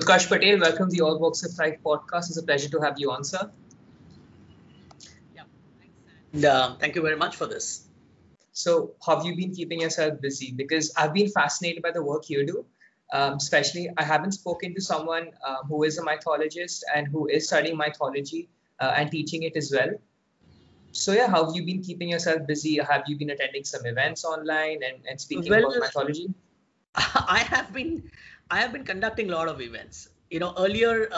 Utkarsh Patel, welcome to the All Walks of Life podcast. It's a pleasure to have you on, sir. Yeah, thanks. And thank you very much for this. So, how have you been keeping yourself busy? Because I've been fascinated by the work you do. Especially, I haven't spoken to someone who is a mythologist and who is studying mythology and teaching it as well. So, yeah, how have you been keeping yourself busy? Have you been attending some events online and speaking about mythology? I have been conducting a lot of events. Earlier,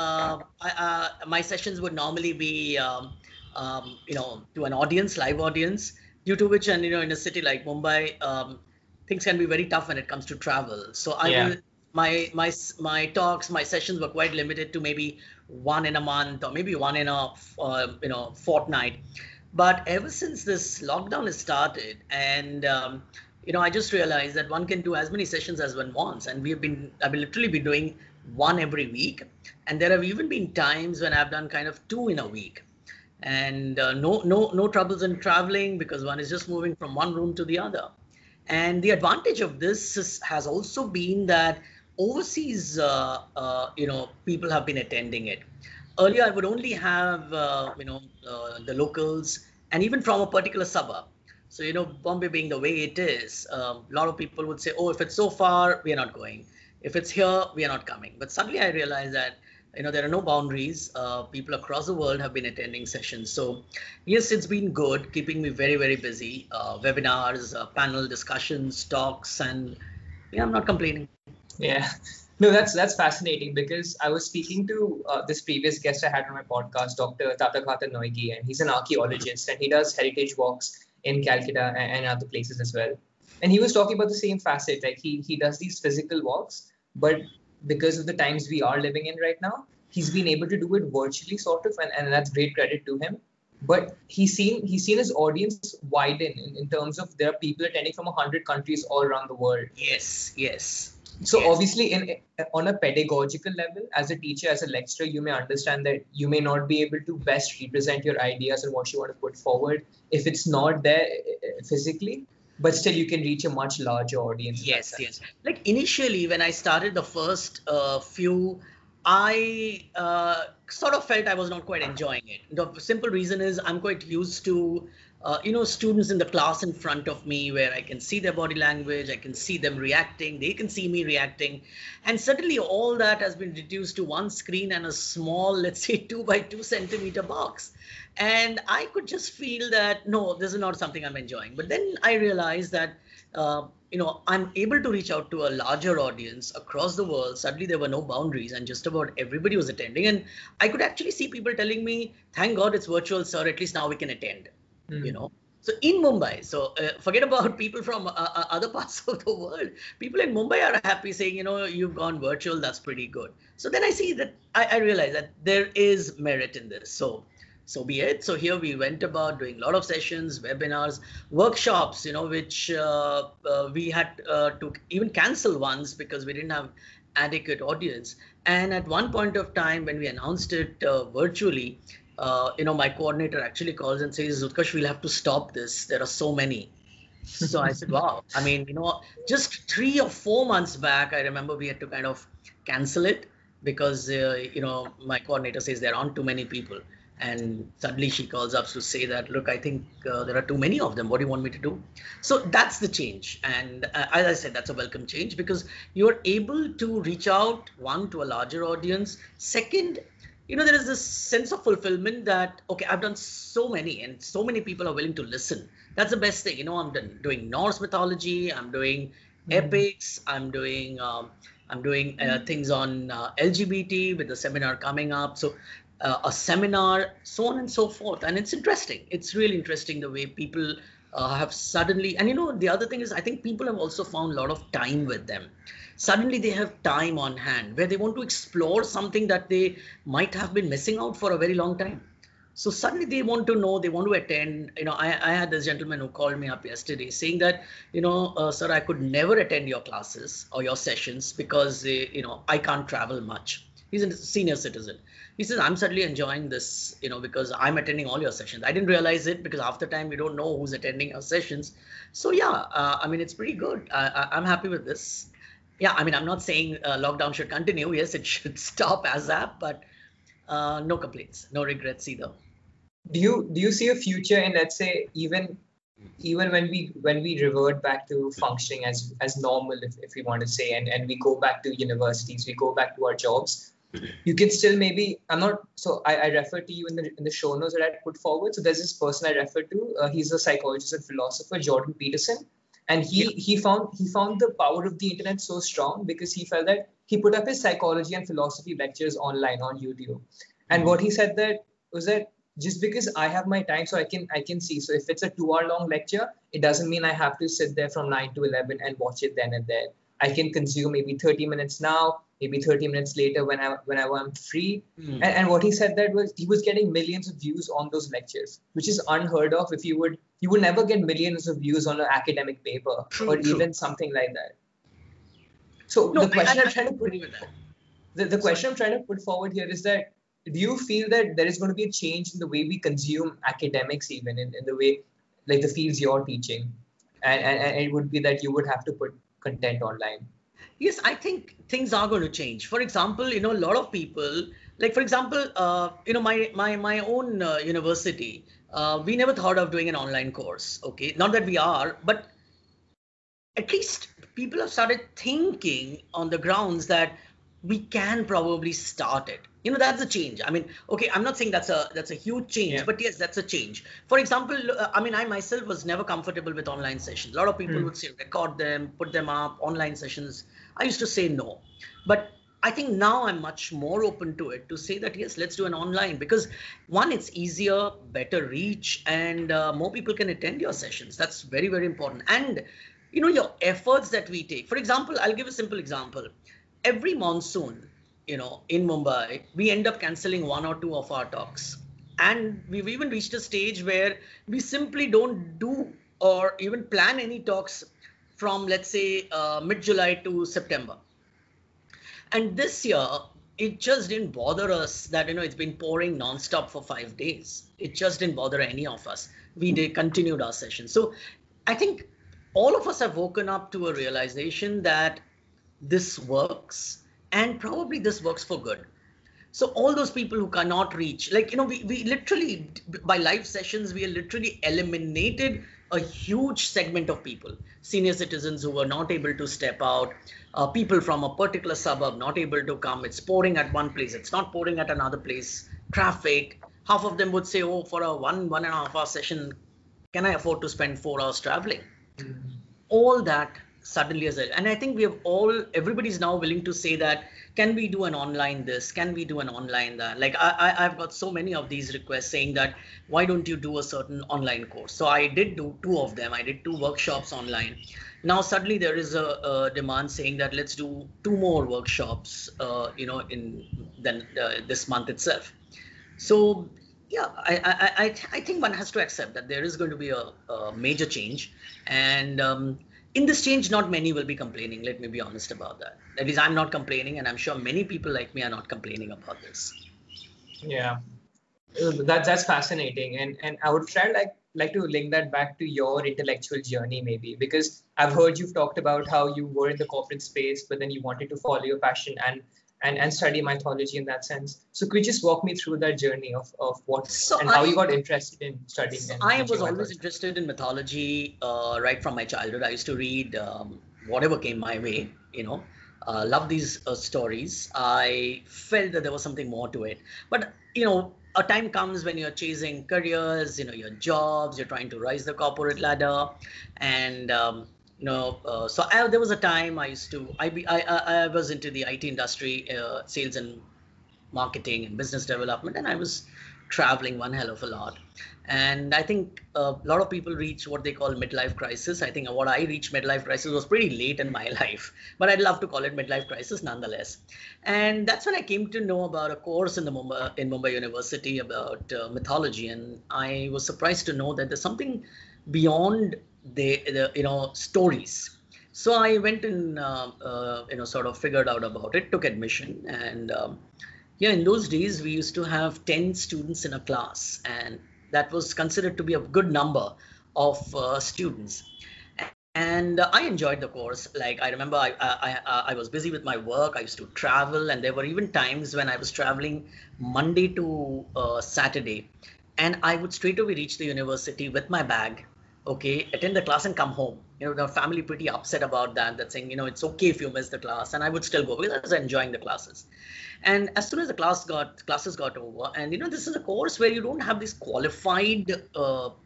my sessions would normally be, to an audience, live audience, due to which, and in a city like Mumbai, things can be very tough when it comes to travel. So my talks, my sessions were quite limited to maybe one in a month or maybe one in a fortnight. But ever since this lockdown has started, and I just realized that one can do as many sessions as one wants, and I've literally been doing one every week, and there have even been times when I've done kind of two in a week, and no troubles in traveling because one is just moving from one room to the other. And the advantage of this has also been that overseas, people have been attending it. Earlier, I would only have, the locals and even from a particular suburb. So, Bombay being the way it is, a lot of people would say, oh, if it's so far, we are not going. If it's here, we are not coming. But suddenly I realized that, there are no boundaries. People across the world have been attending sessions. So, yes, it's been good, keeping me very, very busy. Webinars, panel discussions, talks, and yeah, I'm not complaining. Yeah. No, that's fascinating because I was speaking to this previous guest I had on my podcast, Dr. Tathagata, and he's an archaeologist and he does heritage walks in Calcutta and other places as well. And he was talking about the same facet, like he does these physical walks, but because of the times we are living in right now, he's been able to do it virtually sort of, and that's great credit to him. But he's seen his audience widen in terms of there are people attending from 100 countries all around the world. Yes. So obviously, on a pedagogical level, as a teacher, as a lecturer, you may understand that you may not be able to best represent your ideas and what you want to put forward if it's not there physically, but still you can reach a much larger audience. Yes. Like initially, when I started the first few, I sort of felt I was not quite enjoying it. The simple reason is I'm quite used to students in the class in front of me where I can see their body language, I can see them reacting, they can see me reacting. And suddenly all that has been reduced to one screen and a small, let's say 2 by 2 centimeter box. And I could just feel that, no, this is not something I'm enjoying. But then I realized that, I'm able to reach out to a larger audience across the world. Suddenly there were no boundaries and just about everybody was attending. And I could actually see people telling me, thank God it's virtual, sir, at least now we can attend. So in Mumbai, so forget about people from other parts of the world. People in Mumbai are happy saying, you've gone virtual, that's pretty good. So then I see that I realize that there is merit in this. So be it. So here we went about doing a lot of sessions, webinars, workshops, which we had to even cancel once because we didn't have adequate audience. And at one point of time when we announced it virtually, my coordinator actually calls and says, Utkarsh, we'll have to stop this. There are so many. So I said, wow. I mean, just 3 or 4 months back, I remember we had to kind of cancel it because, my coordinator says there aren't too many people. And suddenly she calls up to say that, look, I think there are too many of them. What do you want me to do? So that's the change. And as I said, that's a welcome change because you're able to reach out, one, to a larger audience. Second, there is this sense of fulfillment that, okay, I've done so many and so many people are willing to listen. That's the best thing. I'm doing Norse mythology. I'm doing epics. I'm doing things on LGBT with the seminar coming up. So a seminar, so on and so forth. And it's interesting. It's really interesting the way people have suddenly, and the other thing is I think people have also found a lot of time with them. Suddenly they have time on hand where they want to explore something that they might have been missing out for a very long time. So suddenly they want to know, they want to attend. I had this gentleman who called me up yesterday saying that, sir, I could never attend your classes or your sessions because, I can't travel much. He's a senior citizen. He says, I'm certainly enjoying this, because I'm attending all your sessions. I didn't realize it because half the time we don't know who's attending our sessions. So yeah, it's pretty good. I'm happy with this. Yeah, I mean, I'm not saying lockdown should continue. Yes, it should stop ASAP, but no complaints, no regrets either. Do you see a future in, let's say, even when we revert back to functioning as normal, if we want to say, and we go back to universities, we go back to our jobs, you can still maybe, I'm not, so I refer to you in the show notes that I put forward. So there's this person I refer to. He's a psychologist and philosopher, Jordan Peterson, and Yeah. he found the power of the internet so strong because he felt that he put up his psychology and philosophy lectures online on YouTube, and what he said that was that just because I have my time, so I can see. So if it's a 2 hour long lecture, it doesn't mean I have to sit there from 9 to 11 and watch it then and there. I can consume maybe 30 minutes now, maybe 30 minutes later whenever I'm free. And what he said that was he was getting millions of views on those lectures, which is unheard of. If you would never get millions of views on an academic paper or True, true. even something like that. So No, the question I'm I trying to put agree with that. the Sorry. question I'm trying to put forward here is that do you feel that there is going to be a change in the way we consume academics, even in the way, like the fields you're teaching, and it would be that you would have to put content online? Yes, I think things are going to change. For example, a lot of people, like for example, my own university, we never thought of doing an online course. Okay, not that we are, but at least people have started thinking on the grounds that we can probably start it. That's a change. I mean, okay, I'm not saying that's a huge change, Yeah. but yes, that's a change. For example, I mean, I myself was never comfortable with online sessions. A lot of people Hmm. would say record them, put them up, online sessions. I used to say no, but I think now I'm much more open to it, to say that yes, let's do an online, because one, it's easier, better reach, and more people can attend your sessions. That's very, very important. And your efforts that we take. For example, I'll give a simple example. Every monsoon, in Mumbai, we end up canceling one or two of our talks. And we've even reached a stage where we simply don't do or even plan any talks from, let's say, mid-July to September. And this year, it just didn't bother us that, it's been pouring nonstop for 5 days. It just didn't bother any of us. We did continued our session. So I think all of us have woken up to a realization that this works, and probably this works for good. So all those people who cannot reach, like, we literally, by live sessions, we literally eliminated a huge segment of people, senior citizens who were not able to step out, people from a particular suburb not able to come. It's pouring at one place, it's not pouring at another place, traffic. Half of them would say, oh, for a 1.5 hour session, can I afford to spend 4 hours traveling? All that suddenly is it. And I think everybody's now willing to say that, can we do an online this? Can we do an online that? Like I've got so many of these requests saying that, why don't you do a certain online course? So I did do two of them. I did two workshops online. Now suddenly there is a demand saying that let's do two more workshops, in then this month itself. So yeah, I think one has to accept that there is going to be a major change, and in this change, not many will be complaining. Let me be honest about that. That is, I'm not complaining, and I'm sure many people like me are not complaining about this. Yeah. That's fascinating, and I would try like to link that back to your intellectual journey, maybe, because I've heard you've talked about how you were in the corporate space, but then you wanted to follow your passion and study mythology in that sense. So could you just walk me through that journey of what So and how you I got interested in studying So and I teaching was always mythology? interested in mythology right from my childhood. I used to read whatever came my way, love these stories. I felt that there was something more to it. But, a time comes when you're chasing careers, your jobs, you're trying to rise the corporate ladder. And, there was a time I used to, I was into the IT industry, sales and marketing and business development, and I was traveling one hell of a lot. And I think a lot of people reach what they call midlife crisis. I think what I reached midlife crisis was pretty late in my life, but I'd love to call it midlife crisis nonetheless. And that's when I came to know about a course in Mumbai University about mythology, and I was surprised to know that there's something beyond the stories. So I went and sort of figured out about it, took admission, and yeah, in those days, we used to have 10 students in a class, and that was considered to be a good number of students. And I enjoyed the course. Like I remember, I was busy with my work. I used to travel, and there were even times when I was traveling Monday to Saturday, and I would straight away reach the university with my bag, okay, attend the class and come home. The family pretty upset about that. That saying, it's okay if you miss the class, and I would still go because I was enjoying the classes. And as soon as the classes got over, and this is a course where you don't have these qualified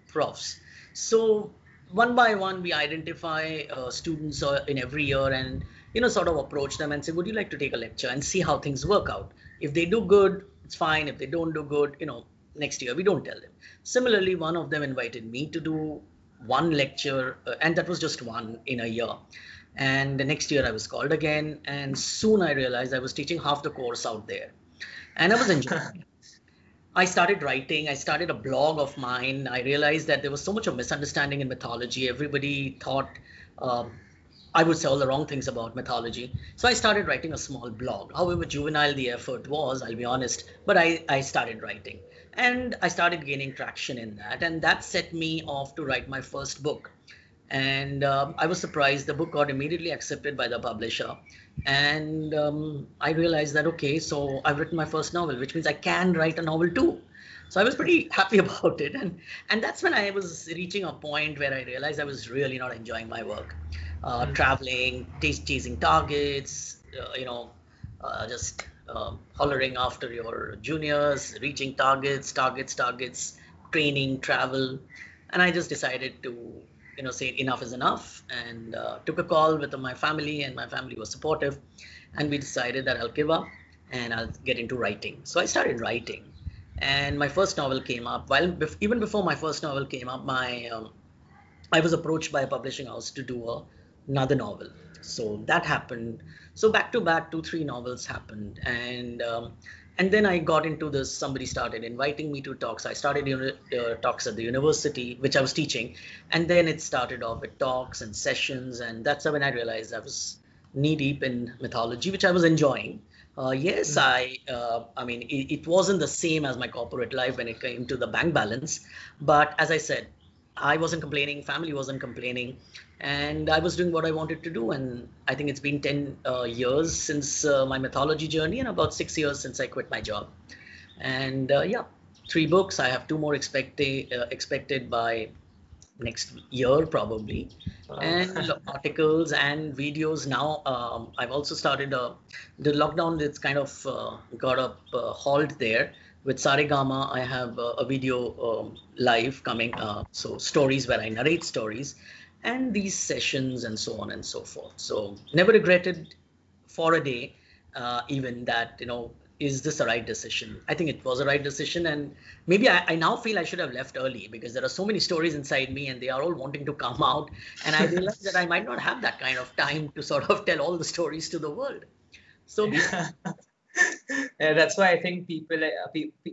profs, so one by one we identify students in every year, and sort of approach them and say, would you like to take a lecture, and see how things work out. If they do good, it's fine. If they don't do good, next year we don't tell them. Similarly, one of them invited me to do one lecture, and that was just one in a year. And the next year I was called again, and soon I realized I was teaching half the course out there, and I was enjoying it. I started writing. I started a blog of mine. I realized that there was so much of misunderstanding in mythology. Everybody thought I would say all the wrong things about mythology. So I started writing a small blog. However juvenile the effort was, I'll be honest, but I started writing. And I started gaining traction in that. And that set me off to write my first book. And I was surprised. The book got immediately accepted by the publisher. And I realized that, okay, so I've written my first novel, which means I can write a novel too. So I was pretty happy about it. And that's when I was reaching a point where I realized I was really not enjoying my work. Traveling, chasing targets, just hollering after your juniors, reaching targets, training, travel. And I just decided to say enough is enough, and took a call with my family, and my family was supportive, and we decided that I'll give up and I'll get into writing. So I started writing, and my first novel came up. Even before my first novel came up, I was approached by a publishing house to do another novel. So that happened. So back to back, 2, 3 novels happened, and then I got into this. Somebody started inviting me to talks. I started talks at the university, which I was teaching. And then it started off with talks and sessions. And that's when I realized I was knee deep in mythology, which I was enjoying. Yes, I mean, it wasn't the same as my corporate life when it came to the bank balance. But as I said, I wasn't complaining, family wasn't complaining, and I was doing what I wanted to do. And I think it's been 10 years since my mythology journey, and about 6 years since I quit my job. And yeah, 3 books. I have 2 more expected by next year probably, and articles and videos. Now I've also started the lockdown. It's kind of got a halt there. With Saregama, I have a video live coming, so stories where I narrate stories, and these sessions and so on and so forth. So never regretted for a day, even that, is this a right decision? I think it was a right decision, and maybe I now feel I should have left early, because there are so many stories inside me and they are all wanting to come out, and I realized that I might not have that kind of time to sort of tell all the stories to the world. So yeah, that's why I think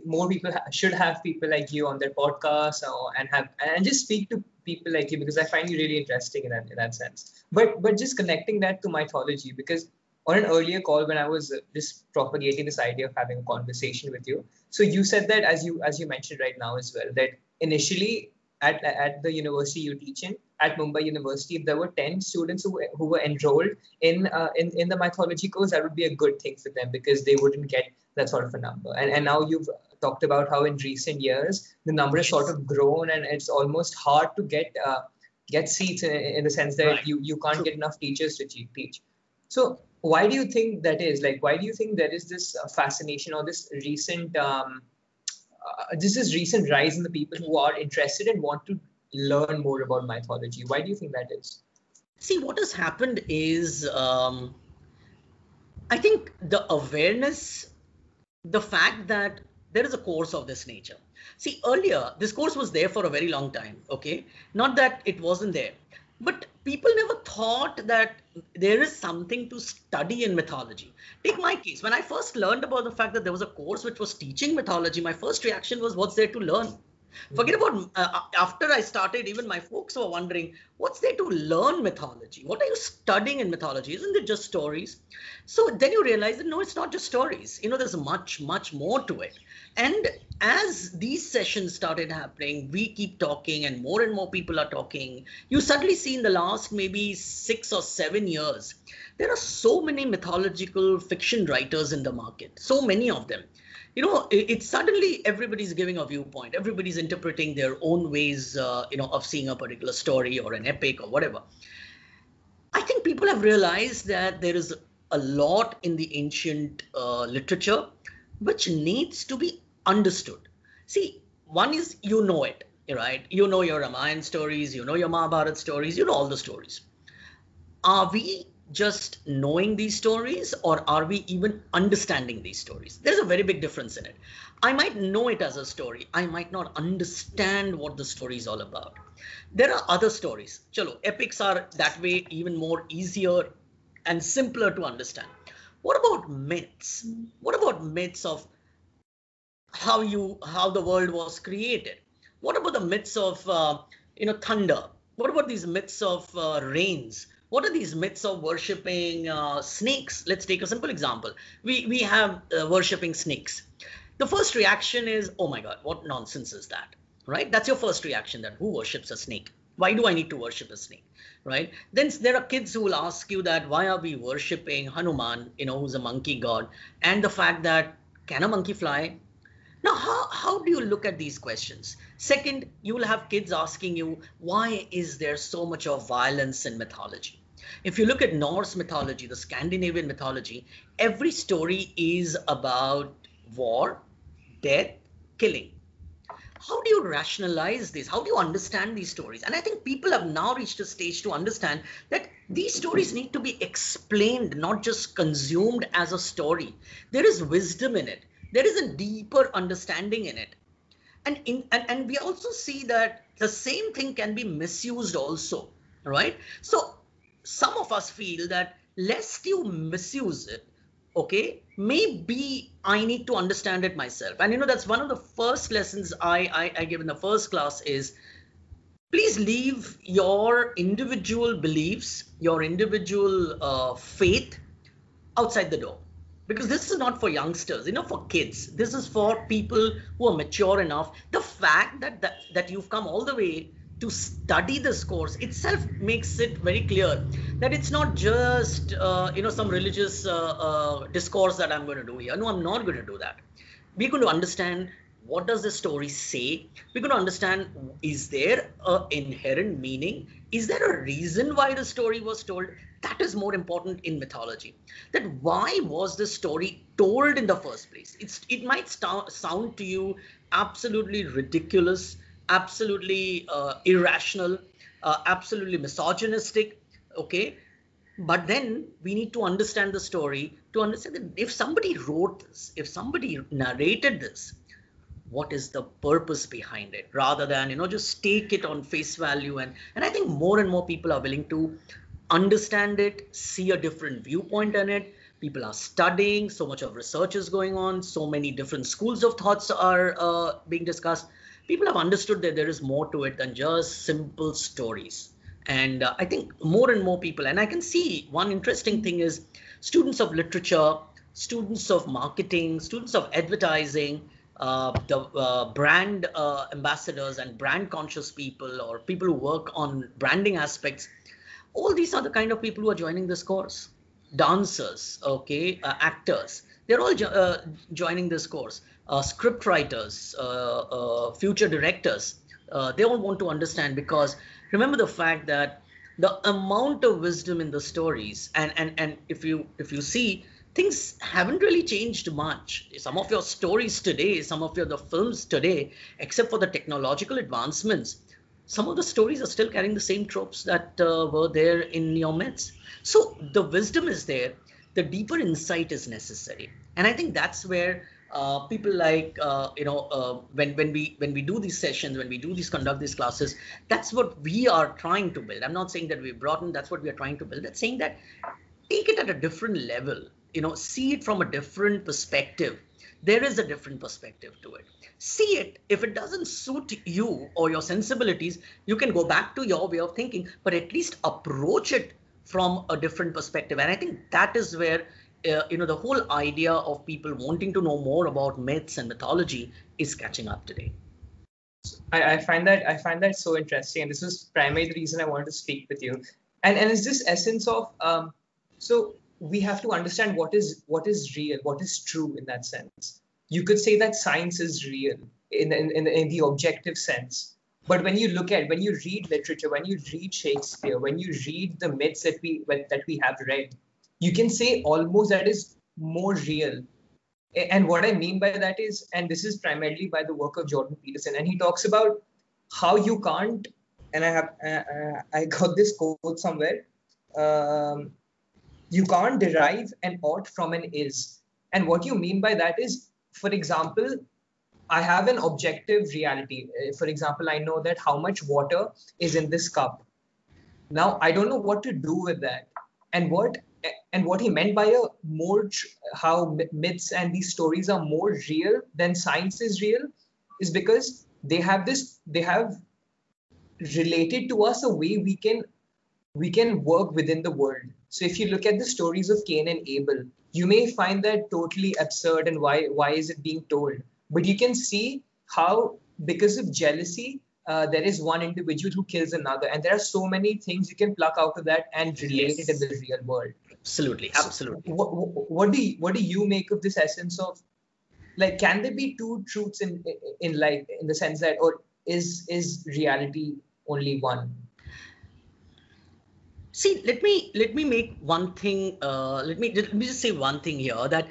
more people should have people like you on their podcast, and just speak to people like you, because I find you really interesting in that sense. But just connecting that to mythology, because on an earlier call when I was just propagating this idea of having a conversation with you, so you said that, as you mentioned right now as well, that initially at the university you teach in, at Mumbai University, if there were 10 students who were enrolled in the mythology course, that would be a good thing for them, because they wouldn't get that sort of a number. And now you've talked about how in recent years the number has sort of grown, and it's almost hard to get seats in the sense that Right. you can't get enough teachers to teach. So why do you think that is? Like, why do you think there is this fascination, or this recent recent rise in the people who are interested and want to learn more about mythology? Why do you think that is? See, what has happened is, I think the awareness, the fact that there is a course of this nature. See, earlier, this course was there for a very long time, okay? Not that it wasn't there, but people never thought that there is something to study in mythology. Take my case. When I first learned about the fact that there was a course which was teaching mythology, my first reaction was, what's there to learn? Forget about after I started, even my folks were wondering, what's there to learn mythology? What are you studying in mythology? Isn't it just stories? So then you realize that no, it's not just stories. There's much, much more to it. And as these sessions started happening, we keep talking and more people are talking. You suddenly see in the last maybe 6 or 7 years, there are so many mythological fiction writers in the market, so many of them. It's suddenly everybody's giving a viewpoint. Everybody's interpreting their own ways, of seeing a particular story or an epic or whatever. I think people have realized that there is a lot in the ancient literature which needs to be understood. See, one is it, right? You know your Ramayan stories, you know your Mahabharat stories, you know all the stories. Are we just knowing these stories, or are we even understanding these stories? There's a very big difference in it. I might know it as a story. I might not understand what the story is all about. There are other stories. Chalo, epics are that way even more easier and simpler to understand. What about myths? What about myths of how the world was created? What about the myths of thunder? What about these myths of rains? What are these myths of worshipping snakes? Let's take a simple example. We have worshipping snakes. The first reaction is, oh my God, what nonsense is that? Right? That's your first reaction, that who worships a snake? Why do I need to worship a snake? Right? Then there are kids who will ask you that, why are we worshipping Hanuman, who's a monkey god? And the fact that, can a monkey fly? Now, how do you look at these questions? Second, you will have kids asking you, why is there so much of violence in mythology? If you look at Norse mythology, the Scandinavian mythology, every story is about war, death, killing. How do you rationalize this? How do you understand these stories? And I think people have now reached a stage to understand that these stories need to be explained, not just consumed as a story. There is wisdom in it. There is a deeper understanding in it. And we also see that the same thing can be misused also, right? So some of us feel that lest you misuse it, okay, maybe I need to understand it myself. And that's one of the first lessons I give in the first class is, please leave your individual beliefs, your individual faith outside the door. Because this is not for youngsters, for kids. This is for people who are mature enough. The fact that you've come all the way to study this course itself makes it very clear that it's not just some religious discourse that I'm going to do here. No, I'm not going to do that. We're going to understand, what does the story say? We're going to understand, is there an inherent meaning? Is there a reason why the story was told? That is more important in mythology. That why was the story told in the first place? It might sound to you absolutely ridiculous, absolutely irrational, absolutely misogynistic, okay? But then we need to understand the story to understand that if somebody wrote this, if somebody narrated this, what is the purpose behind it, rather than just take it on face value. And I think more and more people are willing to understand it, see a different viewpoint in it. People are studying, so much of research is going on, so many different schools of thoughts are being discussed. People have understood that there is more to it than just simple stories. And I think more and more people, and I can see one interesting thing is students of literature, students of marketing, students of advertising, the brand ambassadors and brand conscious people, or people who work on branding aspects, all these are the kind of people who are joining this course. Dancers, okay, actors, they're all joining this course. Script writers, future directors, they all want to understand, because remember the fact that the amount of wisdom in the stories, and if you see, things haven't really changed much. Some of your stories today, some of the films today, except for the technological advancements, some of the stories are still carrying the same tropes that were there in your myths. So the wisdom is there, the deeper insight is necessary. And I think that's where people like, when we do these sessions, when we conduct these classes, that's what we are trying to build. I'm not saying that we've brought in, that's what we are trying to build. That's saying that take it at a different level. see it from a different perspective. There is a different perspective to it. See it. If it doesn't suit you or your sensibilities, you can go back to your way of thinking, but at least approach it from a different perspective. And I think that is where the whole idea of people wanting to know more about myths and mythology is catching up today. I find that so interesting, and this was primarily the reason I wanted to speak with you. And it's this essence of so we have to understand what is real, what is true in that sense. You could say that science is real in the objective sense, but when you read literature, when you read Shakespeare, when you read the myths that we have read, you can say almost that is more real. And what I mean by that is, and this is primarily by the work of Jordan Peterson, and he talks about how you can't, and I got this quote somewhere, you can't derive an ought from an is. And what you mean by that is, for example, I have an objective reality. For example, I know that how much water is in this cup. Now, I don't know what to do with that. And what he meant by how myths and these stories are more real than science is real is because they have related to us a way we can work within the world. So if you look at the stories of Cain and Abel, you may find that totally absurd and why is it being told? But you can see how, because of jealousy, there is one individual who kills another, and there are so many things you can pluck out of that and relate it in the real world. Absolutely. So what do you make of this essence of, like, can there be two truths in life, in the sense that, or is reality only one? See, let me make one thing. Let me just say one thing here, that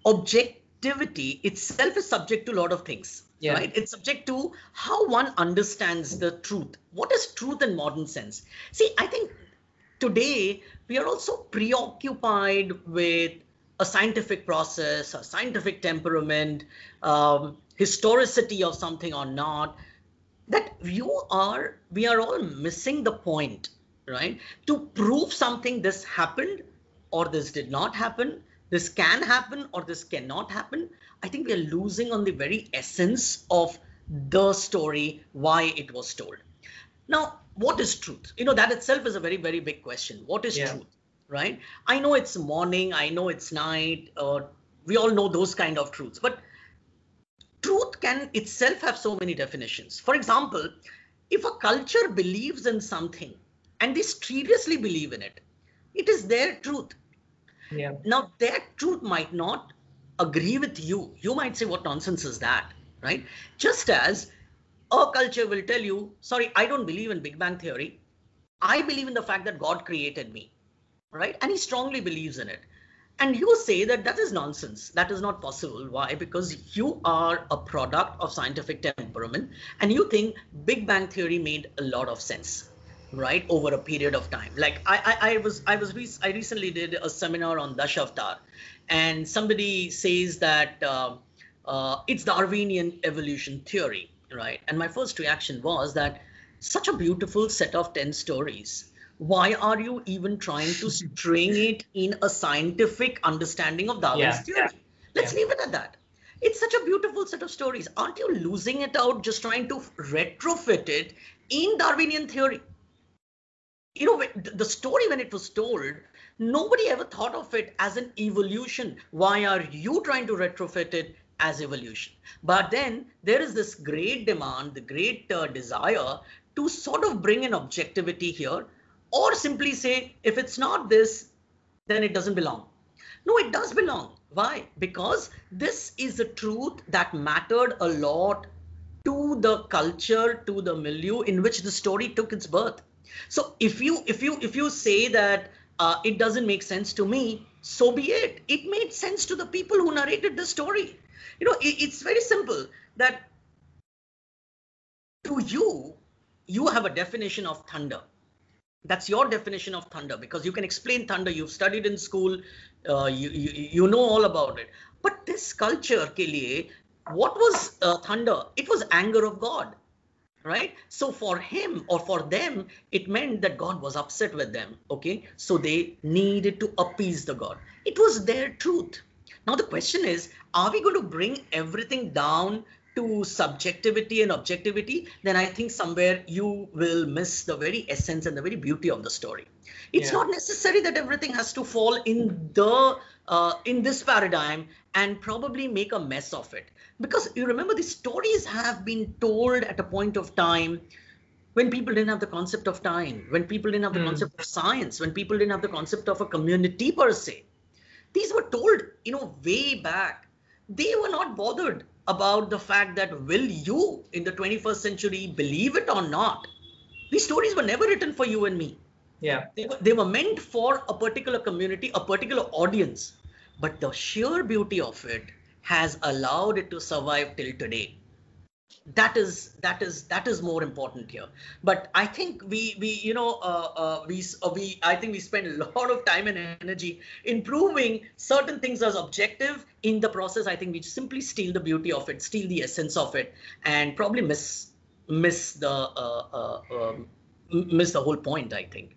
objectivity itself is subject to a lot of things. Yeah. Right? It's subject to how one understands the truth. What is truth in modern sense? See, I think today we are also preoccupied with a scientific process, a scientific temperament, historicity of something or not, that we are all missing the point, right? To prove something, this happened or this did not happen, this can happen or this cannot happen. I think we are losing on the very essence of the story, why it was told. Now, what is truth? That itself is a very, very big question. What is truth, right? I know it's morning, I know it's night, we all know those kind of truths, but truth can itself have so many definitions. For example, if a culture believes in something and they seriously believe in it, it is their truth. Yeah. Now, their truth might not agree with you. You might say, what nonsense is that, right? Just as a culture will tell you, sorry, I don't believe in Big Bang Theory. I believe in the fact that God created me, right? And he strongly believes in it. And you say that that is nonsense. That is not possible. Why? Because you are a product of scientific temperament and you think Big Bang Theory made a lot of sense, right? Over a period of time. Like I recently did a seminar on Dashavtar, and somebody says that it's Darwinian evolution theory, right? And my first reaction was that such a beautiful set of 10 stories. Why are you even trying to string it in a scientific understanding of Darwin's theory? Let's leave it at that. It's such a beautiful set of stories. Aren't you losing it out just trying to retrofit it in Darwinian theory? The story, when it was told, nobody ever thought of it as an evolution. Why are you trying to retrofit it as evolution? But then there is this great demand, the great desire to sort of bring an objectivity here, or simply say, if it's not this, then it doesn't belong. No, it does belong. Why? Because this is a truth that mattered a lot to the culture, to the milieu in which the story took its birth. So if you say that it doesn't make sense to me, so be it. It made sense to the people who narrated the story. It's very simple that to you have a definition of thunder. That's your definition of thunder, because you can explain thunder. You've studied in school, you know all about it. But this culture ke liye, what was thunder? It was anger of God. right? So for him or for them, it meant that God was upset with them, okay? So they needed to appease the God. It was their truth. Now the question is, are we going to bring everything down to subjectivity and objectivity? Then I think somewhere you will miss the very essence and the very beauty of the story. It's Yeah. not necessary that everything has to fall in this paradigm and probably make a mess of it, because you remember the stories have been told at a point of time when people didn't have the concept of time, when people didn't have the Hmm. concept of science, when people didn't have the concept of a community per se. These were told, way back. They were not bothered about the fact that will you in the 21st century believe it or not. These stories were never written for you and me. Yeah. They were meant for a particular community, a particular audience. But the sheer beauty of it has allowed it to survive till today. That is more important here. But I think we you know we I think we spend a lot of time and energy in proving certain things as objective. In the process, I think we simply steal the beauty of it, steal the essence of it, and probably miss the miss the whole point, I think.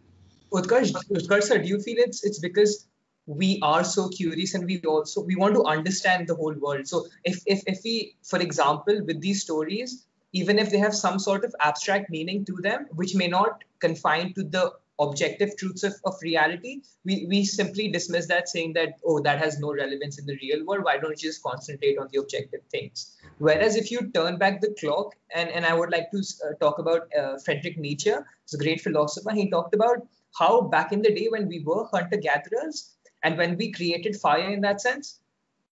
Utkarsh, sir, do you feel it's because we are so curious and we want to understand the whole world? So if we, for example, with these stories, even if they have some sort of abstract meaning to them, which may not confine to the objective truths of reality, we simply dismiss that, saying that, oh, that has no relevance in the real world. Why don't you just concentrate on the objective things? Whereas if you turn back the clock, and I would like to talk about Friedrich Nietzsche, who's a great philosopher. He talked about how back in the day when we were hunter gatherers and when we created fire in that sense,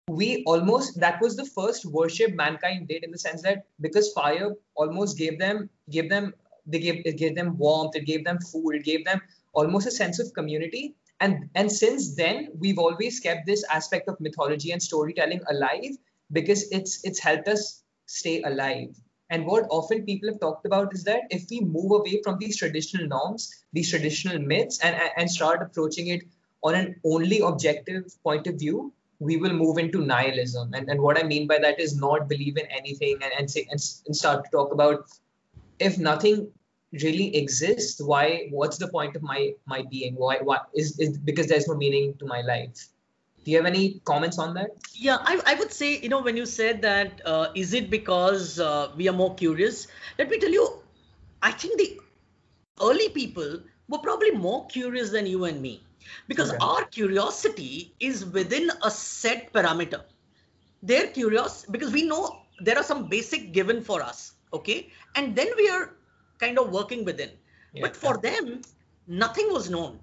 we almost, that was the first worship mankind did, in the sense that because fire almost gave them warmth, it gave them food, it gave them almost a sense of community. And since then we've always kept this aspect of mythology and storytelling alive, because it's helped us stay alive. And what often people have talked about is that if we move away from these traditional norms, these traditional myths, and start approaching it on an only objective point of view, we will move into nihilism. And what I mean by that is not believe in anything, and start to talk about, if nothing really exists, what's the point of my being? Why is because there's no meaning to my life? Do you have any comments on that? Yeah, I would say, when you said that, is it because we are more curious? Let me tell you, I think the early people were probably more curious than you and me, because Okay. our curiosity is within a set parameter. They're curious because we know there are some basic given for us, okay? And then we are kind of working within. Yeah. But for them, nothing was known.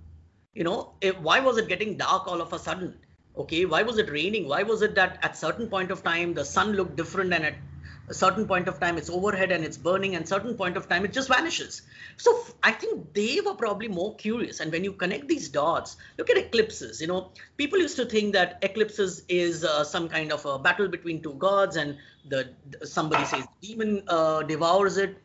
Why was it getting dark all of a sudden? Okay, why was it raining? Why was it that at certain point of time the sun looked different, and at a certain point of time it's overhead and it's burning, and certain point of time it just vanishes? So I think they were probably more curious. And when you connect these dots, look at eclipses. People used to think that eclipses is some kind of a battle between two gods, and somebody says demon devours it.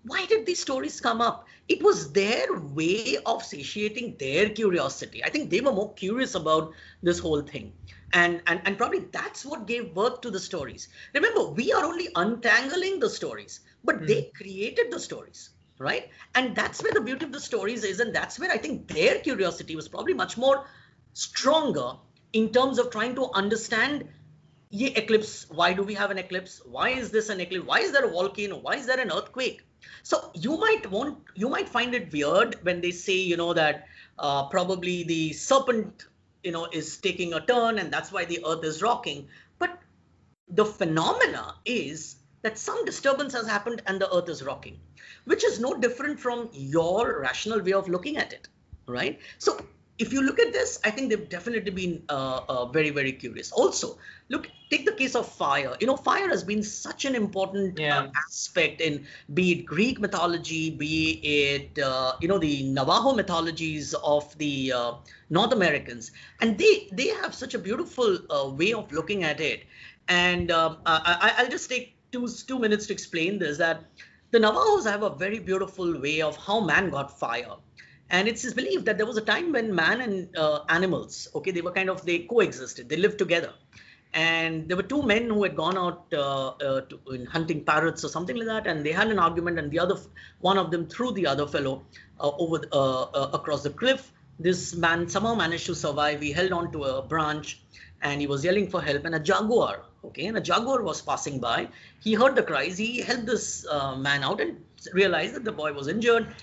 Why did these stories come up? It was their way of satiating their curiosity. I think they were more curious about this whole thing. And probably that's what gave birth to the stories. Remember, we are only untangling the stories, but they created the stories, right? And that's where the beauty of the stories is. And that's where I think their curiosity was probably much more stronger in terms of trying to understand, yeah, eclipse. Why do we have an eclipse? Why is this an eclipse? Why is there a volcano? Why is there an earthquake? So you might find it weird when they say, that probably the serpent, is taking a turn, and that's why the earth is rocking. But the phenomena is that some disturbance has happened and the earth is rocking, which is no different from your rational way of looking at it, right? So if you look at this, I think they've definitely been very, very curious. Also, take the case of fire. Fire has been such an important aspect in, be it Greek mythology, be it the Navajo mythologies of the North Americans, and they have such a beautiful way of looking at it. And I'll just take two minutes to explain this. That the Navajos have a very beautiful way of how man got fire. And it's believed that there was a time when man and animals, okay, they coexisted, they lived together. And there were two men who had gone out in hunting parrots or something like that, and they had an argument, and one of them threw the other fellow across the cliff. This man somehow managed to survive. He held on to a branch, and he was yelling for help. And a jaguar was passing by. He heard the cries. He helped this man out and realized that the boy was injured.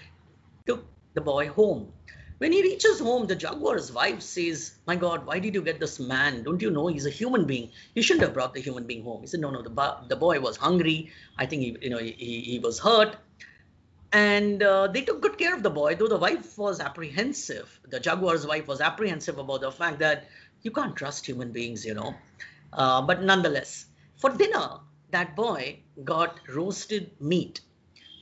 Took the boy home. When he reaches home, the jaguar's wife says, "My God, why did you get this man? Don't you know he's a human being? You shouldn't have brought the human being home." He said, "No, the boy was hungry. I think he was hurt." And they took good care of the boy, though the wife was apprehensive. The jaguar's wife was apprehensive about the fact that you can't trust human beings. But nonetheless, for dinner, that boy got roasted meat.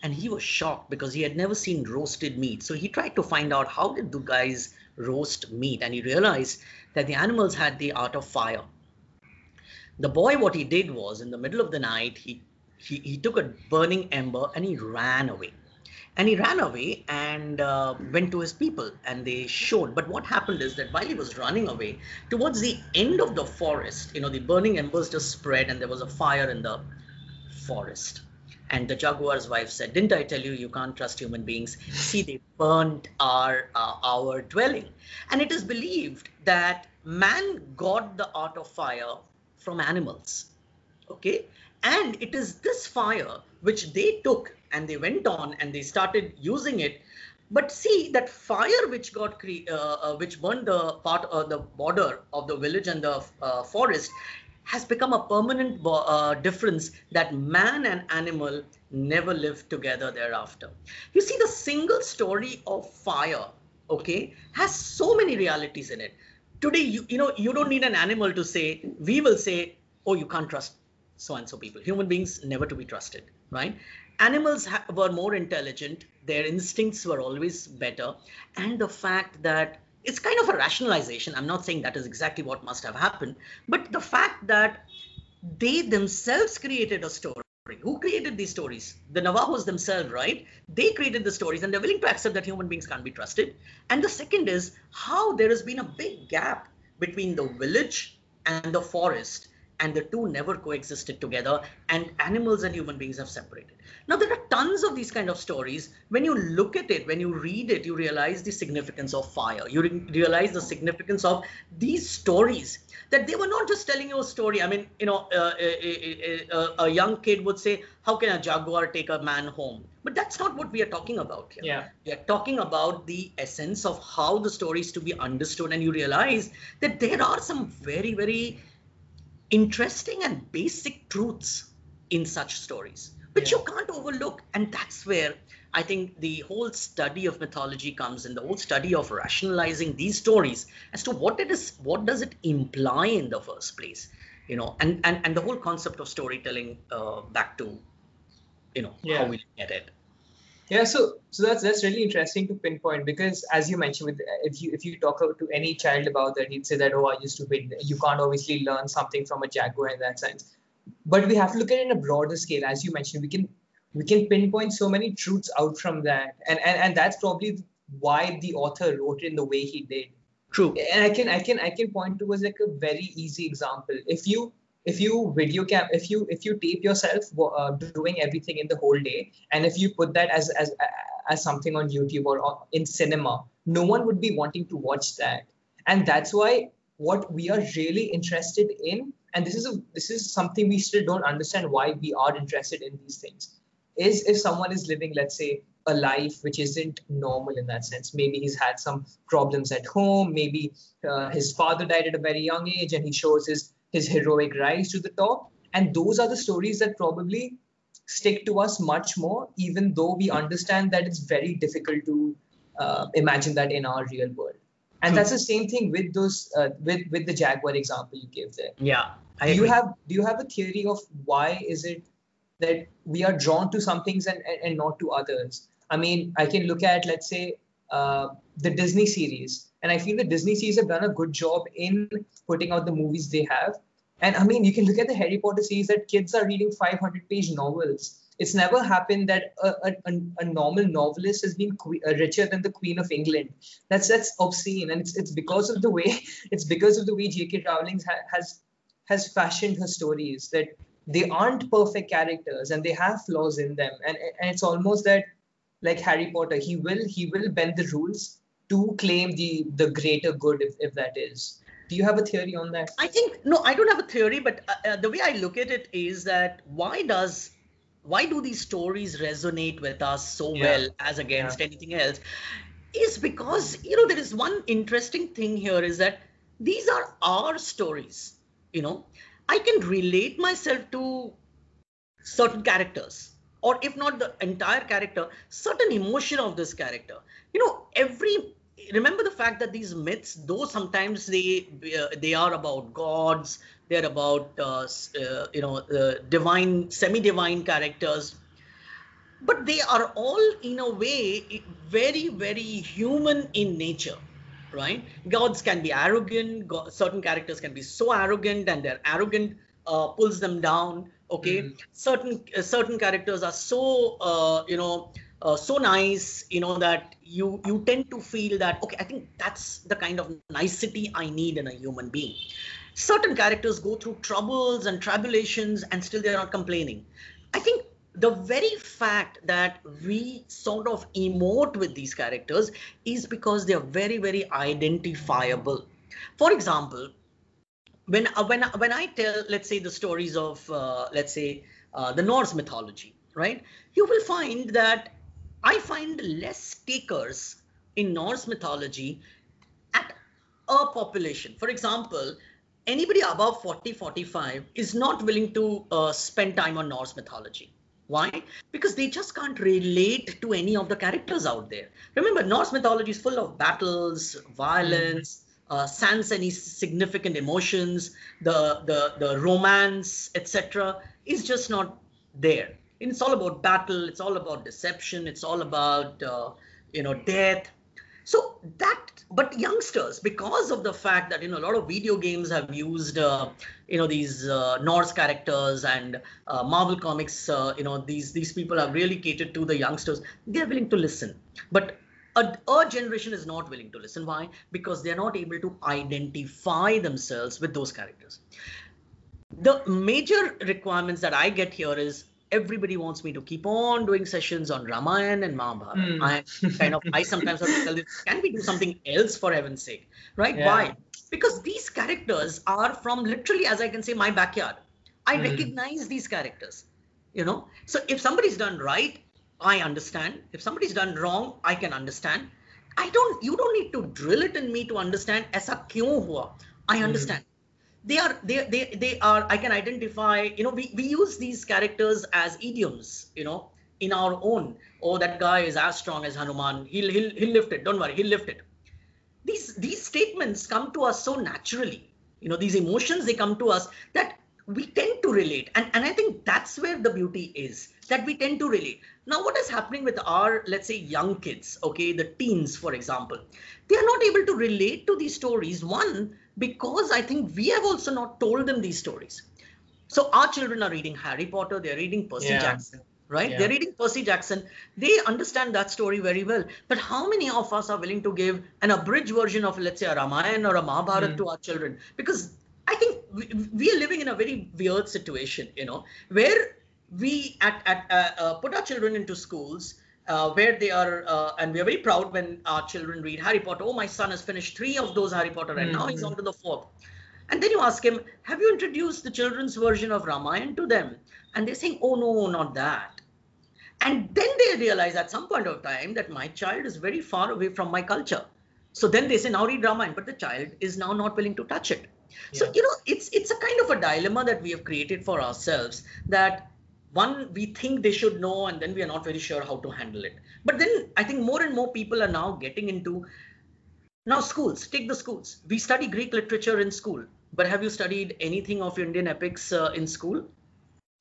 And he was shocked because he had never seen roasted meat. So he tried to find out how did the guys roast meat. And he realized that the animals had the art of fire. The boy, what he did was, in the middle of the night, he took a burning ember and he ran away. And he ran away and went to his people, and they showed. But what happened is that while he was running away, towards the end of the forest, the burning embers just spread and there was a fire in the forest. And the jaguar's wife said, "Didn't I tell you you can't trust human beings? See, they burnt our dwelling." And it is believed that man got the art of fire from animals. Okay? And it is this fire which they took and they went on and they started using it. But see, that fire which which burned the border of the village and the forest has become a permanent difference, that man and animal never lived together thereafter. You see, the single story of fire, okay, has so many realities in it. Today, you don't need an animal to say, we will say, "Oh, you can't trust so and so people." Human beings never to be trusted, right? Animals were more intelligent. Their instincts were always better. And the fact that it's kind of a rationalization. I'm not saying that is exactly what must have happened, but the fact that they themselves created a story. Who created these stories? The Navajos themselves, right? They created the stories and they're willing to accept that human beings can't be trusted. And the second is how there has been a big gap between the village and the forest, and the two never coexisted together, and animals and human beings have separated. Now, there are tons of these kind of stories. When you look at it, when you read it, you realize the significance of fire. You realize the significance of these stories, that they were not just telling you a story. I mean, a young kid would say, "How can a jaguar take a man home?" But that's not what we are talking about here. Yeah. We are talking about the essence of how the story is to be understood, and you realize that there are some very, very interesting and basic truths in such stories, which you can't overlook. And that's where I think the whole study of mythology comes in, the whole study of rationalizing these stories as to what it is, what does it imply in the first place, and the whole concept of storytelling back to, how we look at it. Yeah, so that's really interesting to pinpoint, because as you mentioned, if you talk to any child about that, he'd say that, "Oh, I used to win." You can't obviously learn something from a jaguar in that sense, but we have to look at it in a broader scale. As you mentioned, we can pinpoint so many truths out from that, and that's probably why the author wrote it in the way he did. True. And I can point towards like a very easy example. If you tape yourself doing everything in the whole day, and if you put that as something on YouTube or in cinema, no one would be wanting to watch that. And that's why what we are really interested in, and this is something we still don't understand why we are interested in these things, is if someone is living, let's say, a life which isn't normal in that sense. Maybe he's had some problems at home. Maybe his father died at a very young age, and he shows his heroic rise to the top. And those are the stories that probably stick to us much more, even though we understand that it's very difficult to imagine that in our real world. And that's the same thing with those with the jaguar example you gave there. Yeah. Do you have a theory of why is it that we are drawn to some things and not to others? I mean, I can look at, let's say, the Disney series, and I feel the Disney series have done a good job in putting out the movies they have. And I mean, you can look at the Harry Potter series that kids are reading 500-page novels. It's never happened that a normal novelist has been richer than the Queen of England. That's obscene, and it's because of the way J.K. Rowling has has fashioned her stories, that they aren't perfect characters and they have flaws in them, and it's almost that, like Harry Potter, he will bend the rules to claim the greater good, if that is. Do you have a theory on that? I think, no, I don't have a theory, but the way I look at it is that why do these stories resonate with us so well as against anything else? Is because, there is one interesting thing here is that these are our stories. I can relate myself to certain characters, or if not the entire character, certain emotion of this character. Remember the fact that these myths, though sometimes they are about gods, they're about divine, semi-divine characters, but they are all in a way very, very human in nature, right? Gods can be arrogant. Certain characters can be so arrogant, and their arrogant pulls them down. Okay, certain characters are so so nice, that you tend to feel that, okay, I think that's the kind of nicety I need in a human being. Certain characters go through troubles and tribulations and still they're not complaining. I think the very fact that we sort of emote with these characters is because they're very, very identifiable. For example, when I tell, let's say, the stories of the Norse mythology, right? You will find that I find less takers in Norse mythology at a population. For example, anybody above 40, 45 is not willing to spend time on Norse mythology. Why? Because they just can't relate to any of the characters out there. Remember, Norse mythology is full of battles, violence, sans any significant emotions. The romance, etc., is just not there. It's all about battle. It's all about deception. It's all about death. So but youngsters, because of the fact that a lot of video games have used these Norse characters, and Marvel comics, these people have really catered to the youngsters. They're willing to listen, but a generation is not willing to listen. Why? Because they're not able to identify themselves with those characters. The major requirements that I get here is, everybody wants me to keep on doing sessions on Ramayan and Mahabharat. I sometimes have to tell them, can we do something else, for heaven's sake, right? Yeah. Why? Because these characters are from, literally, as I can say, my backyard. I recognize these characters, So if somebody's done right, I understand. If somebody's done wrong, I can understand. You don't need to drill it in me to understand, aisa kyun hua? I understand. They are, I can identify, we use these characters as idioms, in our own. Oh, that guy is as strong as Hanuman. He'll lift it. Don't worry, he'll lift it. These statements come to us so naturally. These emotions, they come to us that we tend to relate. And I think that's where the beauty is, that we tend to relate. Now, what is happening with our, let's say, young kids, okay, the teens, for example, they are not able to relate to these stories. One, because I think we have also not told them these stories. So our children are reading Harry Potter, they're reading Percy Jackson, right? Yeah. They're reading Percy Jackson. They understand that story very well. But how many of us are willing to give an abridged version of, let's say, a Ramayan or a Mahabharat to our children? Because I think we are living in a very weird situation, where we put our children into schools where they are, and we are very proud when our children read Harry Potter. Oh, my son has finished 3 of those Harry Potter and now he's on to the 4th. And then you ask him, have you introduced the children's version of Ramayan to them? And they're saying, oh, no, not that. And then they realize at some point of time that my child is very far away from my culture. So then they say, now read Ramayan, but the child is now not willing to touch it. Yeah. So, it's a kind of a dilemma that we have created for ourselves, that one, we think they should know, and then we are not very sure how to handle it. But then I think more and more people are now getting into, now schools, take the schools. We study Greek literature in school, but have you studied anything of Indian epics in school?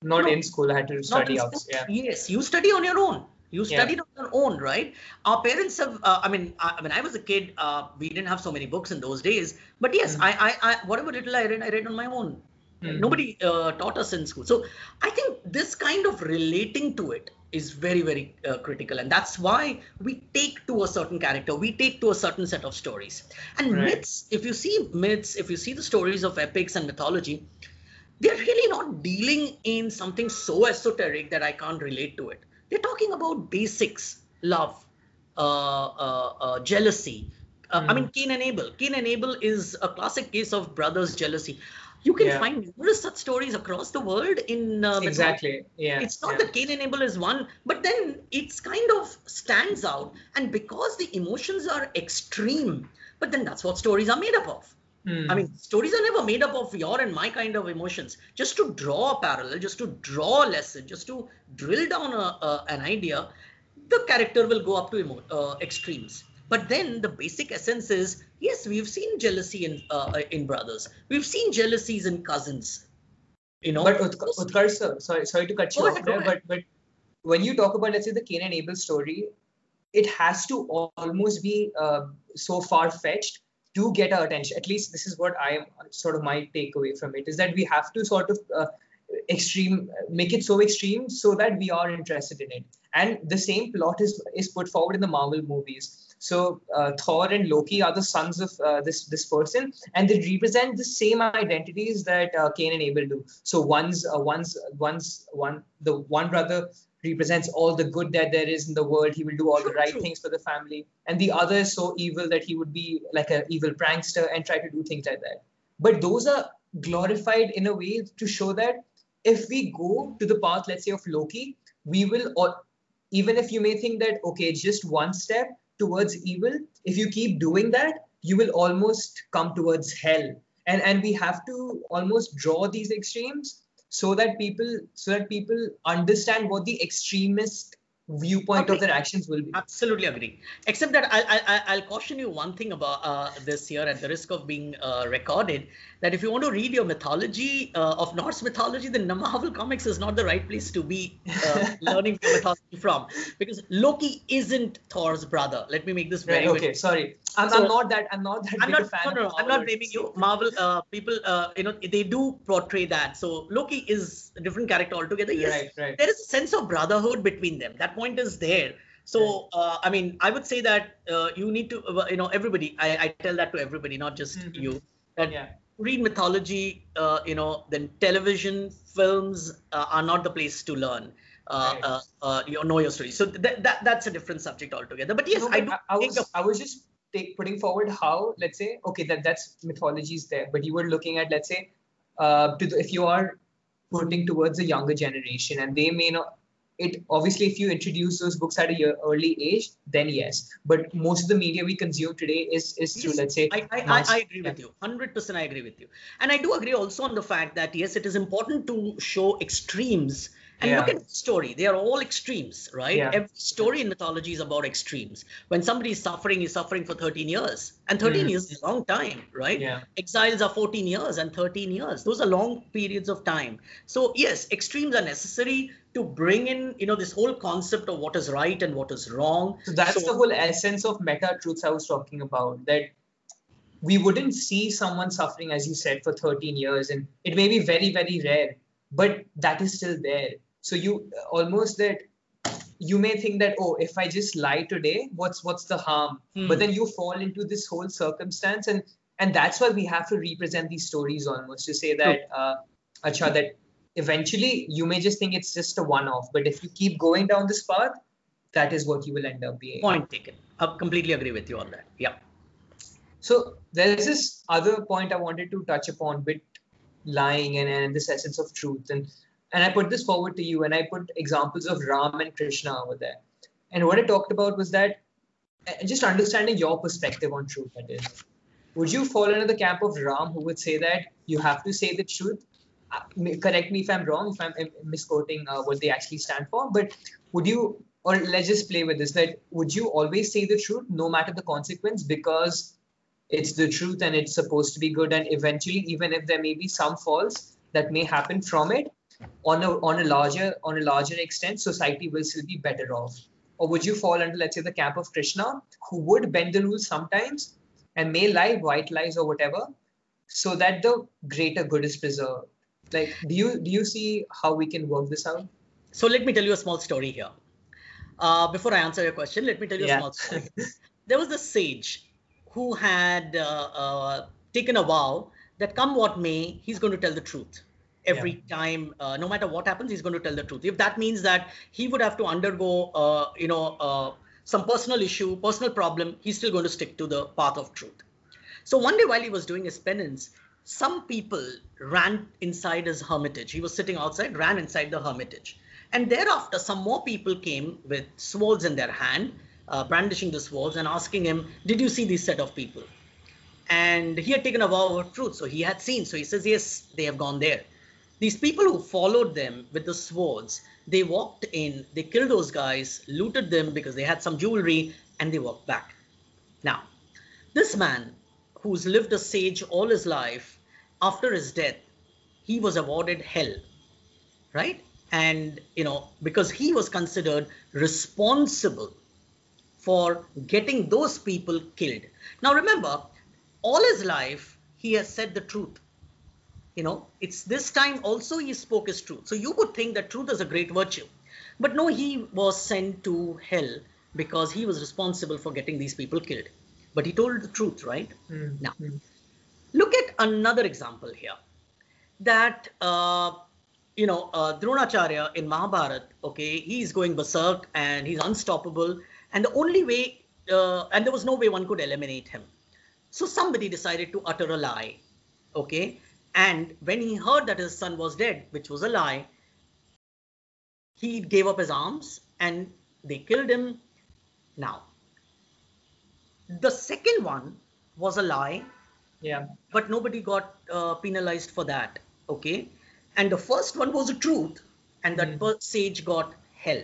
Not in school, I had to study out. Yeah. Yes, you study on your own. You studied on your own, right? Our parents have, when I was a kid, we didn't have so many books in those days. But yes, I whatever little I read on my own. Nobody taught us in school. So I think this kind of relating to it is very, very critical. And that's why we take to a certain character. We take to a certain set of stories. And myths, if you see the stories of epics and mythology, they're really not dealing in something so esoteric that I can't relate to it. They're talking about basics, love, jealousy. I mean, Cain and Abel. Cain and Abel is a classic case of brothers' jealousy. You can Yeah. find numerous such stories across the world in mythology. Exactly. Yeah. It's not Yeah. that Cain and Abel is one, but then it's kind of stands out. And because the emotions are extreme, but then that's what stories are made up of. I mean, stories are never made up of your and my kind of emotions. Just to draw a parallel, just to draw a lesson, just to drill down an idea, the character will go up to extremes. But then the basic essence is, yes, we've seen jealousy in brothers. We've seen jealousies in cousins. But Utkarsh, sir, sorry to cut you off there, ahead. but when you talk about, let's say, the Cain and Abel story, it has to almost be so far-fetched to get our attention. At least this is what I am sort of my takeaway from it, is that we have to sort of make it so extreme so that we are interested in it. And the same plot is put forward in the Marvel movies. So Thor and Loki are the sons of this person, and they represent the same identities that Cain and Abel do. So the one brother represents all the good that there is in the world. He will do all the right things for the family, and the other is so evil that he would be like an evil prankster and try to do things like that. But those are glorified in a way to show that if we go to the path, let's say, of Loki, we will, or even if you may think that, okay, just one step towards evil, if you keep doing that, you will almost come towards hell. And we have to almost draw these extremes so that people understand what the extremist viewpoint of their actions will be. Absolutely agree. Except that I'll caution you one thing about this here, at the risk of being recorded, that if you want to read your mythology of Norse mythology, then Marvel Comics is not the right place to be learning your mythology from, because Loki isn't Thor's brother. Let me make this very okay. Sorry, I'm not that big a fan. No, I'm not blaming you. Marvel people, they do portray that. So Loki is a different character altogether. Yes, right. There is a sense of brotherhood between them. That point is there. So I mean, I would say that you need to, everybody. I tell that to everybody, not just you. That read mythology. Then television, films are not the place to learn. Know your story. So that's a different subject altogether. But yes, I was just putting forward how, let's say, okay, that's mythology is there, but you were looking at, let's say, if you are putting towards a younger generation, and they may not. It obviously, if you introduce those books at a early age, then yes. But most of the media we consume today is through, let's say. I agree with you. 100% I agree with you. And I do agree also on the fact that, yes, it is important to show extremes. And look at the story. They are all extremes, right? Every story in mythology is about extremes. When somebody is suffering for 13 years. And 13 years is a long time, right? Exiles are 14 years and 13 years. Those are long periods of time. So, yes, extremes are necessary to bring in, this whole concept of what is right and what is wrong. So that's the whole essence of meta truths I was talking about, that we wouldn't see someone suffering, as you said, for 13 years. And it may be very, very rare, but that is still there. So you almost that you may think that, oh, if I just lie today, what's the harm? But then you fall into this whole circumstance, and that's why we have to represent these stories almost to say that, that eventually you may just think it's just a one-off, but if you keep going down this path, that is what you will end up being. Point taken. I completely agree with you on that. Yeah. So there's this other point I wanted to touch upon with lying and this essence of truth. And I put this forward to you, and I put examples of Ram and Krishna over there. And what I talked about was that just understanding your perspective on truth, that is. Would you fall into the camp of Ram, who would say that you have to say the truth? Correct me if I'm wrong, if I'm misquoting what they actually stand for, but would you, or let's just play with this, that would you always say the truth no matter the consequence, because it's the truth and it's supposed to be good, and eventually, even if there may be some faults that may happen from it, on a larger extent, society will still be better off? Or would you fall under, let's say, the camp of Krishna, who would bend the rules sometimes and may lie, white lies or whatever, so that the greater good is preserved? Like, do you see how we can work this out? So let me tell you a small story here. Before I answer your question, let me tell you a small story. There was a sage who had taken a vow that come what may, he's going to tell the truth. every time, no matter what happens, he's going to tell the truth. If that means that he would have to undergo, some personal issue, personal problem, he's still going to stick to the path of truth. So one day while he was doing his penance, some people ran inside his hermitage. He was sitting outside, ran inside the hermitage. And thereafter, some more people came with swords in their hand, brandishing the swords and asking him, did you see this set of people? And he had taken a vow of truth. So he had seen. So he says, yes, they have gone there. These people who followed them with the swords, they walked in, they killed those guys, looted them because they had some jewelry, and they walked back. Now, this man who's lived a sage all his life, after his death, he was awarded hell, right? And, because he was considered responsible for getting those people killed. Now, remember, all his life, he has said the truth. It's this time also he spoke his truth. So you would think that truth is a great virtue. But no, he was sent to hell because he was responsible for getting these people killed. But he told the truth, right? Now, look at another example here. That, Dronacharya in Mahabharat, okay, he's going berserk and he's unstoppable. And the only way, and there was no way one could eliminate him. So somebody decided to utter a lie, okay? And when he heard that his son was dead, which was a lie, he gave up his arms and they killed him. Now, the second one was a lie, but nobody got penalized for that, okay? And the first one was the truth, and that sage got hell.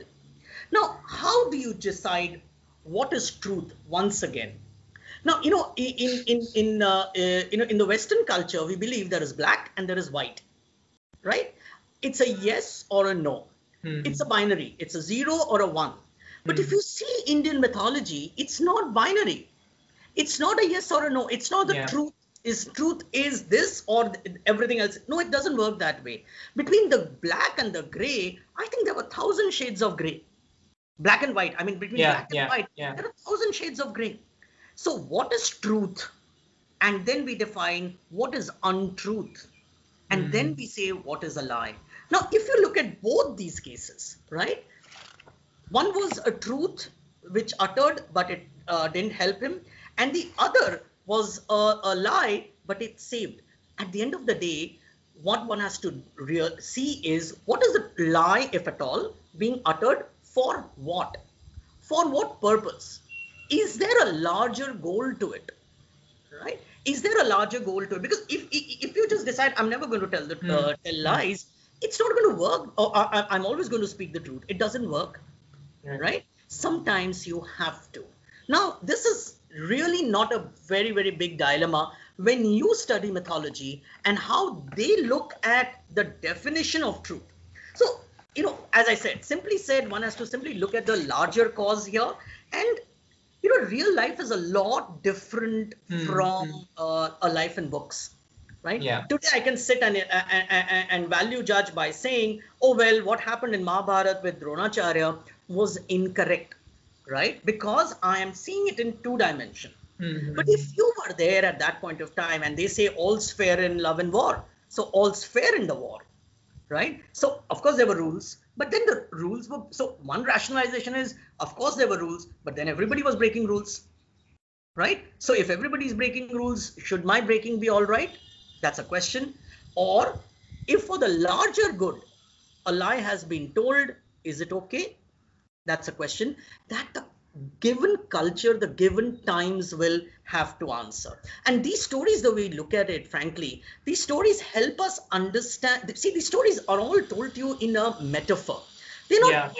Now, how do you decide what is truth once again? Now, in the Western culture, we believe there is black and there is white, right? It's a yes or a no. It's a binary. It's a 0 or a 1. But if you see Indian mythology, it's not binary. It's not a yes or a no. It's not the truth is this or everything else. No, it doesn't work that way. Between the black and the gray, I think there were 1,000 shades of gray. Black and white. I mean, between black and white, there are 1,000 shades of gray. So what is truth? And then we define what is untruth. And then we say what is a lie. Now, if you look at both these cases, right? One was a truth which uttered, but it didn't help him. And the other was a lie, but it saved. At the end of the day, what one has to see is what is the lie, if at all, being uttered for what? For what purpose? Is there a larger goal to it, right? Is there a larger goal to it? Because if you just decide, I'm never going to tell lies, it's not going to work. Or I'm always going to speak the truth. It doesn't work, right? Sometimes you have to. Now, this is really not a very, very big dilemma when you study mythology and how they look at the definition of truth. So, as I said, simply said, one has to simply look at the larger cause here. And real life is a lot different from a life in books, right? Today I can sit and value judge by saying, oh, well, what happened in Mahabharat with Dronacharya was incorrect, right? Because I am seeing it in 2 dimensions. But if you were there at that point of time and they say all's fair in love and war, so all's fair in the war, right? So, of course, there were rules, but then the rules were, so one rationalization is, of course, there were rules, but then everybody was breaking rules, right? So if everybody is breaking rules, should my breaking be all right? That's a question. Or if for the larger good, a lie has been told, is it okay? That's a question that the given culture, the given times will have to answer. And these stories, the way we look at it, frankly, these stories help us understand. See, these stories are all told to you in a metaphor. They're not,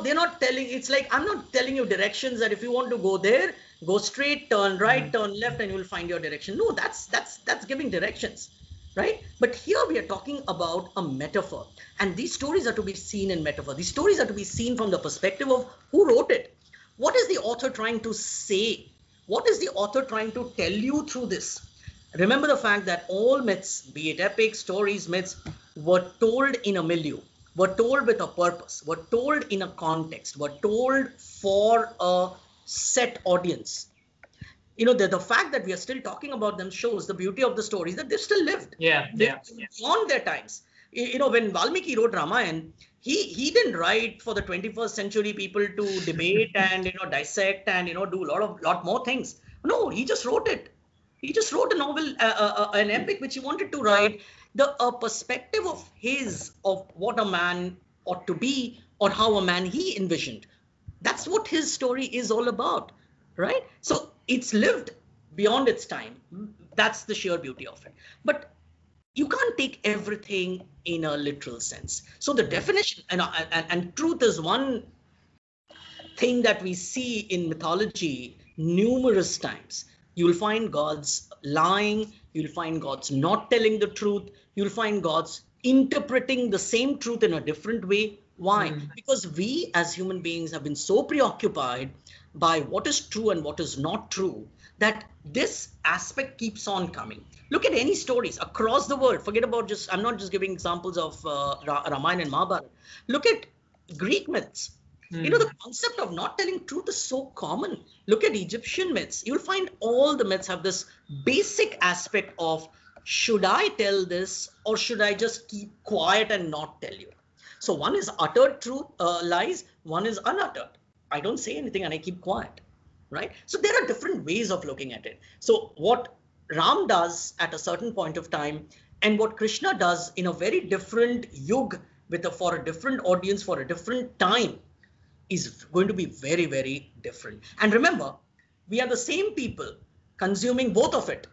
they're not telling, it's like, I'm not telling you directions that if you want to go there, go straight, turn right, turn left, and you will find your direction. No, that's giving directions, right? But here we are talking about a metaphor. And these stories are to be seen in metaphor. These stories are to be seen from the perspective of who wrote it. What is the author trying to say? What is the author trying to tell you through this? Remember the fact that all myths, be it epics, stories, myths, were told in a milieu, were told with a purpose, were told in a context, were told for a set audience. The fact that we are still talking about them shows the beauty of the stories, that they've still lived. They're beyond their times. When Valmiki wrote Ramayan, he didn't write for the 21st century people to debate and dissect and do lot more things. No, he just wrote it. He just wrote a novel, an epic which he wanted to write, the perspective of what a man ought to be or how a man he envisioned. That's what his story is all about, right? So it's lived beyond its time. That's the sheer beauty of it. But you can't take everything in a literal sense. So the definition and truth is one thing that we see in mythology numerous times. You'll find gods lying, you'll find gods not telling the truth, you'll find gods interpreting the same truth in a different way. Why? Because we as human beings have been so preoccupied by what is true and what is not true that this aspect keeps on coming. Look at any stories across the world. Forget about I'm not just giving examples of Ramayana and Mahabharat. Look at Greek myths. The concept of not telling truth is so common. Look at Egyptian myths. You'll find all the myths have this basic aspect of, should I tell this or should I just keep quiet and not tell you? So one is uttered truth, lies, one is unuttered. I don't say anything and I keep quiet, right? So there are different ways of looking at it. So what Ram does at a certain point of time and what Krishna does in a very different yug for a different audience for a different time is going to be very, very different. And remember, we are the same people consuming both of it,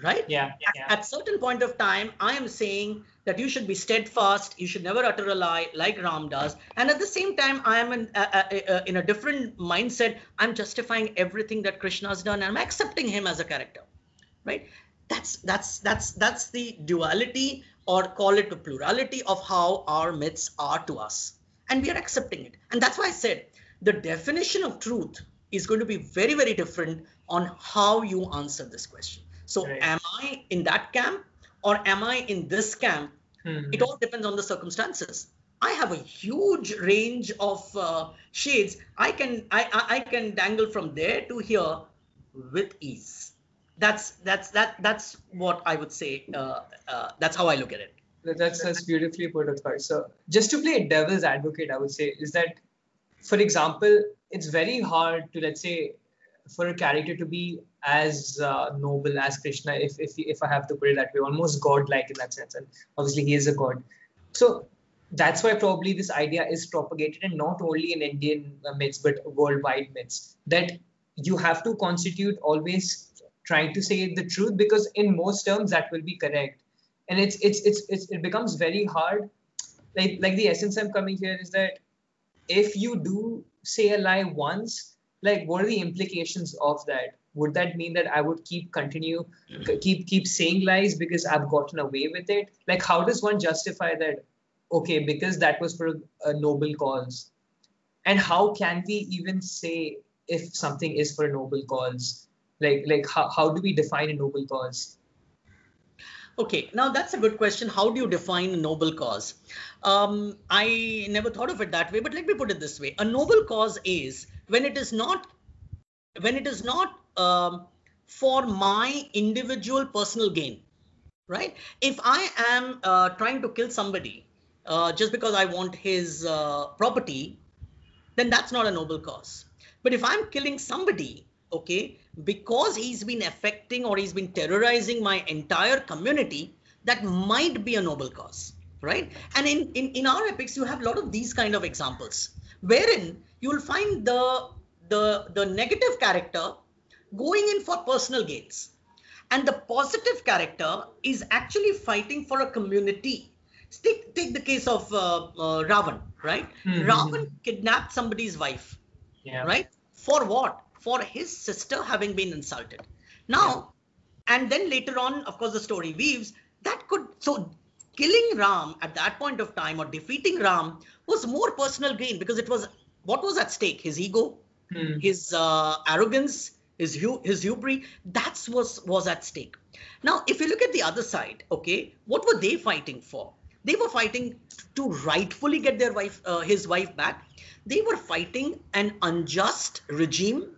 right? Yeah. At certain point of time, I am saying that you should be steadfast, you should never utter a lie like Ram does. And at the same time, I am in a different mindset. I'm justifying everything that Krishna has done and I'm accepting him as a character, right? That's the duality, or call it the plurality, of how our myths are to us. And we are accepting it. And that's why I said the definition of truth is going to be very, very different on how you answer this question. So Am I in that camp or am I in this camp? It all depends on the circumstances. I have a huge range of shades. I can dangle from there to here with ease. That's what I would say. That's how I look at it. That's beautifully put, Utkarsh. So just to play devil's advocate, I would say is that, for example, it's very hard to, let's say, for a character to be as noble as Krishna, if I have to put it that way, almost godlike in that sense. And obviously he is a god. So that's why probably this idea is propagated, and not only in Indian myths, but worldwide myths, that you have to constitute always trying to say the truth, because in most terms that will be correct. And it becomes very hard. Like the essence I'm coming here is that if you do say a lie once, like what are the implications of that? Would that mean that I would keep saying lies because I've gotten away with it? Like, how does one justify that? Okay, because that was for a noble cause. And how can we even say if something is for a noble cause? Like how do we define a noble cause? Okay, now that's a good question. How do you define a noble cause? I never thought of it that way, but let me put it this way. A noble cause is when it is not for my individual personal gain, right? If I am trying to kill somebody just because I want his property, then that's not a noble cause. But if I'm killing somebody, okay, because he's been affecting or he's been terrorizing my entire community, that might be a noble cause, right? And in our epics, you have a lot of these kind of examples, wherein you'll find the negative character going in for personal gains, and the positive character is actually fighting for a community. Take the case of Ravan, right? Ravan kidnapped somebody's wife, right? For what? For his sister having been insulted. Now, and then later on, of course, the story weaves so killing Ram at that point of time or defeating Ram was more personal gain, because it was what was at stake: his ego, his arrogance, his hubris. That was at stake. Now, if you look at the other side, okay, what were they fighting for? They were fighting to rightfully get their his wife back. They were fighting an unjust regime,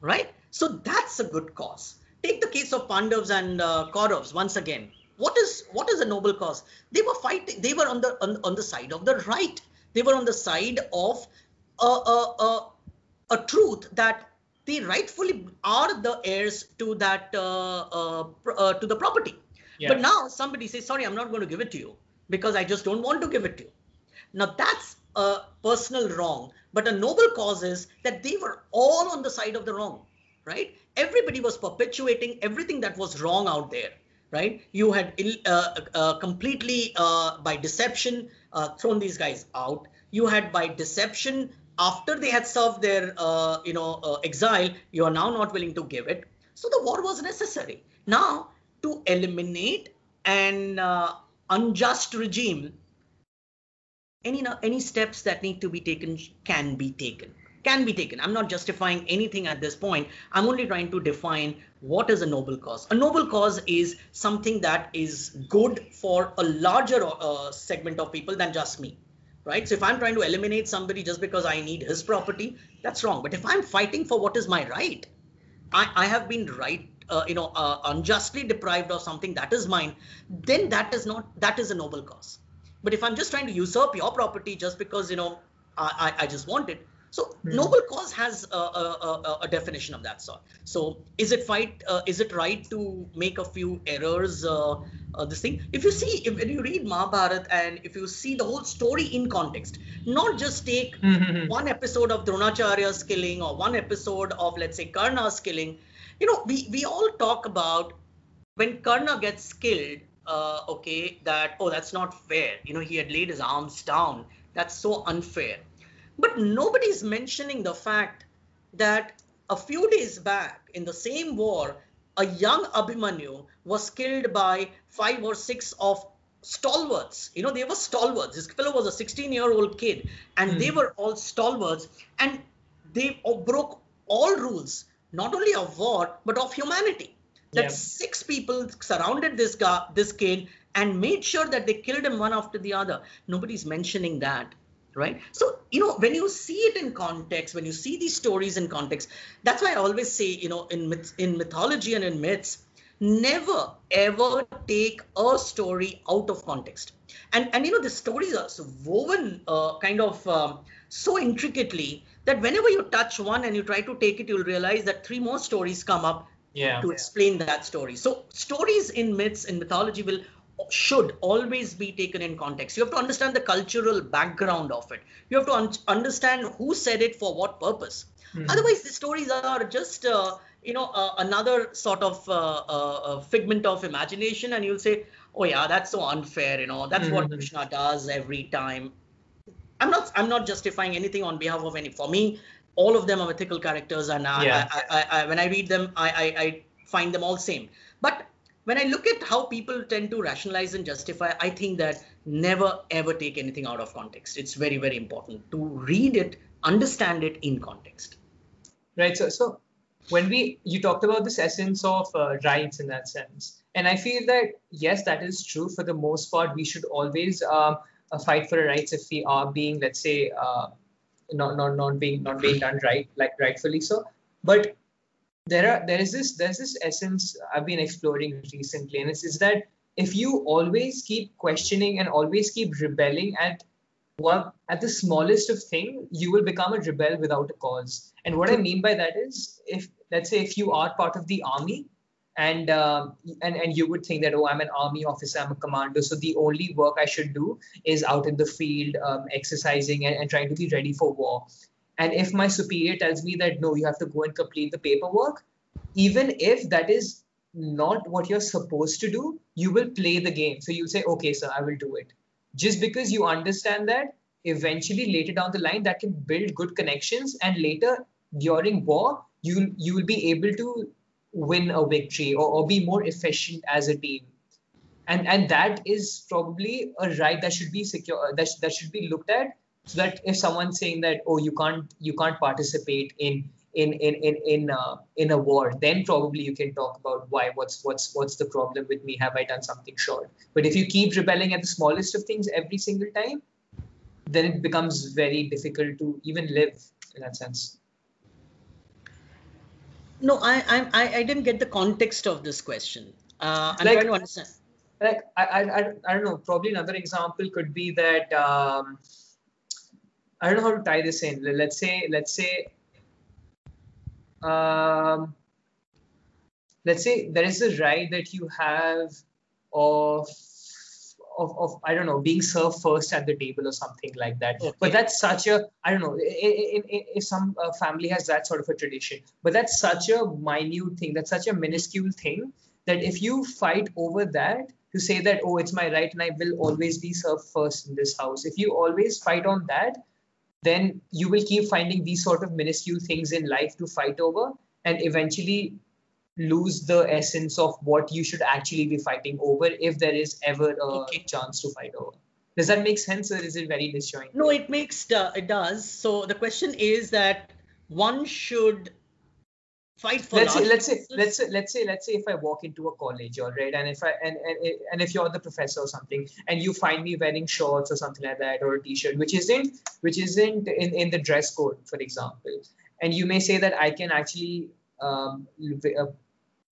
right? So that's a good cause. Take the case of Pandavas and Kauravas once again, what is a noble cause? They were fighting. They were on the side of the right. They were on the side of a truth that they rightfully are the heirs to that to the property. Yeah. But now somebody says, sorry, I'm not going to give it to you because I just don't want to give it to you. Now that's a personal wrong, but a noble cause is that they were all on the side of the wrong, right? Everybody was perpetuating everything that was wrong out there, right? You had completely by deception thrown these guys out. You had by deception, after they had served their exile, you are now not willing to give it. So the war was necessary. Now, to eliminate an unjust regime, any steps that need to be taken can be taken. I'm not justifying anything at this point. I'm only trying to define what is a noble cause. A noble cause is something that is good for a larger segment of people than just me, right? So if I'm trying to eliminate somebody just because I need his property, that's wrong. But if I'm fighting for what is my right, I have been unjustly deprived of something that is mine, then that is a noble cause. But if I'm just trying to usurp your property just because I just want it, so noble cause has a definition of that sort. So is it right to make a few errors? This thing, if you see, when you read Mahabharat and if you see the whole story in context, not just take one episode of Dronacharya's killing or one episode of, let's say, Karna's killing. We all talk about when Karna gets killed. That's not fair. He had laid his arms down. That's so unfair. But nobody's mentioning the fact that a few days back in the same war, a young Abhimanyu was killed by 5 or 6 of stalwarts. They were stalwarts. This fellow was a 16-year-old kid, and they were all stalwarts, and they broke all rules, not only of war, but of humanity. That 6 people surrounded this kid and made sure that they killed him one after the other. Nobody's mentioning that, right? So, when you see it in context, when you see these stories in context, that's why I always say, in mythology and in myths, never ever take a story out of context. And the stories are so woven so intricately that whenever you touch one and you try to take it, you'll realize that 3 more stories come up to explain that story. So stories in myths and mythology should always be taken in context. You have to understand the cultural background of it. You have to understand who said it for what purpose. Otherwise, the stories are just another sort of figment of imagination, and you'll say, oh yeah, that's so unfair. That's what Krishna does every time. I'm not justifying anything on behalf of any. For me, all of them are mythical characters, and I when I read them, I find them all same. But when I look at how people tend to rationalize and justify, I think that never ever take anything out of context. It's very, very important to read it, understand it in context. Right. So when you talked about this essence of rights in that sense, and I feel that yes, that is true. For the most part, we should always fight for our rights if we are being, let's say, not being done right, like rightfully so. But there's this essence I've been exploring recently, and it's that if you always keep questioning and always keep rebelling at the smallest of thing, you will become a rebel without a cause. And what I mean by that is, if you are part of the army, and you would think that, oh, I'm an army officer, I'm a commando, so the only work I should do is out in the field, exercising and trying to be ready for war. And if my superior tells me that, no, you have to go and complete the paperwork, even if that is not what you're supposed to do, you will play the game. So you'll say, okay, sir, I will do it. Just because you understand that eventually later down the line, that can build good connections. And later during war, you will be able to win a victory or be more efficient as a team. And that is probably a right that should be secure, that should be looked at. So that if someone's saying that, oh, you can't participate in a war, then probably you can talk about why, what's the problem with me? Have I done something short? But if you keep rebelling at the smallest of things every single time, then it becomes very difficult to even live in that sense. No, I didn't get the context of this question. I'm trying to understand. like I don't know. Probably another example could be that I don't know how to tie this in. Um, let's say there is a right that you have of I don't know, being served first at the table or something like that. Okay. But that's such a, I don't know, if some family has that sort of a tradition, but that's such a minute thing, that's such a minuscule thing, that if you fight over that to say that, oh, it's my right and I will always be served first in this house, if you always fight on that, then you will keep finding these sort of minuscule things in life to fight over, and eventually lose the essence of what you should actually be fighting over, if there is ever a chance to fight over. Does that make sense, or is it very disjointed? No, it does. So the question is that one should fight for. Let's say if I walk into a college, all right, and if you're the professor or something, and you find me wearing shorts or something like that, or a t-shirt which isn't in the dress code, for example, and you may say that I can actually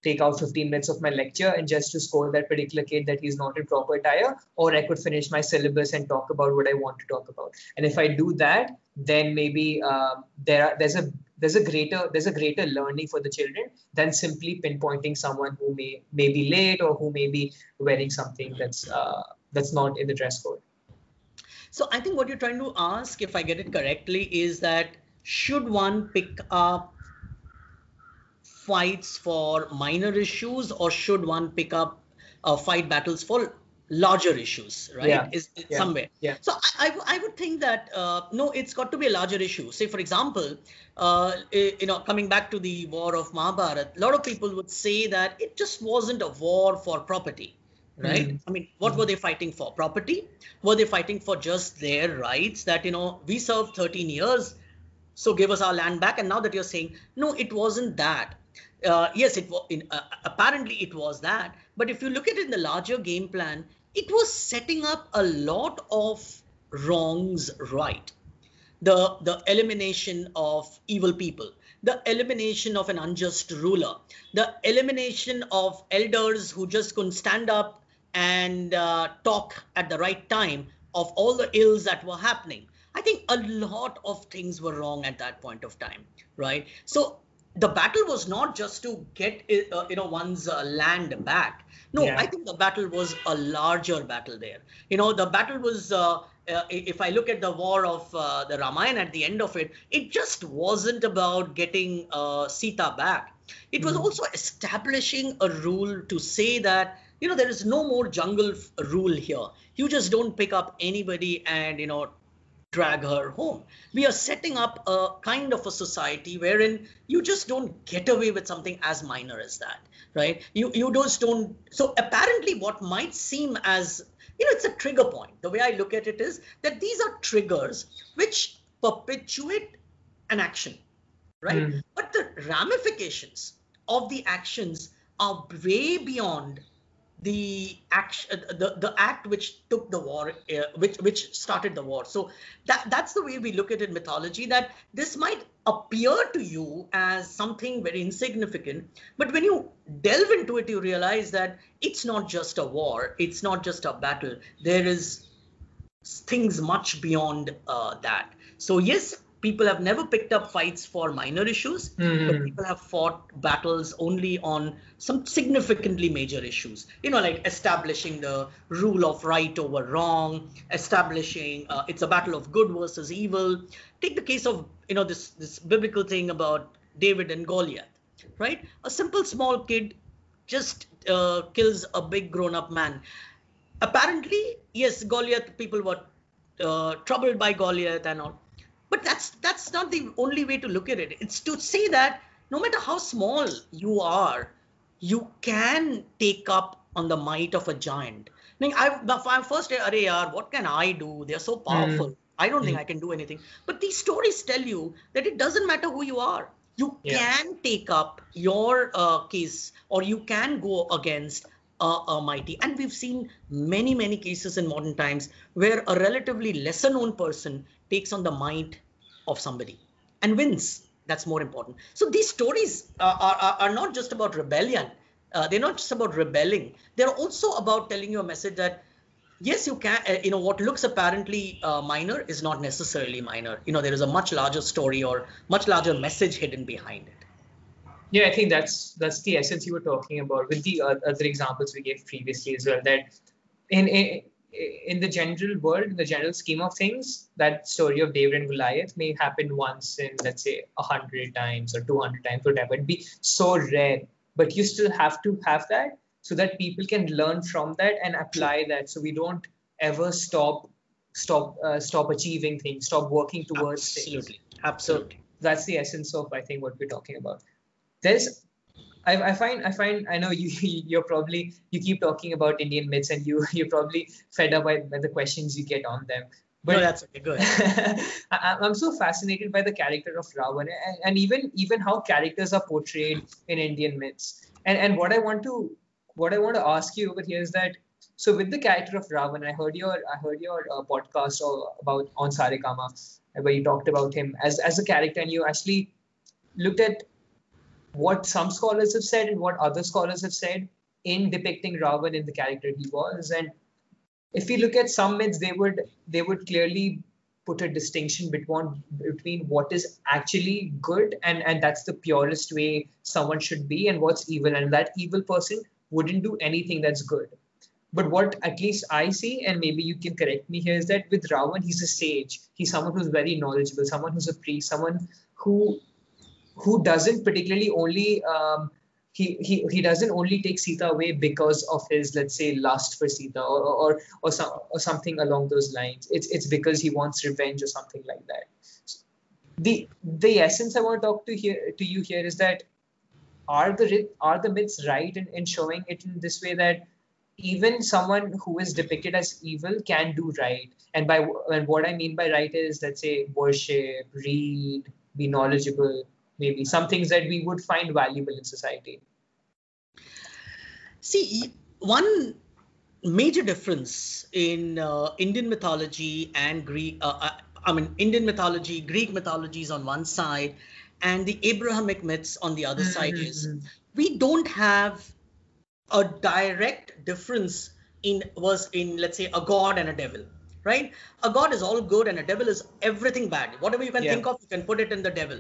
take out 15 minutes of my lecture and just to scold that particular kid that he's not in proper attire, or I could finish my syllabus and talk about what I want to talk about. And if I do that, then maybe there's a greater learning for the children than simply pinpointing someone who may be late, or who may be wearing something that's not in the dress code. So I think what you're trying to ask, if I get it correctly, is that should one pick up fights for minor issues, or should one pick up fight battles for larger issues, right? Yeah. Is somewhere. Yeah. So I would think that no, it's got to be a larger issue. Say, for example, coming back to the war of Mahabharat, a lot of people would say that it just wasn't a war for property, right? I mean, what were they fighting for? Property? Were they fighting for just their rights, that, we served 13 years, so give us our land back? And now that you're saying, no, it wasn't that. Yes, it was. Apparently, it was that. But if you look at it in the larger game plan, it was setting up a lot of wrongs right. The elimination of evil people, the elimination of an unjust ruler, the elimination of elders who just couldn't stand up and talk at the right time of all the ills that were happening. I think a lot of things were wrong at that point of time, right? So the battle was not just to get one's land back. No, yeah. I think the battle was a larger battle there. The battle was, if I look at the war of the Ramayan at the end of it, it just wasn't about getting Sita back. It was also establishing a rule to say that, there is no more jungle rule here. You just don't pick up anybody and, drag her home. We are setting up a kind of a society wherein you just don't get away with something as minor as that, right? You just don't. So apparently what might seem as, it's a trigger point. The way I look at it is that these are triggers which perpetuate an action, right? But the ramifications of the actions are way beyond the action, the act which took the war, which started the war. So that's the way we look at it in mythology, that this might appear to you as something very insignificant, but when you delve into it, you realize that it's not just a war, it's not just a battle. There is things much beyond that. So yes, people have never picked up fights for minor issues, but people have fought battles only on some significantly major issues, like establishing the rule of right over wrong, establishing it's a battle of good versus evil. Take the case of, this biblical thing about David and Goliath, right? A simple small kid just kills a big grown-up man. Apparently, yes, Goliath, people were troubled by Goliath and all. But that's not the only way to look at it. It's to say that no matter how small you are, you can take up on the might of a giant. I first say, "Arey yaar, what can I do? They're so powerful. I don't think I can do anything." But these stories tell you that it doesn't matter who you are. You can take up your case, or you can go against a mighty. And we've seen many, many cases in modern times where a relatively lesser known person takes on the might of somebody and wins. That's more important. So these stories are not just about rebellion. They're not just about rebelling. They're also about telling you a message that, yes, you can, what looks apparently minor is not necessarily minor. There is a much larger story or much larger message hidden behind it. Yeah, I think that's the essence you were talking about with the other examples we gave previously as well. That in in the general world, in the general scheme of things, that story of David and Goliath may happen once in, let's say, 100 times or 200 times, whatever. It'd be so rare, but you still have to have that so that people can learn from that and apply that. So we don't ever stop achieving things, stop working towards things. Absolutely. So that's the essence of, I think, what we're talking about. There's I find I know you keep talking about Indian myths and you're probably fed up by the questions you get on them. But no, that's okay. Go ahead. I'm so fascinated by the character of Ravan and even how characters are portrayed in Indian myths. And what I want to ask you over here is that, so with the character of Ravan, I heard your podcast about on Saregama, where you talked about him as a character, and you actually looked at what some scholars have said and what other scholars have said in depicting Ravan in the character he was. And if we look at some myths, they would clearly put a distinction between what is actually good and that's the purest way someone should be, and what's evil, and that evil person wouldn't do anything that's good. But what at least I see, and maybe you can correct me here, is that with Ravan, he's a sage. He's someone who's very knowledgeable, someone who's a priest, someone who doesn't particularly only he doesn't only take Sita away because of his, let's say, lust for Sita or something along those lines. It's because he wants revenge or something like that. The essence I want to talk to you here is that are the myths right in showing it in this way, that even someone who is depicted as evil can do right? And what I mean by right is, let's say, worship, read, be knowledgeable, maybe some things that we would find valuable in society. See, one major difference in Indian mythology and Greek, Indian mythology, Greek mythologies on one side, and the Abrahamic myths on the other side is we don't have a direct difference in, let's say, a god and a devil, right? A god is all good and a devil is everything bad. Whatever you can think of, you can put it in the devil.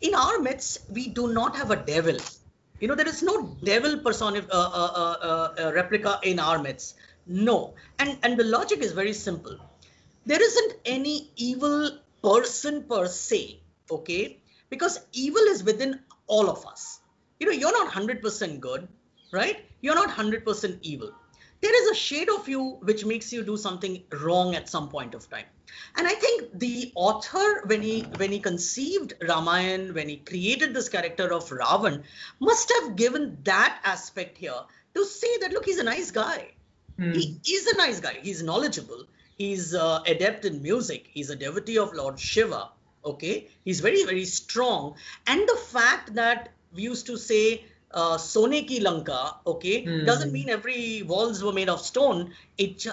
In our myths, we do not have a devil. There is no devil replica in our myths. No. And the logic is very simple. There isn't any evil person per se, okay? Because evil is within all of us. You're not 100% good, right? You're not 100% evil. There is a shade of you which makes you do something wrong at some point of time. And I think the author, when he conceived Ramayan, when he created this character of Ravan, must have given that aspect here to say that, look, he's a nice guy. He is a nice guy. He's knowledgeable. He's adept in music. He's a devotee of Lord Shiva. Okay. He's very, very strong. And the fact that we used to say, Sone ki Lanka, okay, doesn't mean every walls were made of stone,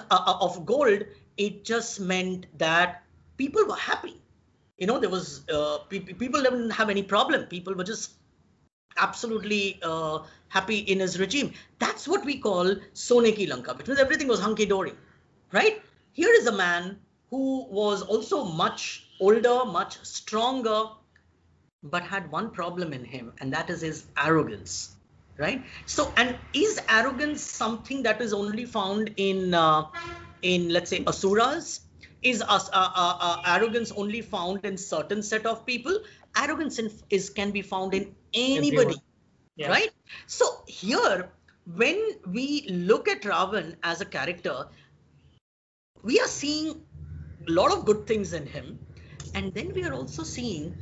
of gold. It just meant that people were happy. There was people didn't have any problem. People were just absolutely happy in his regime. That's what we call Sone ki Lanka, which means everything was hunky dory, right? Here is a man who was also much older, much stronger, but had one problem in him, and that is his arrogance, right? So, and is arrogance something that is only found in let's say, asuras? Is arrogance only found in certain set of people? Arrogance can be found in anybody, right? So here, when we look at Ravan as a character, we are seeing a lot of good things in him, and then we are also seeing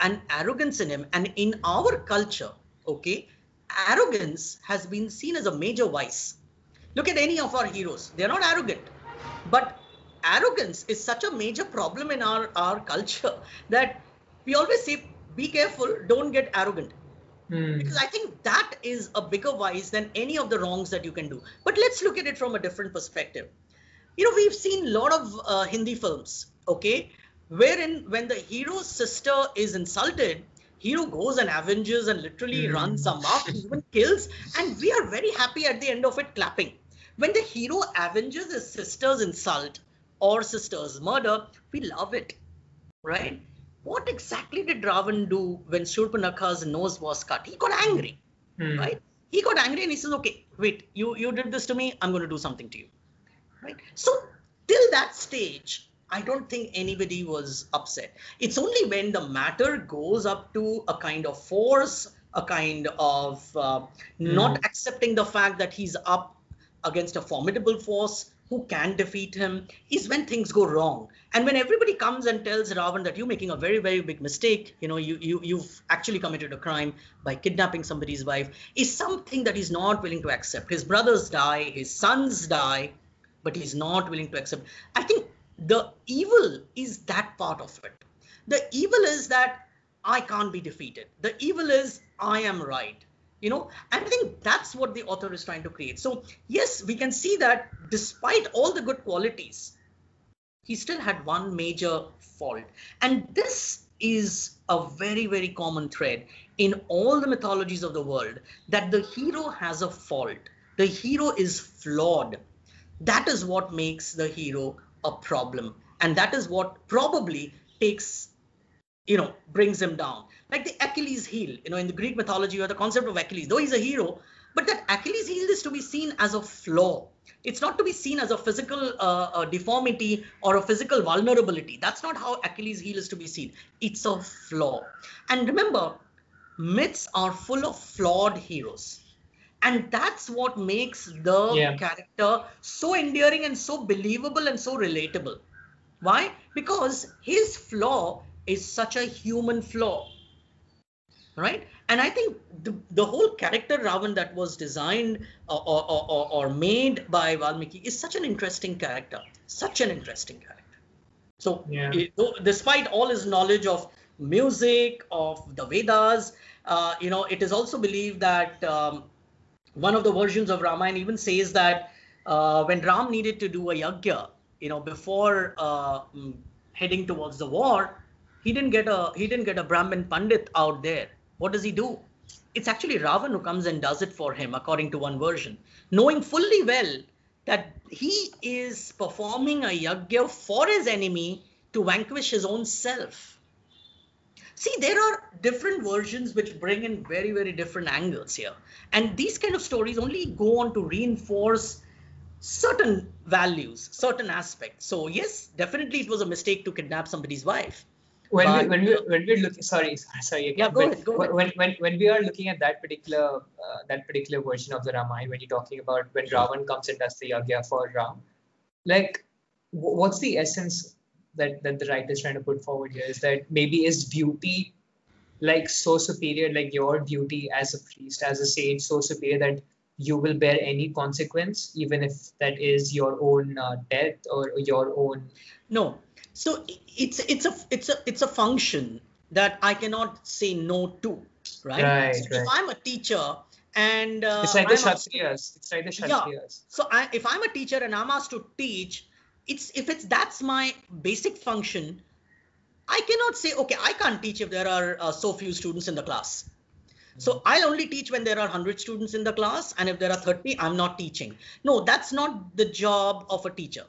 an arrogance in him. And in our culture, okay, arrogance has been seen as a major vice. Look at any of our heroes. They're not arrogant. But arrogance is such a major problem in our culture that we always say, be careful, don't get arrogant. Because I think that is a bigger vice than any of the wrongs that you can do. But let's look at it from a different perspective. We've seen a lot of Hindi films, okay, wherein when the hero's sister is insulted, Hero goes and avenges and literally runs amok, even kills, and we are very happy at the end of it clapping. When the hero avenges his sister's insult or sister's murder, we love it, right? What exactly did Ravan do when Shurpanakha's nose was cut? He got angry, right? He got angry and he says, okay, wait, you did this to me, I'm going to do something to you, right? So till that stage, I don't think anybody was upset. It's only when the matter goes up to a kind of force, a kind of not accepting the fact that he's up against a formidable force who can defeat him, is when things go wrong. And when everybody comes and tells Ravan that you're making a very, very big mistake, you've actually committed a crime by kidnapping somebody's wife, is something that he's not willing to accept. His brothers die, his sons die, but he's not willing to accept. I think the evil is that part of it. The evil is that I can't be defeated. The evil is I am right. I think that's what the author is trying to create. So yes, we can see that despite all the good qualities, he still had one major fault. And this is a very, very common thread in all the mythologies of the world, that the hero has a fault. The hero is flawed. That is what makes the hero a problem. And that is what probably brings him down. Like the Achilles heel, in the Greek mythology, you have the concept of Achilles, though he's a hero, but that Achilles heel is to be seen as a flaw. It's not to be seen as a physical deformity or a physical vulnerability. That's not how Achilles heel is to be seen. It's a flaw. And remember, myths are full of flawed heroes. And that's what makes the character so endearing and so believable and so relatable. Why? Because his flaw is such a human flaw, right? And I think the whole character Ravan that was designed or made by Valmiki is such an interesting character, So despite all his knowledge of music, of the Vedas, it is also believed that one of the versions of Ramayana even says that when Ram needed to do a yagya, before heading towards the war, he didn't get a Brahmin Pandit out there. What does he do? It's actually Ravan who comes and does it for him, according to one version, knowing fully well that he is performing a yagya for his enemy to vanquish his own self. See, there are different versions which bring in very, very different angles here. And these kind of stories only go on to reinforce certain values, certain aspects. So yes, definitely it was a mistake to kidnap somebody's wife. When we're looking, sorry. Yeah, go ahead. When we are looking at that particular version of the Ramayana, when you're talking about when Ravan comes and does the yagya for Ram, like what's the essence that the writer is trying to put forward here? Is that maybe is duty like so superior, like your duty as a priest, as a sage, so superior that you will bear any consequence, even if that is your own death or your own? No. So it's a function that I cannot say no to, right? So if I'm a teacher and it's like the Kshatriyas. Yeah. So if I'm a teacher and I'm asked to teach, that's my basic function. I cannot say, okay, I can't teach if there are so few students in the class. So I'll only teach when there are 100 students in the class, and if there are 30, I'm not teaching. No, that's not the job of a teacher.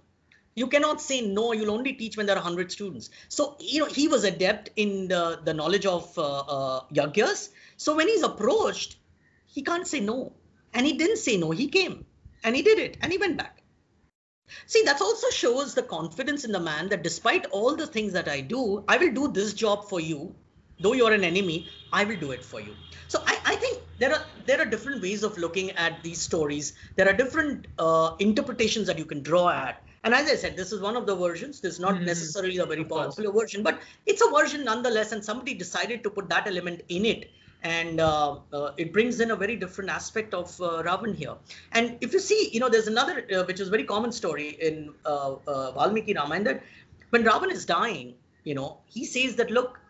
You cannot say no, you'll only teach when there are 100 students. So, he was adept in the knowledge of yagyas. So when he's approached, he can't say no. And he didn't say no, he came and he did it and he went back. See, that also shows the confidence in the man that despite all the things that I do, I will do this job for you. Though you're an enemy, I will do it for you. So I think there are different ways of looking at these stories. There are different interpretations that you can draw at. And as I said, this is one of the versions. This is not necessarily a very popular version, but it's a version nonetheless. And somebody decided to put that element in it. And it brings in a very different aspect of Ravan here. And if you see, there's another, which is a very common story in Valmiki Ramayana, that when Ravan is dying, he says that, look,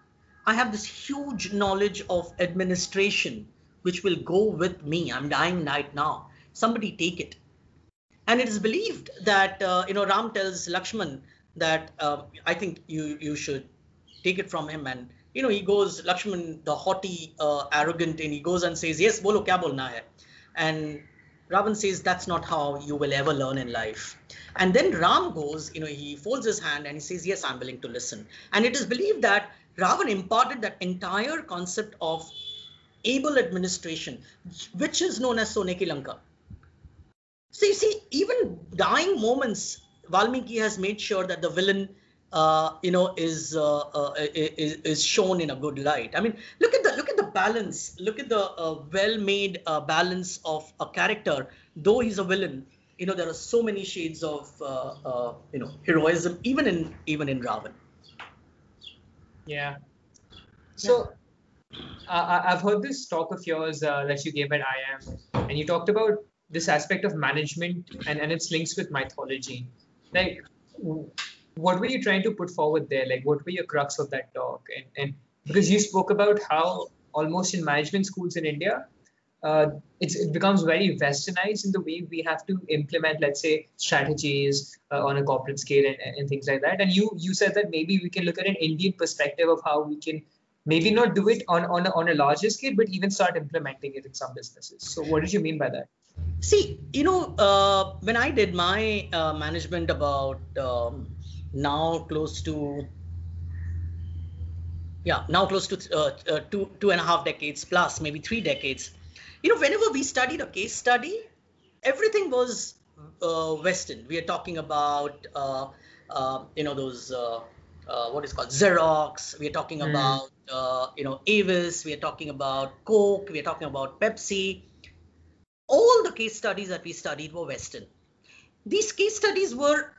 I have this huge knowledge of administration, which will go with me. I'm dying right now. Somebody take it. And it is believed that, Ram tells Lakshman that I think you should take it from him and he goes, Lakshman, the haughty, arrogant, and he goes and says, yes, bolo, kya bolna hai? And Ravan says, that's not how you will ever learn in life. And then Ram goes, he folds his hand and he says, yes, I'm willing to listen. And it is believed that Ravan imparted that entire concept of able administration, which is known as Sone ki Lanka. So you see, even dying moments, Valmiki has made sure that the villain, is shown in a good light. I mean, look at the balance. Look at the well-made balance of a character. Though he's a villain, there are so many shades of heroism, even in Ravan. Yeah. So I've heard this talk of yours that you gave at IIM, and you talked about this aspect of management and its links with mythology. Like, what were you trying to put forward there? Like, what were your crux of that talk? And because you spoke about how almost in management schools in India, it becomes very westernized in the way we have to implement, let's say, strategies on a corporate scale and things like that. And you said that maybe we can look at an Indian perspective of how we can maybe not do it on a larger scale, but even start implementing it in some businesses. So what did you mean by that? See, when I did my management about now close to 2.5 decades plus, maybe 3 decades, whenever we studied a case study, everything was Western. We are talking about, those, what is called Xerox. We are talking about, Avis. We are talking about Coke. We are talking about Pepsi. All the case studies that we studied were Western. These case studies were,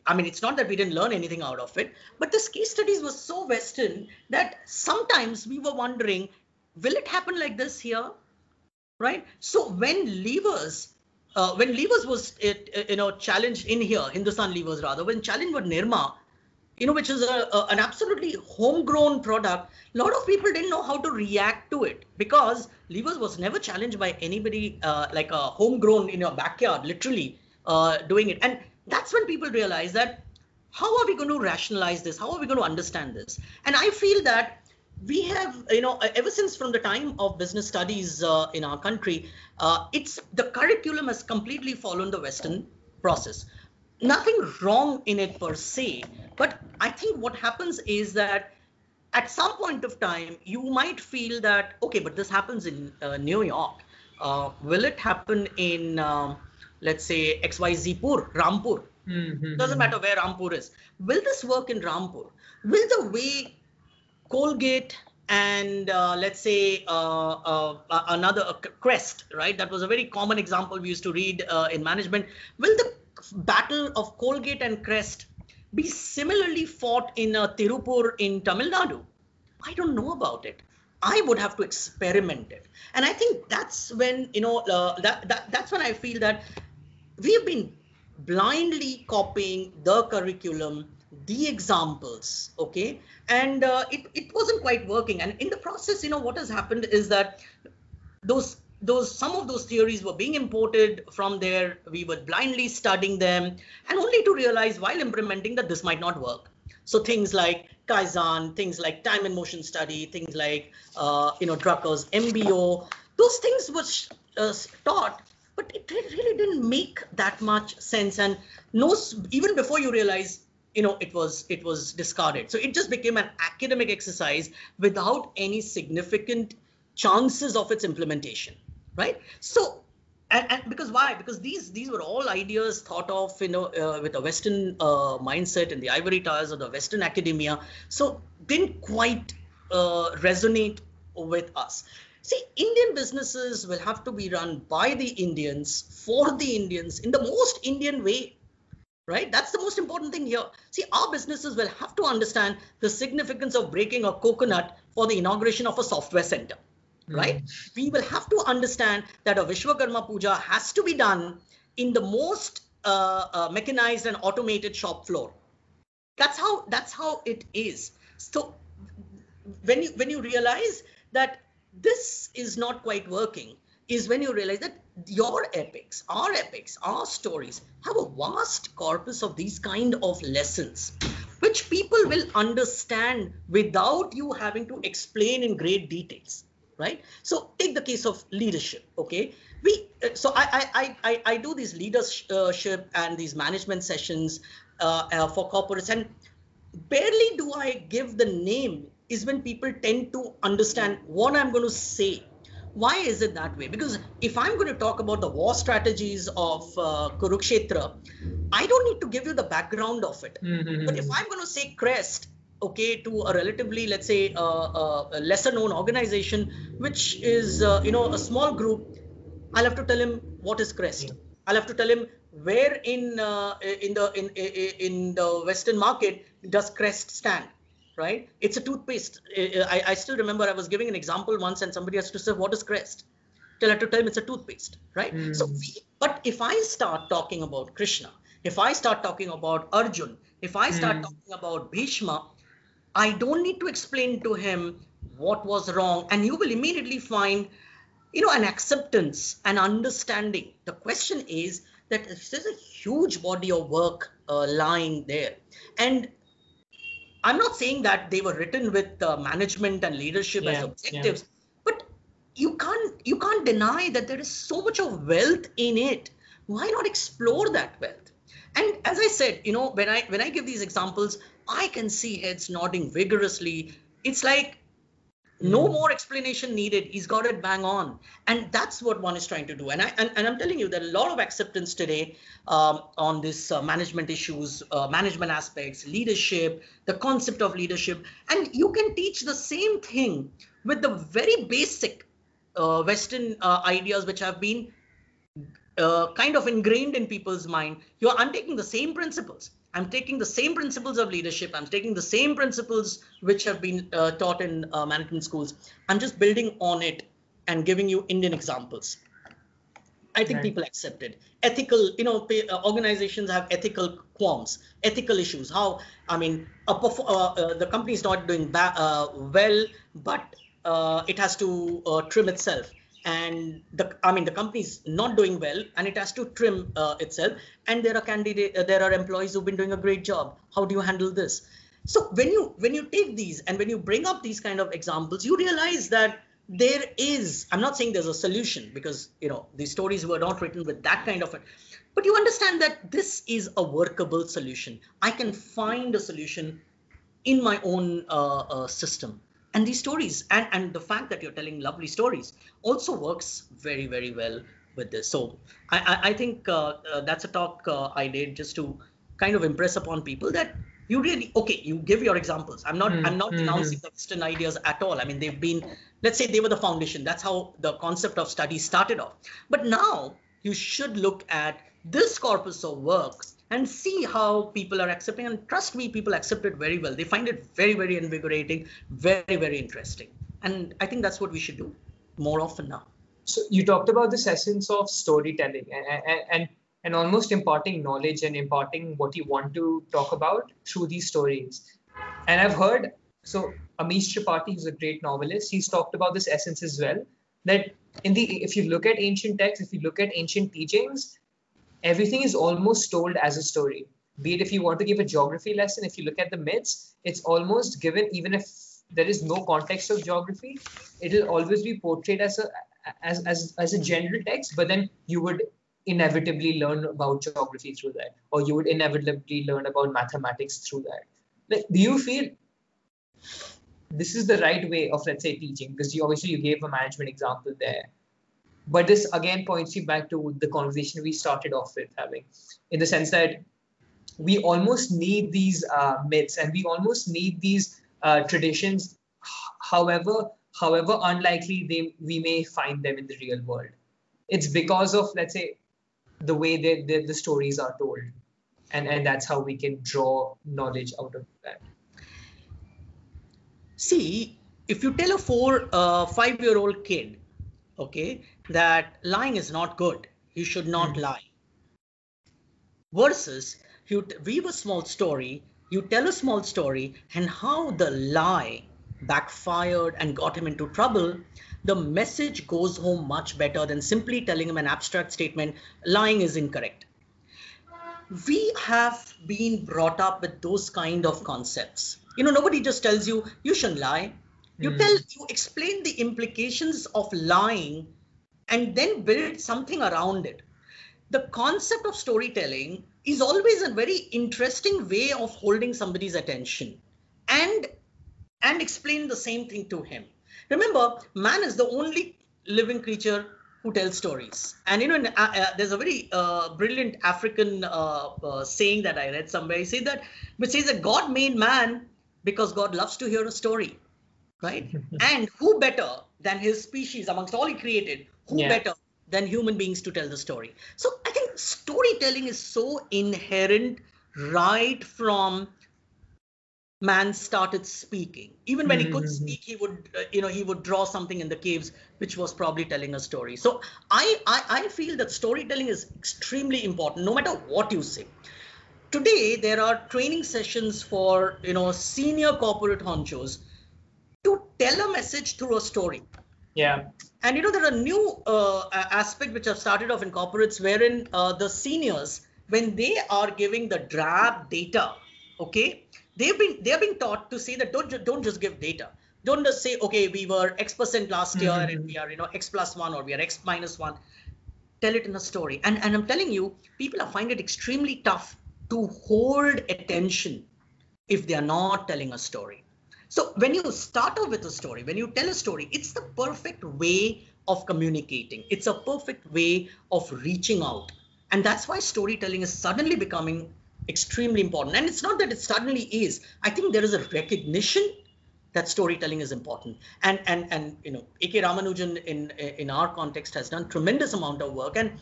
it's not that we didn't learn anything out of it, but this case studies were so Western that sometimes we were wondering, will it happen like this here? Right? So when levers was challenged in here, Hindustan Levers rather, when challenged with Nirma, which is an absolutely homegrown product, a lot of people didn't know how to react to it because levers was never challenged by anybody like a homegrown in your backyard, literally doing it. And that's when people realize that how are we going to rationalize this? How are we going to understand this? And I feel that we have, ever since from the time of business studies in our country, the curriculum has completely followed the Western process. Nothing wrong in it per se, but I think what happens is that at some point of time, you might feel that, okay, but this happens in New York. Will it happen in, let's say, XYZ Pur, Rampur? Doesn't matter where Rampur is. Will this work in Rampur? Will the way Colgate and let's say another Crest, right? That was a very common example we used to read in management. Will the battle of Colgate and Crest be similarly fought in Tirupur in Tamil Nadu? I don't know about it. I would have to experiment it. And I think that's when, that's when I feel that we have been blindly copying the curriculum, the examples, okay? And it wasn't quite working. And in the process, what has happened is that some of those theories were being imported from there. We were blindly studying them and only to realize while implementing that this might not work. So things like Kaizen, things like time and motion study, things like, Drucker's MBO, those things were taught, but it really didn't make that much sense. And even before you realize, it was discarded. So it just became an academic exercise without any significant chances of its implementation, right? So, and because why? Because these were all ideas thought of, with a Western mindset in the ivory towers of the Western academia. So didn't quite resonate with us. See, Indian businesses will have to be run by the Indians, for the Indians, in the most Indian way. Right? That's the most important thing here. See, our businesses will have to understand the significance of breaking a coconut for the inauguration of a software center. Right? We will have to understand that a Vishwakarma Puja has to be done in the most mechanized and automated shop floor. That's how it is. So when you realize that this is not quite working, is when you realize that your epics, our stories have a vast corpus of these kind of lessons. which people will understand without you having to explain in great details, right? So take the case of leadership, okay? I do these leadership and these management sessions for corporates, and barely do I give the name is when people tend to understand what I'm going to say. Why is it that way? Because if I'm going to talk about the war strategies of Kurukshetra, I don't need to give you the background of it. But if I'm going to say crest, okay, to a relatively, let's say, a lesser known organization, which is, a small group, I'll have to tell him what is crest. I'll have to tell him where in the Western market does crest stand, right? It's a toothpaste. I still remember I was giving an example once, and somebody has to say, what is crest? Till I have to tell him it's a toothpaste, right? But if I start talking about Krishna, if I start talking about Arjun, if I start talking about Bhishma, I don't need to explain to him what was wrong, and you will immediately find an acceptance, an understanding. The question is that there's a huge body of work lying there. And I'm not saying that they were written with management and leadership as objectives, but you can't deny that there is so much of wealth in it. Why not explore that wealth? And as I said, when I give these examples, I can see heads nodding vigorously. It's like, no more explanation needed. He's got it bang on. And that's what one is trying to do. And I'm telling you, there are a lot of acceptance today on this management issues, management aspects, leadership, the concept of leadership. And you can teach the same thing with the very basic Western ideas which have been kind of ingrained in people's mind. I'm taking the same principles. I'm taking the same principles of leadership. I'm taking the same principles which have been taught in management schools. I'm just building on it and giving you Indian examples. I think people accept it. Ethical, organizations have ethical qualms, ethical issues. How, the company is not doing well, but it has to trim itself. And the company is not doing well, and it has to trim itself. And there are employees who've been doing a great job. How do you handle this? So when you take these and when you bring up these kind of examples, you realize that there is. I'm not saying there's a solution, because these stories were not written with that kind of it. But you understand that this is a workable solution. I can find a solution in my own system. And these stories and the fact that you're telling lovely stories also works very, very well with this. So I think that's a talk I did just to kind of impress upon people that you really, you give your examples. I'm not denouncing the Western ideas at all. I mean, they've been, let's say they were the foundation. That's how the concept of study started off. But now you should look at this corpus of work and see how people are accepting. And trust me, people accept it very well. They find it very, very invigorating, very, very interesting. And I think that's what we should do more often now. So you talked about this essence of storytelling and almost imparting knowledge and imparting what you want to talk about through these stories. And I've heard, so Amish Tripathi, who's a great novelist, he's talked about this essence as well, that if you look at ancient texts, if you look at ancient teachings, everything is almost told as a story. Be it if you want to give a geography lesson, if you look at the myths, it's almost given, even if there is no context of geography, it will always be portrayed as a general text, but then you would inevitably learn about geography through that, or you would inevitably learn about mathematics through that. Like, do you feel this is the right way of, let's say, teaching? Because you gave a management example there. But this again points you back to the conversation we started off with having, in the sense that we almost need these myths and we almost need these traditions, however unlikely we may find them in the real world. It's because of, let's say, the way the stories are told. And that's how we can draw knowledge out of that. See, if you tell a 5-year-old kid, that lying is not good, you should not lie. Versus, you weave a small story, you tell a small story, and how the lie backfired and got him into trouble, the message goes home much better than simply telling him an abstract statement, lying is incorrect. we have been brought up with those kind of concepts. Nobody just tells you you shouldn't lie. You explain the implications of lying and then build something around it. The concept of storytelling is always a very interesting way of holding somebody's attention and explain the same thing to him. Remember, man is the only living creature who tells stories. And there's a very brilliant African saying that I read somewhere. Which says that God made man because God loves to hear a story, right? And who better than his species amongst all he created? Who better than human beings to tell the story? So I think storytelling is so inherent right from man started speaking. Even when he could speak, he would draw something in the caves, which was probably telling a story. So I feel that storytelling is extremely important, no matter what you say. Today, there are training sessions for senior corporate honchos to tell a message through a story. Yeah. And there are new aspect which have started off in corporates, wherein the seniors, when they are giving the drab data, okay, they're being taught to say that don't just give data. Don't just say, okay, we were X% last year and we are X plus 1 or we are X minus 1. Tell it in a story. And I'm telling you, people find it extremely tough to hold attention if they are not telling a story. So when you start off with a story, when you tell a story, it's the perfect way of communicating. It's a perfect way of reaching out. And that's why storytelling is suddenly becoming extremely important. And it's not that it suddenly is. I think there is a recognition that storytelling is important. And A.K. Ramanujan in our context has done tremendous amount of work. And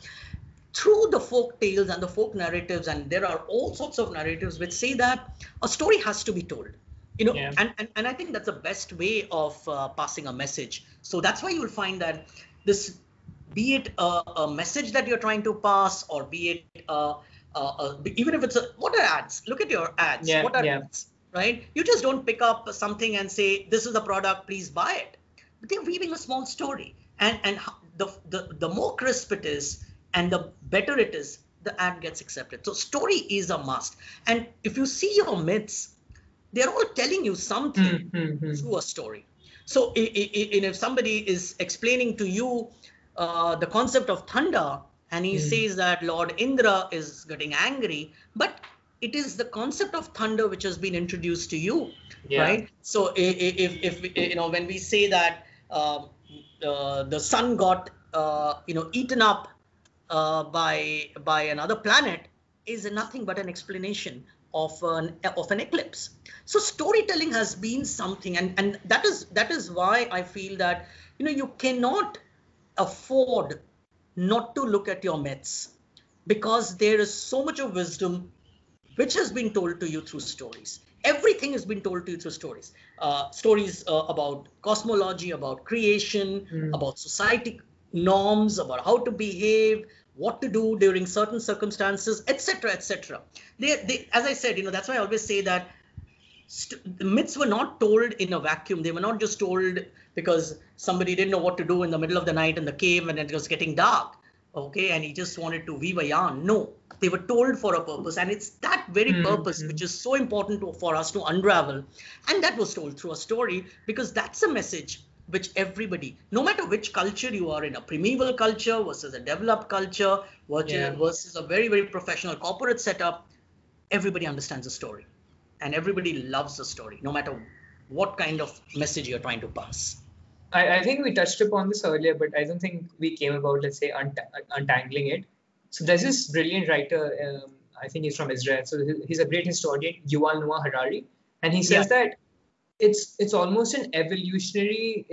through the folk tales and the folk narratives, and there are all sorts of narratives which say that a story has to be told. And I think that's the best way of passing a message. So that's why you will find that this, be it a message that you're trying to pass, or be it even if it's what are ads? Look at your ads. What are ads, right? You just don't pick up something and say, this is the product, please buy it. But they're weaving a small story, and the more crisp it is, and the better it is, the ad gets accepted. So story is a must. And if you see your myths, they're all telling you something through a story. So if somebody is explaining to you the concept of thunder, and he says that Lord Indra is getting angry, but it is the concept of thunder which has been introduced to you, right? So if when we say that the sun got eaten up by another planet, is nothing but an explanation of an eclipse. So storytelling has been something, and that is why I feel that you cannot afford not to look at your myths, because there is so much of wisdom which has been told to you through stories. Everything has been told to you through stories. Stories about cosmology, about creation, about society norms, about how to behave, what to do during certain circumstances, etc., etc. As I said, that's why I always say that the myths were not told in a vacuum. They were not just told because somebody didn't know what to do in the middle of the night in the cave and it was getting dark, okay, and he just wanted to weave a yarn. No, they were told for a purpose, and it's that very purpose which is so important for us to unravel. And that was told through a story, because that's a message which everybody, no matter which culture you are in, a primeval culture versus a developed culture, versus a very, very professional corporate setup, everybody understands the story. And everybody loves the story, no matter what kind of message you're trying to pass. I think we touched upon this earlier, but I don't think we came about, let's say, untangling it. So there's this brilliant writer, I think he's from Israel. So he's a great historian, Yuval Noah Harari, and he says that it's almost an evolutionary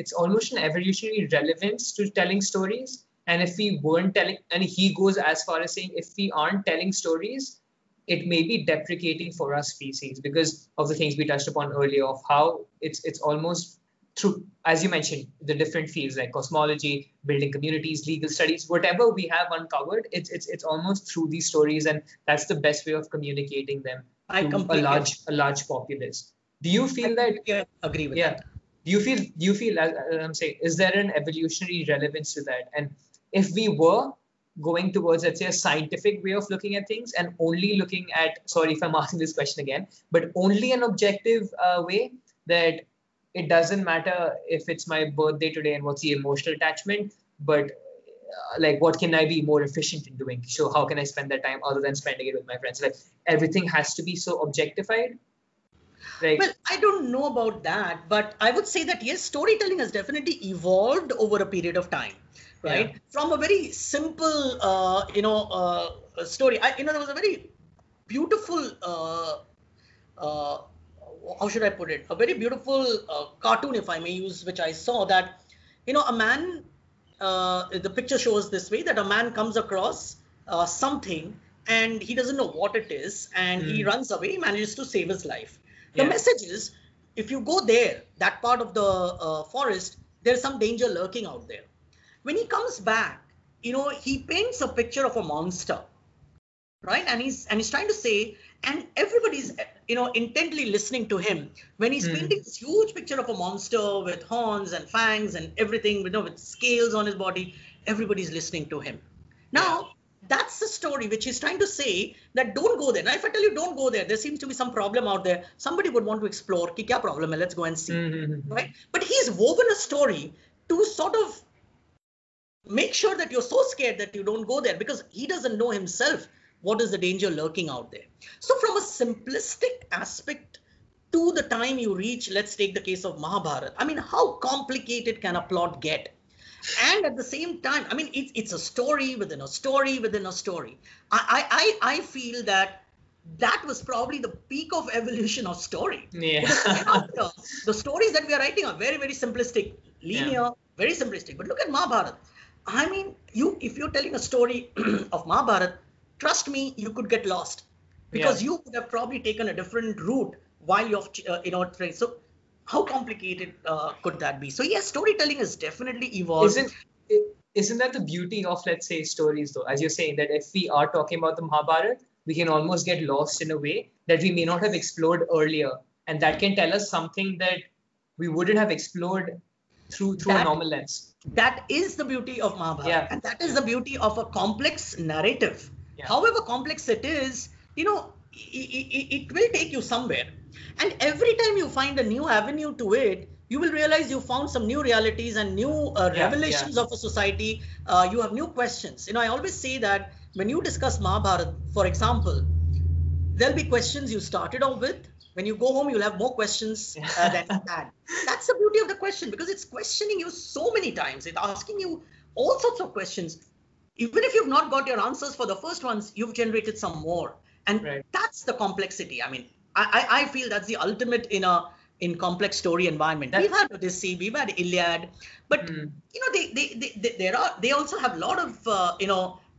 relevance to telling stories. And if we weren't telling, and he goes as far as saying, if we aren't telling stories, it may be deprecating for our species, because of the things we touched upon earlier, of how it's almost through, as you mentioned, the different fields like cosmology, building communities, legal studies, whatever we have uncovered, it's almost through these stories, and that's the best way of communicating them to a large populace. Do you feel that? Agree with that. Do you feel, as I'm saying, is there an evolutionary relevance to that? And if we were, going towards, let's say, a scientific way of looking at things and only looking at, sorry if I'm asking this question again, but only an objective way that it doesn't matter if it's my birthday today and what's the emotional attachment, but like what can I be more efficient in doing? So how can I spend that time other than spending it with my friends? Like everything has to be so objectified. Like, well, I don't know about that, but I would say that yes, storytelling has definitely evolved over a period of time, right? yeah. From a very simple, story. There was a very beautiful, uh, how should I put it? A very beautiful cartoon, if I may use, which I saw that, a man. The picture shows this way that a man comes across something and he doesn't know what it is, and he runs away, he manages to save his life. The Yeah. message is, if you go there, that part of the forest, there's some danger lurking out there. When he comes back, he paints a picture of a monster, right? And he's trying to say, and everybody's intently listening to him when he's painting this huge picture of a monster with horns and fangs and everything, with scales on his body. Everybody's listening to him. Now, that's the story which he's trying to say, that don't go there. Now, if I tell you don't go there, there seems to be some problem out there. Somebody would want to explore. Ki kya problem hai? Let's go and see. Right? But he's woven a story to sort of make sure that you're so scared that you don't go there, because he doesn't know himself what is the danger lurking out there. So from a simplistic aspect to the time you reach, let's take the case of Mahabharata. I mean, how complicated can a plot get? And at the same time, I mean, it's a story within a story within a story. I feel that was probably the peak of evolution of story. Yeah. The stories that we are writing are very, very simplistic, linear, very simplistic. But look at Mahabharata. I mean, if you're telling a story of Mahabharata, trust me, you could get lost, because you would have probably taken a different route while you're, trying. So how complicated could that be? So yes, storytelling has definitely evolved. Isn't that the beauty of, let's say, stories though? As you're saying, that if we are talking about the Mahabharata, we can almost get lost in a way that we may not have explored earlier. And that can tell us something that we wouldn't have explored through a normal lens. That is the beauty of Mahabharata. And that is the beauty of a complex narrative. However complex it is, it will take you somewhere. And every time you find a new avenue to it, you will realize you found some new realities and new revelations of a society. You have new questions. I always say that when you discuss Mahabharata, for example, there'll be questions you started off with. When you go home, you'll have more questions than you had. That's the beauty of the question, because it's questioning you so many times. It's asking you all sorts of questions. Even if you've not got your answers for the first ones, you've generated some more. And that's the complexity. I mean, I feel that's the ultimate in complex story environment. We've had Odyssey, we've had Iliad, but they also have a lot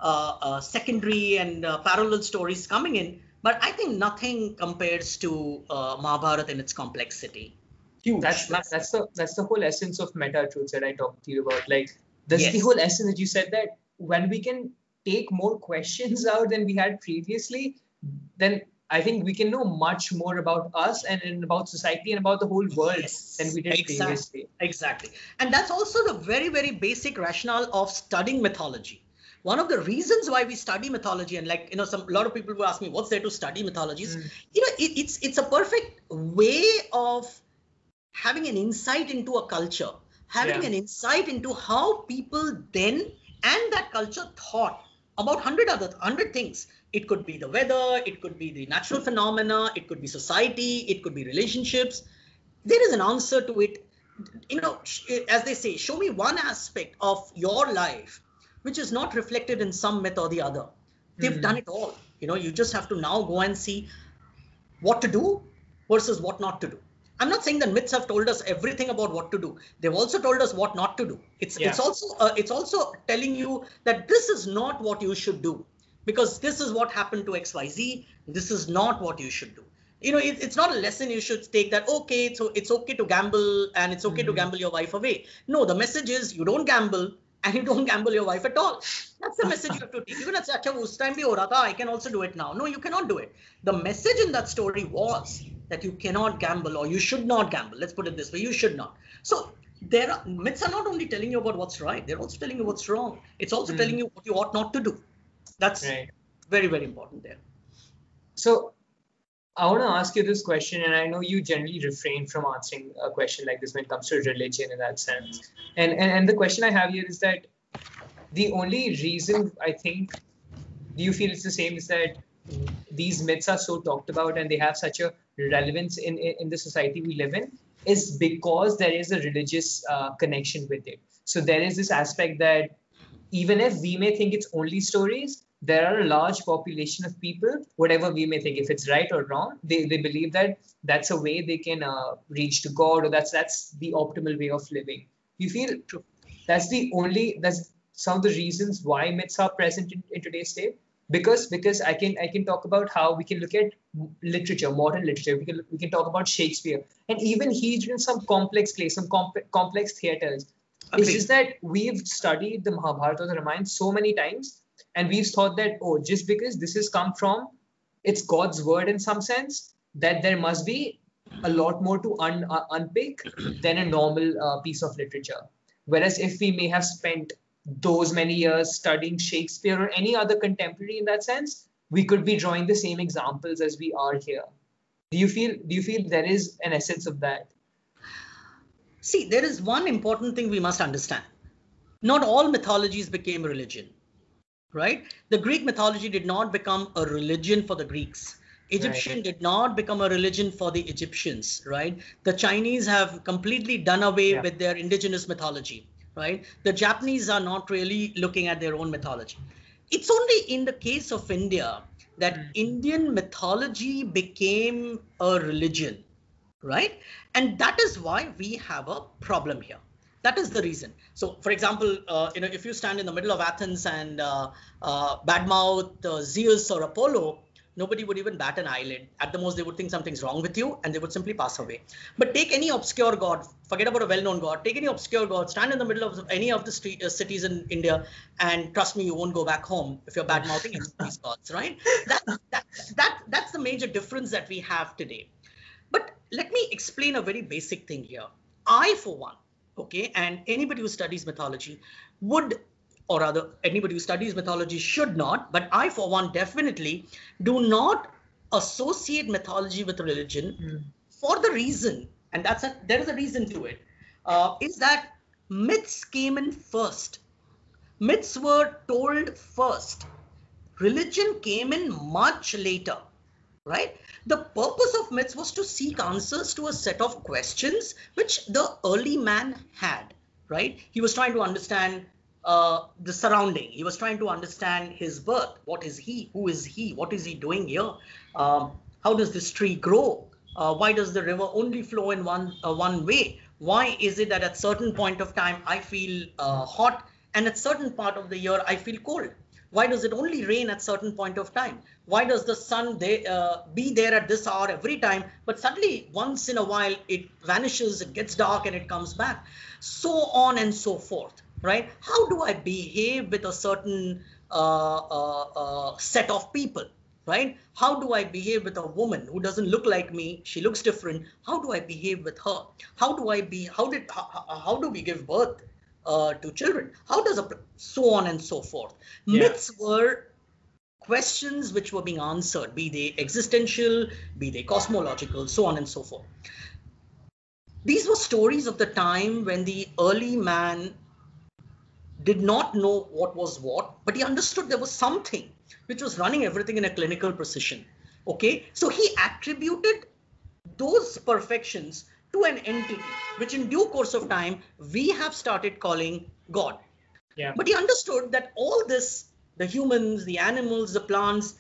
of secondary and parallel stories coming in. But I think nothing compares to Mahabharata in its complexity. Huge. That's the whole essence of meta truths that I talked to you about. Like, that's the whole essence that you said, that when we can take more questions out than we had previously, then I think we can know much more about us and about society and about the whole world than we did previously. Exactly. And that's also the very, very basic rationale of studying mythology. One of the reasons why we study mythology, and a lot of people will ask me, what's there to study mythologies? It's a perfect way of having an insight into a culture, having an insight into how people then and that culture thought about 100 things. It could be the weather, it could be the natural phenomena, it could be society, it could be relationships. There is an answer to it. As they say, show me one aspect of your life which is not reflected in some myth or the other. They've done it all. You just have to now go and see what to do versus what not to do. I'm not saying that myths have told us everything about what to do. They've also told us what not to do. It's also telling you that this is not what you should do, because this is what happened to XYZ. This is not what you should do. It's not a lesson you should take that, okay, so it's okay to gamble and it's okay to gamble your wife away. No, the message is you don't gamble and you don't gamble your wife at all. That's the message you have to take. Even if us time bhi ho raha tha, I can also do it now. No, you cannot do it. The message in that story was that you cannot gamble, or you should not gamble. Let's put it this way, you should not. So Myths are not only telling you about what's right, they're also telling you what's wrong. It's also telling you what you ought not to do. That's Right. very, very important there. So I want to ask you this question, and I know you generally refrain from answering a question like this when it comes to religion in that sense. And the question I have here is that the only reason I think, do you feel it's the same, is that these myths are so talked about and they have such a relevance in the society we live in, is because there is a religious connection with it. So there is this aspect that even if we may think it's only stories, there are a large population of people, whatever we may think, if it's right or wrong, they believe that that's a way they can reach to God, or that's the optimal way of living. You feel that's some of the reasons why myths are present in today's day? Because I can talk about how we can look at literature, modern literature. We can talk about Shakespeare, and even he's written some complex plays, some complex theaters. It's Agreed. just that we've studied the Mahabharata or the Ramayana so many times, and we've thought that, oh, just because this has come from, it's God's word in some sense, that there must be a lot more to unpick than a normal piece of literature. Whereas if we may have spent those many years studying Shakespeare or any other contemporary in that sense, we could be drawing the same examples as we are here. Do you feel there is an essence of that? See, there is one important thing we must understand. Not all mythologies became religion, right? The Greek mythology did not become a religion for the Greeks. Right. Egyptian did not become a religion for the Egyptians, right? The Chinese have completely done away Yeah. with their indigenous mythology, right? The Japanese are not really looking at their own mythology. It's only in the case of India that Indian mythology became a religion, right? And that is why we have a problem here. That is the reason. So, for example, if you stand in the middle of Athens and badmouth Zeus or Apollo, nobody would even bat an eyelid. At the most, they would think something's wrong with you and they would simply pass away. But take any obscure god, forget about a well-known god, take any obscure god, stand in the middle of any of the cities in India, and trust me, you won't go back home if you're bad-mouthing any of these gods, right? That's the major difference that we have today. But let me explain a very basic thing here. I, for one, okay, and anybody who studies mythology would, or rather, anybody who studies mythology should not, but I, for one, definitely do not associate mythology with religion for the reason, and there is a reason to it, is that myths came in first. Myths were told first. Religion came in much later, right? The purpose of myths was to seek answers to a set of questions which the early man had, right? He was trying to understand the surrounding. He was trying to understand his birth. What is he? Who is he? What is he doing here? How does this tree grow? Why does the river only flow in one way? Why is it that at certain point of time I feel hot and at certain part of the year I feel cold? Why does it only rain at certain point of time? Why does the sun be there at this hour every time, but suddenly once in a while it vanishes, it gets dark and it comes back? So on and so forth, right? How do I behave with a certain set of people, right? How do I behave with a woman who doesn't look like me? She looks different. How do I behave with her? How do we give birth to children? So on and so forth. Yeah. Myths were questions which were being answered, be they existential, be they cosmological, so on and so forth. These were stories of the time when the early man did not know what was what, but he understood there was something which was running everything in a clinical precision. Okay, so he attributed those perfections to an entity, which in due course of time we have started calling God. Yeah. But he understood that all this, the humans, the animals, the plants,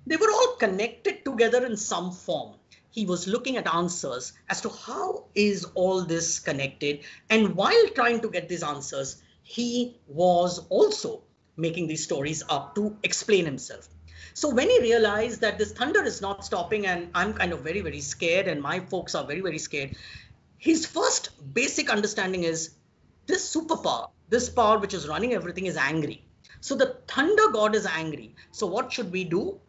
they were all connected together in some form. He was looking at answers as to how is all this connected. And while trying to get these answers, he was also making these stories up to explain himself. So when he realized that this thunder is not stopping and I'm kind of very, very scared and my folks are very, very scared, his first basic understanding is this superpower, this power which is running everything is angry. So the thunder god is angry. So what should we do?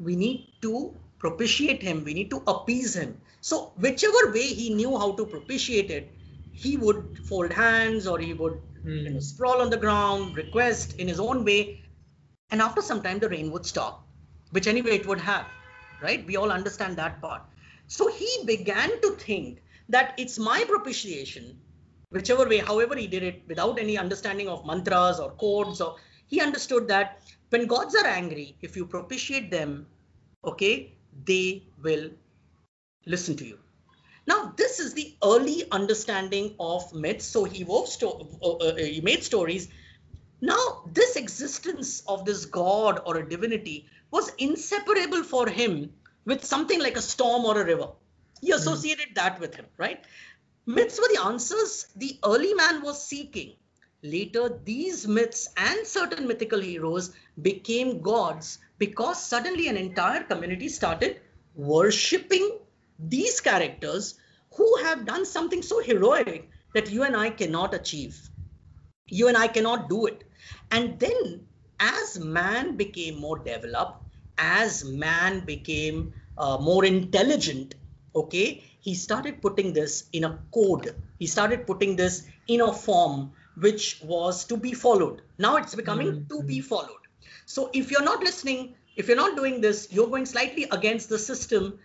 We need to propitiate him. We need to appease him. So whichever way he knew how to propitiate it, he would fold hands, or he would sprawl on the ground, request in his own way, and after some time the rain would stop, which anyway it would have, right? We all understand that part. So he began to think that it's my propitiation, whichever way, however he did it, without any understanding of mantras or codes, or he understood that when gods are angry, if you propitiate them, okay, they will listen to you. Now, this is the early understanding of myths. So he he made stories. Now, this existence of this god or a divinity was inseparable for him with something like a storm or a river. He associated that with him, right? Myths were the answers the early man was seeking. Later, these myths and certain mythical heroes became gods because suddenly an entire community started worshipping these characters who have done something so heroic that you and I cannot achieve. You and I cannot do it. And then, as man became more developed, as man became more intelligent, okay, he started putting this in a code. He started putting this in a form which was to be followed. Now it's becoming to be followed. So if you're not listening, if you're not doing this, you're going slightly against the system.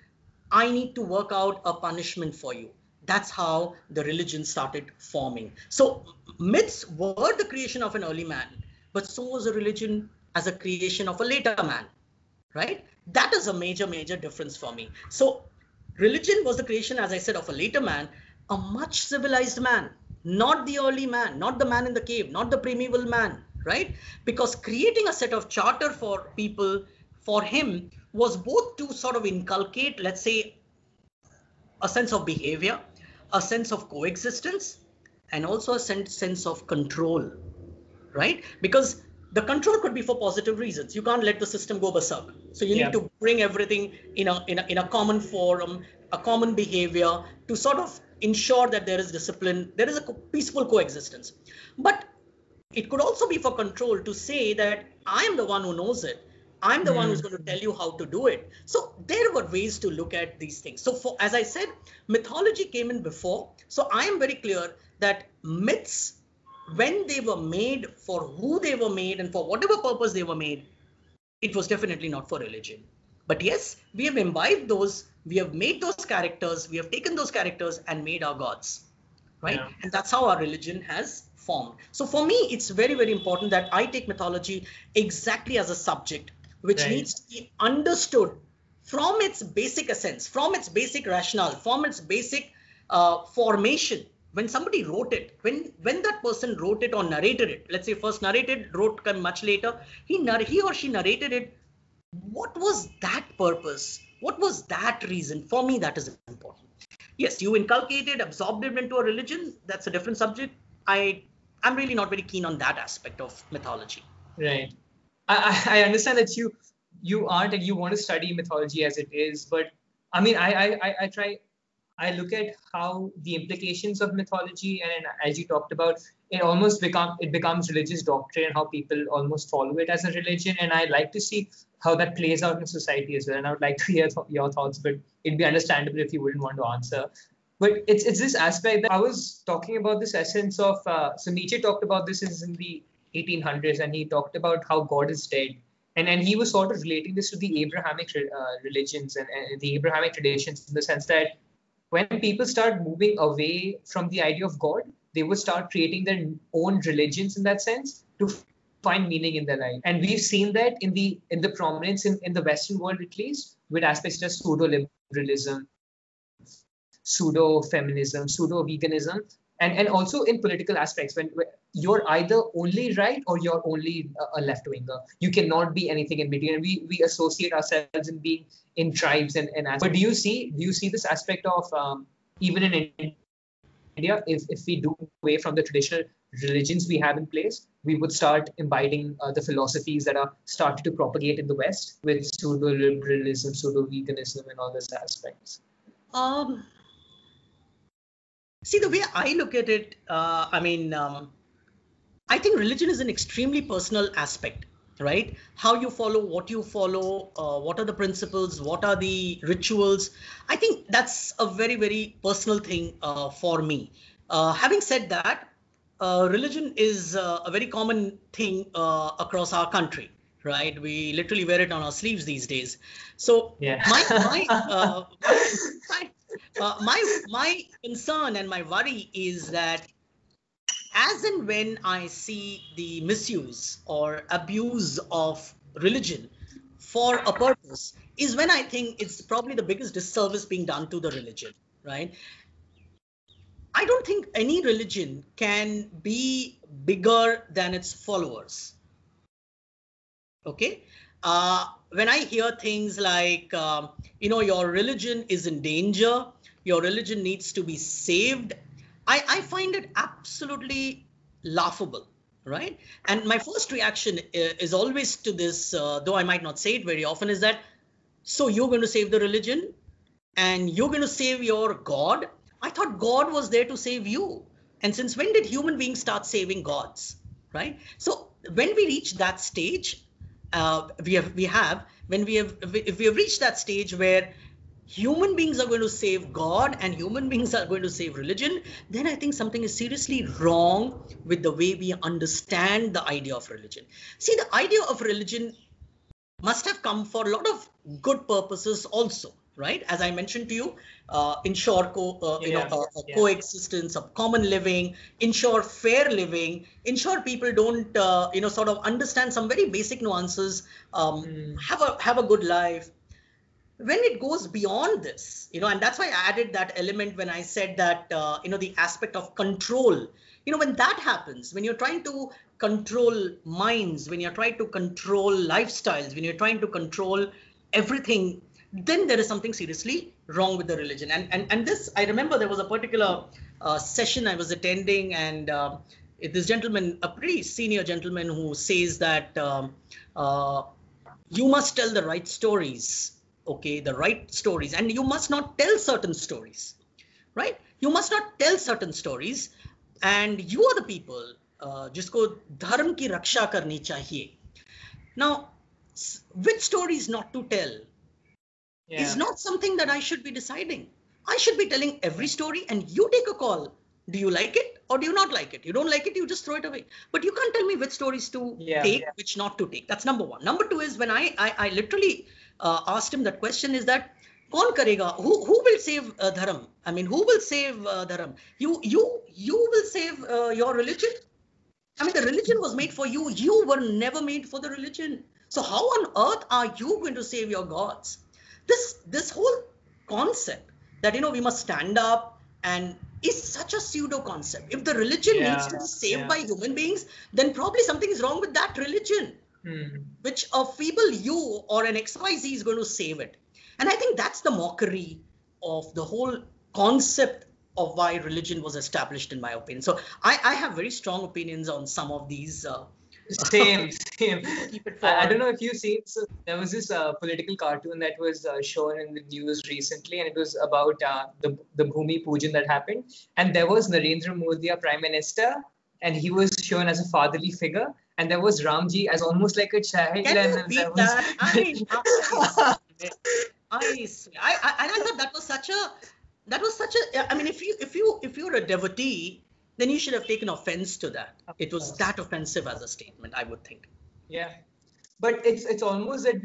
I need to work out a punishment for you. That's how the religion started forming. So myths were the creation of an early man, but so was a religion as a creation of a later man, right? That is a major, major difference for me. So religion was the creation, as I said, of a later man, a much civilized man, not the early man, not the man in the cave, not the primeval man, right? Because creating a set of charter for people, for him, was both to sort of inculcate, let's say, a sense of behavior, a sense of coexistence, and also a sense of control, right? Because the control could be for positive reasons. You can't let the system go berserk. So you need to bring everything in a common forum, a common behavior to sort of ensure that there is discipline, there is a peaceful coexistence. But it could also be for control, to say that I am the one who knows it. I'm the one who's going to tell you how to do it. So there were ways to look at these things. So as I said, mythology came in before. So I am very clear that myths, when they were made, for who they were made and for whatever purpose they were made, it was definitely not for religion. But yes, we have imbibed those, we have made those characters, we have taken those characters and made our gods, right? Yeah. And that's how our religion has formed. So for me, it's very, very important that I take mythology exactly as a subject, which needs to be understood from its basic essence, from its basic rationale, from its basic formation. When somebody wrote it, when that person wrote it or narrated it, let's say first narrated, wrote much later, he or she narrated it, what was that purpose? What was that reason? For me, that is important. Yes, you inculcated, absorbed it into a religion, that's a different subject. I'm really not very keen on that aspect of mythology. Right. I understand that you aren't and you want to study mythology as it is, but I mean, I look at how the implications of mythology, and as you talked about, it becomes religious doctrine, how people almost follow it as a religion, and I like to see how that plays out in society as well. And I would like to hear your thoughts, but it'd be understandable if you wouldn't want to answer. But it's this aspect that I was talking about, this essence of so Nietzsche talked about this in the 1800s, and he talked about how God is dead. And he was sort of relating this to the Abrahamic religions and the Abrahamic traditions, in the sense that when people start moving away from the idea of God, they would start creating their own religions in that sense to find meaning in their life. And we've seen that in the prominence in the Western world, at least, with aspects such as pseudo-liberalism, pseudo-feminism, pseudo-veganism, and also in political aspects, when you're either only right or you're only a left-winger. You cannot be anything in between. And we associate ourselves in being in tribes and but do you see this aspect of even in India, if we do away from the traditional religions we have in place, we would start imbibing the philosophies that are started to propagate in the West with pseudo-liberalism, pseudo-veganism, and all these aspects? See, the way I look at it, I think religion is an extremely personal aspect, right? How you follow, what are the principles, what are the rituals. I think that's a very, very personal thing for me. Having said that, religion is a very common thing across our country, right? We literally wear it on our sleeves these days. So Yeah. my concern and my worry is that as and when I see the misuse or abuse of religion for a purpose, is when I think it's probably the biggest disservice being done to the religion, right? I don't think any religion can be bigger than its followers. Okay. When I hear things like, your religion is in danger, your religion needs to be saved, I find it absolutely laughable, right? And my first reaction is always to this, though I might not say it very often, is that, so you're going to save the religion and you're going to save your God? I thought God was there to save you. And since when did human beings start saving gods, right? So when we reach that stage, if we have reached that stage where human beings are going to save God and human beings are going to save religion, then I think something is seriously wrong with the way we understand the idea of religion. See, the idea of religion must have come for a lot of good purposes also, right? As I mentioned to you, ensure coexistence of common living, ensure fair living, ensure people don't sort of understand some very basic nuances, have a good life. When it goes beyond this, and that's why I added that element when I said that, the aspect of control, when that happens, when you're trying to control minds, when you're trying to control lifestyles, when you're trying to control everything, then there is something seriously wrong with the religion. And this, I remember there was a particular session I was attending, and this gentleman, a pretty senior gentleman, who says that you must tell the right stories. Okay, the right stories, and you must not tell certain stories, right? You must not tell certain stories, and you are the people जिसको धर्म की रक्षा करनी चाहिए. Now, which stories not to tell is not something that I should be deciding. I should be telling every story, and you take a call. Do you like it or do you not like it? You don't like it, you just throw it away. But you can't tell me which stories to take, which not to take. That's number one. Number two is when I literally asked him that question, is that kaun karega? Who will save dharam? I mean, who will save dharam? You will save your religion? I mean, the religion was made for you. You were never made for the religion. So how on earth are you going to save your gods? This whole concept that, we must stand up and is such a pseudo concept. If the religion needs to be saved by human beings, then probably something is wrong with that religion, which a feeble you or an XYZ is going to save it. And I think that's the mockery of the whole concept of why religion was established, in my opinion. So I have very strong opinions on some of these. Same. I don't know if you've seen, so there was this political cartoon that was shown in the news recently, and it was about the Bhumi Pujan that happened. And there was Narendra Modi, our Prime Minister, and he was shown as a fatherly figure. And there was Ramji as almost like a child. Can and you beat that? I mean, I thought that was such a. I mean, if you're a devotee, then you should have taken offense to that. It was that offensive as a statement, I would think. Yeah, but it's almost that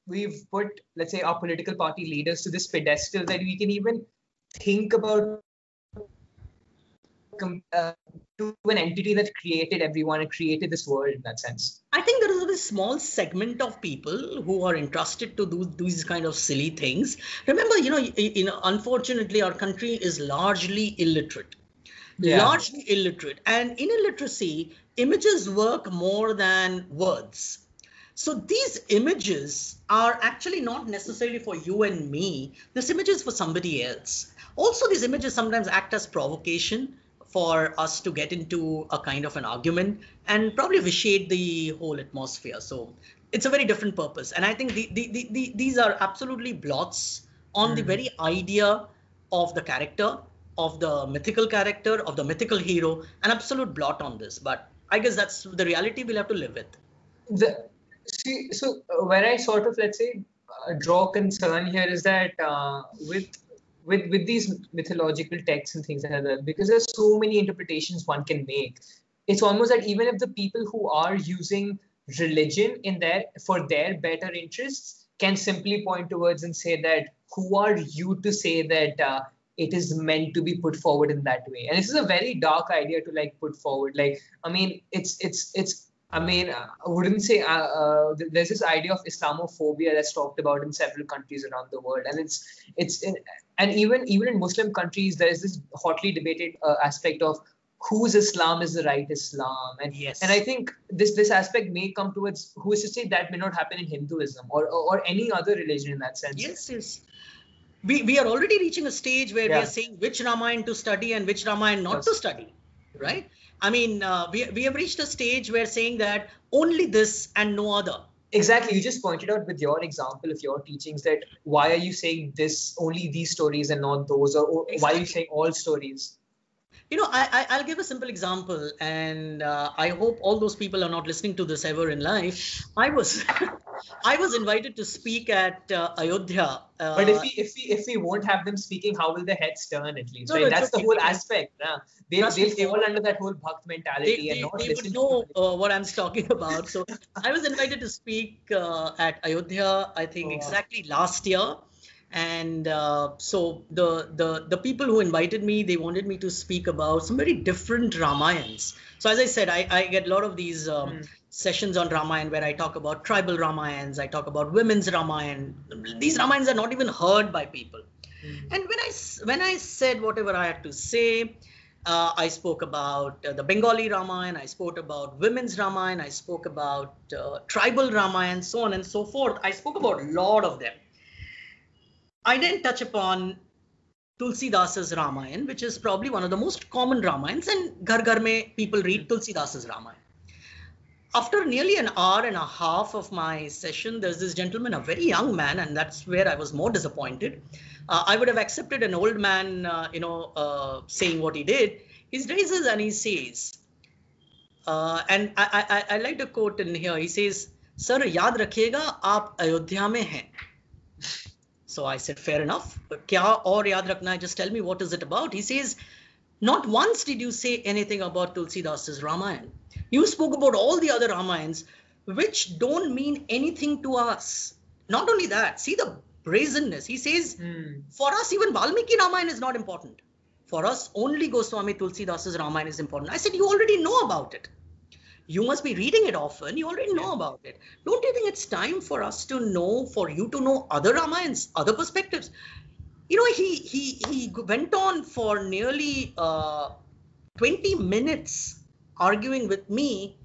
we've put, let's say, our political party leaders to this pedestal that we can even think about to an entity that created everyone and created this world in that sense. I think there is a very small segment of people who are entrusted to do these kind of silly things. Remember, unfortunately, our country is largely illiterate. Largely illiterate. And in illiteracy, images work more than words. So these images are actually not necessarily for you and me. This image is for somebody else. Also, these images sometimes act as provocation for us to get into a kind of an argument and probably vitiate the whole atmosphere. So it's a very different purpose. And I think these are absolutely blots on the very idea of the character, of the mythical character, of the mythical hero, an absolute blot on this. But I guess that's the reality we'll have to live with. So where I sort of, let's say, draw concern here is that with with these mythological texts and things like that, because there's so many interpretations one can make, it's almost that even if the people who are using religion in their for their better interests can simply point towards and say that who are you to say that it is meant to be put forward in that way. And this is a very dark idea to like put forward. Like, I mean, it's I mean, I wouldn't say there's this idea of Islamophobia that's talked about in several countries around the world, and and even in Muslim countries there is this hotly debated aspect of whose Islam is the right Islam, and I think this aspect may come towards who is to say that may not happen in Hinduism or any other religion in that sense. Yes. We are already reaching a stage where we are saying which Ramayan to study and which Ramayan not to study, right? I mean, we have reached a stage where saying that only this and no other. Exactly. You just pointed out with your example of your teachings that why are you saying this, only these stories and not those, or why are you saying all stories? You know, I'll give a simple example, and I hope all those people are not listening to this ever in life. I was invited to speak at Ayodhya. But if we won't have them speaking, how will their heads turn at least? No, right? That's the whole aspect. They'll fall under that whole Bhakt mentality and not listen. They would know what I'm talking about. So I was invited to speak at Ayodhya, I think exactly last year. And so the people who invited me, they wanted me to speak about some very different Ramayans. So as I said, I get a lot of these sessions on Ramayan where I talk about tribal Ramayans, I talk about women's Ramayan. These Ramayans are not even heard by people. And when I said whatever I had to say, I spoke about the Bengali Ramayan, I spoke about women's Ramayan, I spoke about tribal Ramayan, so on and so forth. I spoke about a lot of them. I didn't touch upon Tulsidas Ramayana, which is probably one of the most common Ramayans, and Ghar Ghar Mein people read Tulsidas Ramayana. After nearly an hour and a half of my session, there's this gentleman, a very young man, and that's where I was more disappointed. I would have accepted an old man, saying what he did. He raises and he says, and I like the quote in here. He says, "Sir, yaad rakhiyega, aap Ayodhya mein hain." So I said, fair enough. But kya aur yaad rakhna hai? Just tell me what is it about. He says, not once did you say anything about Tulsidas' Ramayan. You spoke about all the other Ramayans, which don't mean anything to us. Not only that, see the brazenness. He says, for us, even Valmiki Ramayana is not important. For us, only Goswami Tulsidas' Ramayan is important. I said, you already know about it. You must be reading it often. You already know about it. Don't you think it's time for us to know, for you to know other Ramayans, other perspectives? You know, he went on for nearly 20 minutes arguing with me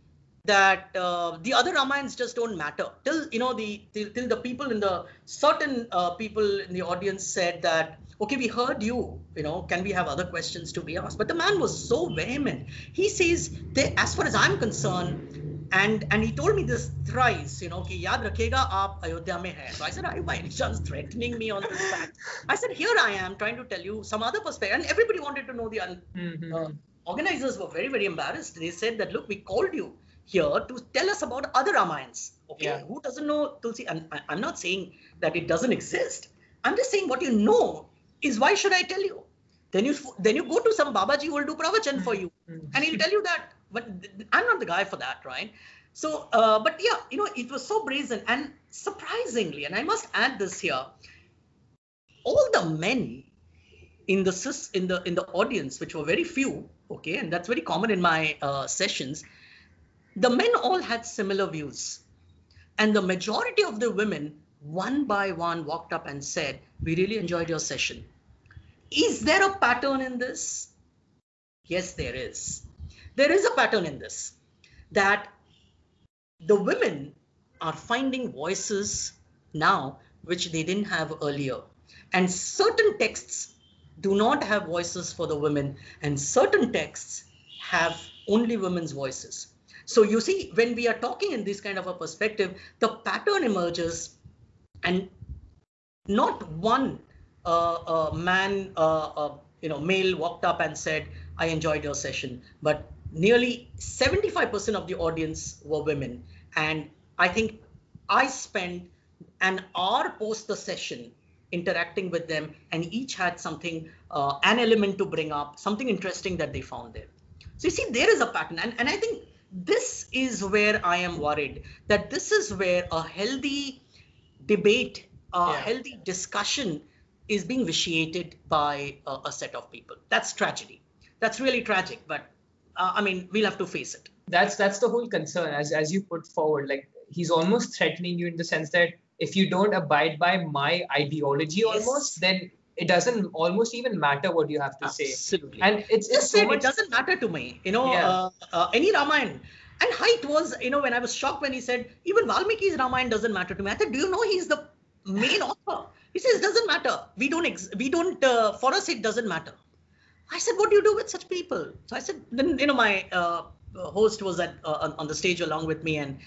that the other Ramayans just don't matter. Till the people in the certain people in the audience said that, okay, we heard you, can we have other questions to be asked? But the man was so vehement. He says, as far as I'm concerned, and he told me this thrice, ki yaad rakhega, aap Ayodhya mein hai. So I said, are you by any chance threatening me on this fact? I said, here I am trying to tell you some other perspective. And everybody wanted to know organizers were very, very embarrassed. They said that, look, we called you here to tell us about other Ramayans. Okay, who doesn't know Tulsi? And I'm not saying that it doesn't exist. I'm just saying what you know is why should I tell you? Then you go to some Babaji who will do pravachan for you, and he'll tell you that. But I'm not the guy for that, right? So, but yeah, it was so brazen, and surprisingly, and I must add this here, all the men in the audience, which were very few, okay, and that's very common in my sessions, the men all had similar views, and the majority of the women, one by one, walked up and said, we really enjoyed your session. Is there a pattern in this? Yes, there is. There is a pattern in this, that the women are finding voices now which they didn't have earlier. And certain texts do not have voices for the women, and certain texts have only women's voices. So you see, when we are talking in this kind of a perspective, the pattern emerges, and not one male walked up and said, I enjoyed your session, but nearly 75% of the audience were women. And I think I spent an hour post the session interacting with them, and each had something, an element to bring up, something interesting that they found there. So you see, there is a pattern. And I think this is where I am worried, that this is where a healthy debate, a healthy discussion is being vitiated by a set of people. That's tragedy. That's really tragic. But I mean, we'll have to face it. That's the whole concern, as you put forward. Like, he's almost threatening you in the sense that if you don't abide by my ideology, almost, then it doesn't almost even matter what you have to say. Absolutely. And it's so much... It doesn't matter to me. Any Ramayan. And Height was, when I was shocked when he said, even Valmiki's Ramayan doesn't matter to me. I said, do you know he's the main author? He says, it doesn't matter. We don't, for us, it doesn't matter. I said, what do you do with such people? So I said, then, my host was on the stage along with me, and,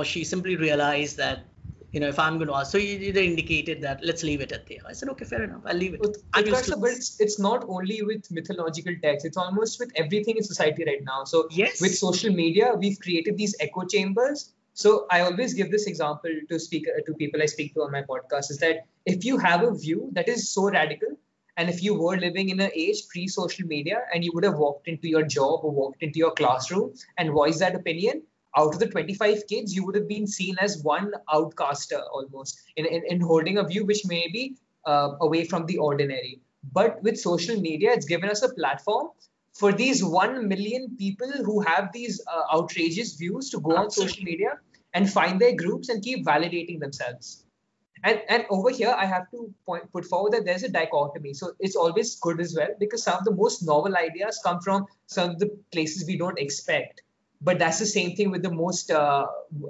she simply realized that, if I'm going to ask, so you indicated that, let's leave it at there. I said, okay, fair enough, I'll leave it. But it's not only with mythological texts, it's almost with everything in society right now. So with social media, we've created these echo chambers. So I always give this example to people I speak to on my podcast, is that if you have a view that is so radical, and if you were living in an age pre-social media and you would have walked into your job or walked into your classroom and voiced that opinion, out of the 25 kids, you would have been seen as one outcaster almost in holding a view which may be away from the ordinary. But with social media, it's given us a platform for these 1 million people who have these outrageous views to go on social media and find their groups and keep validating themselves. And over here, I have to put forward that there's a dichotomy. So it's always good as well, because some of the most novel ideas come from some of the places we don't expect. But that's the same thing with the most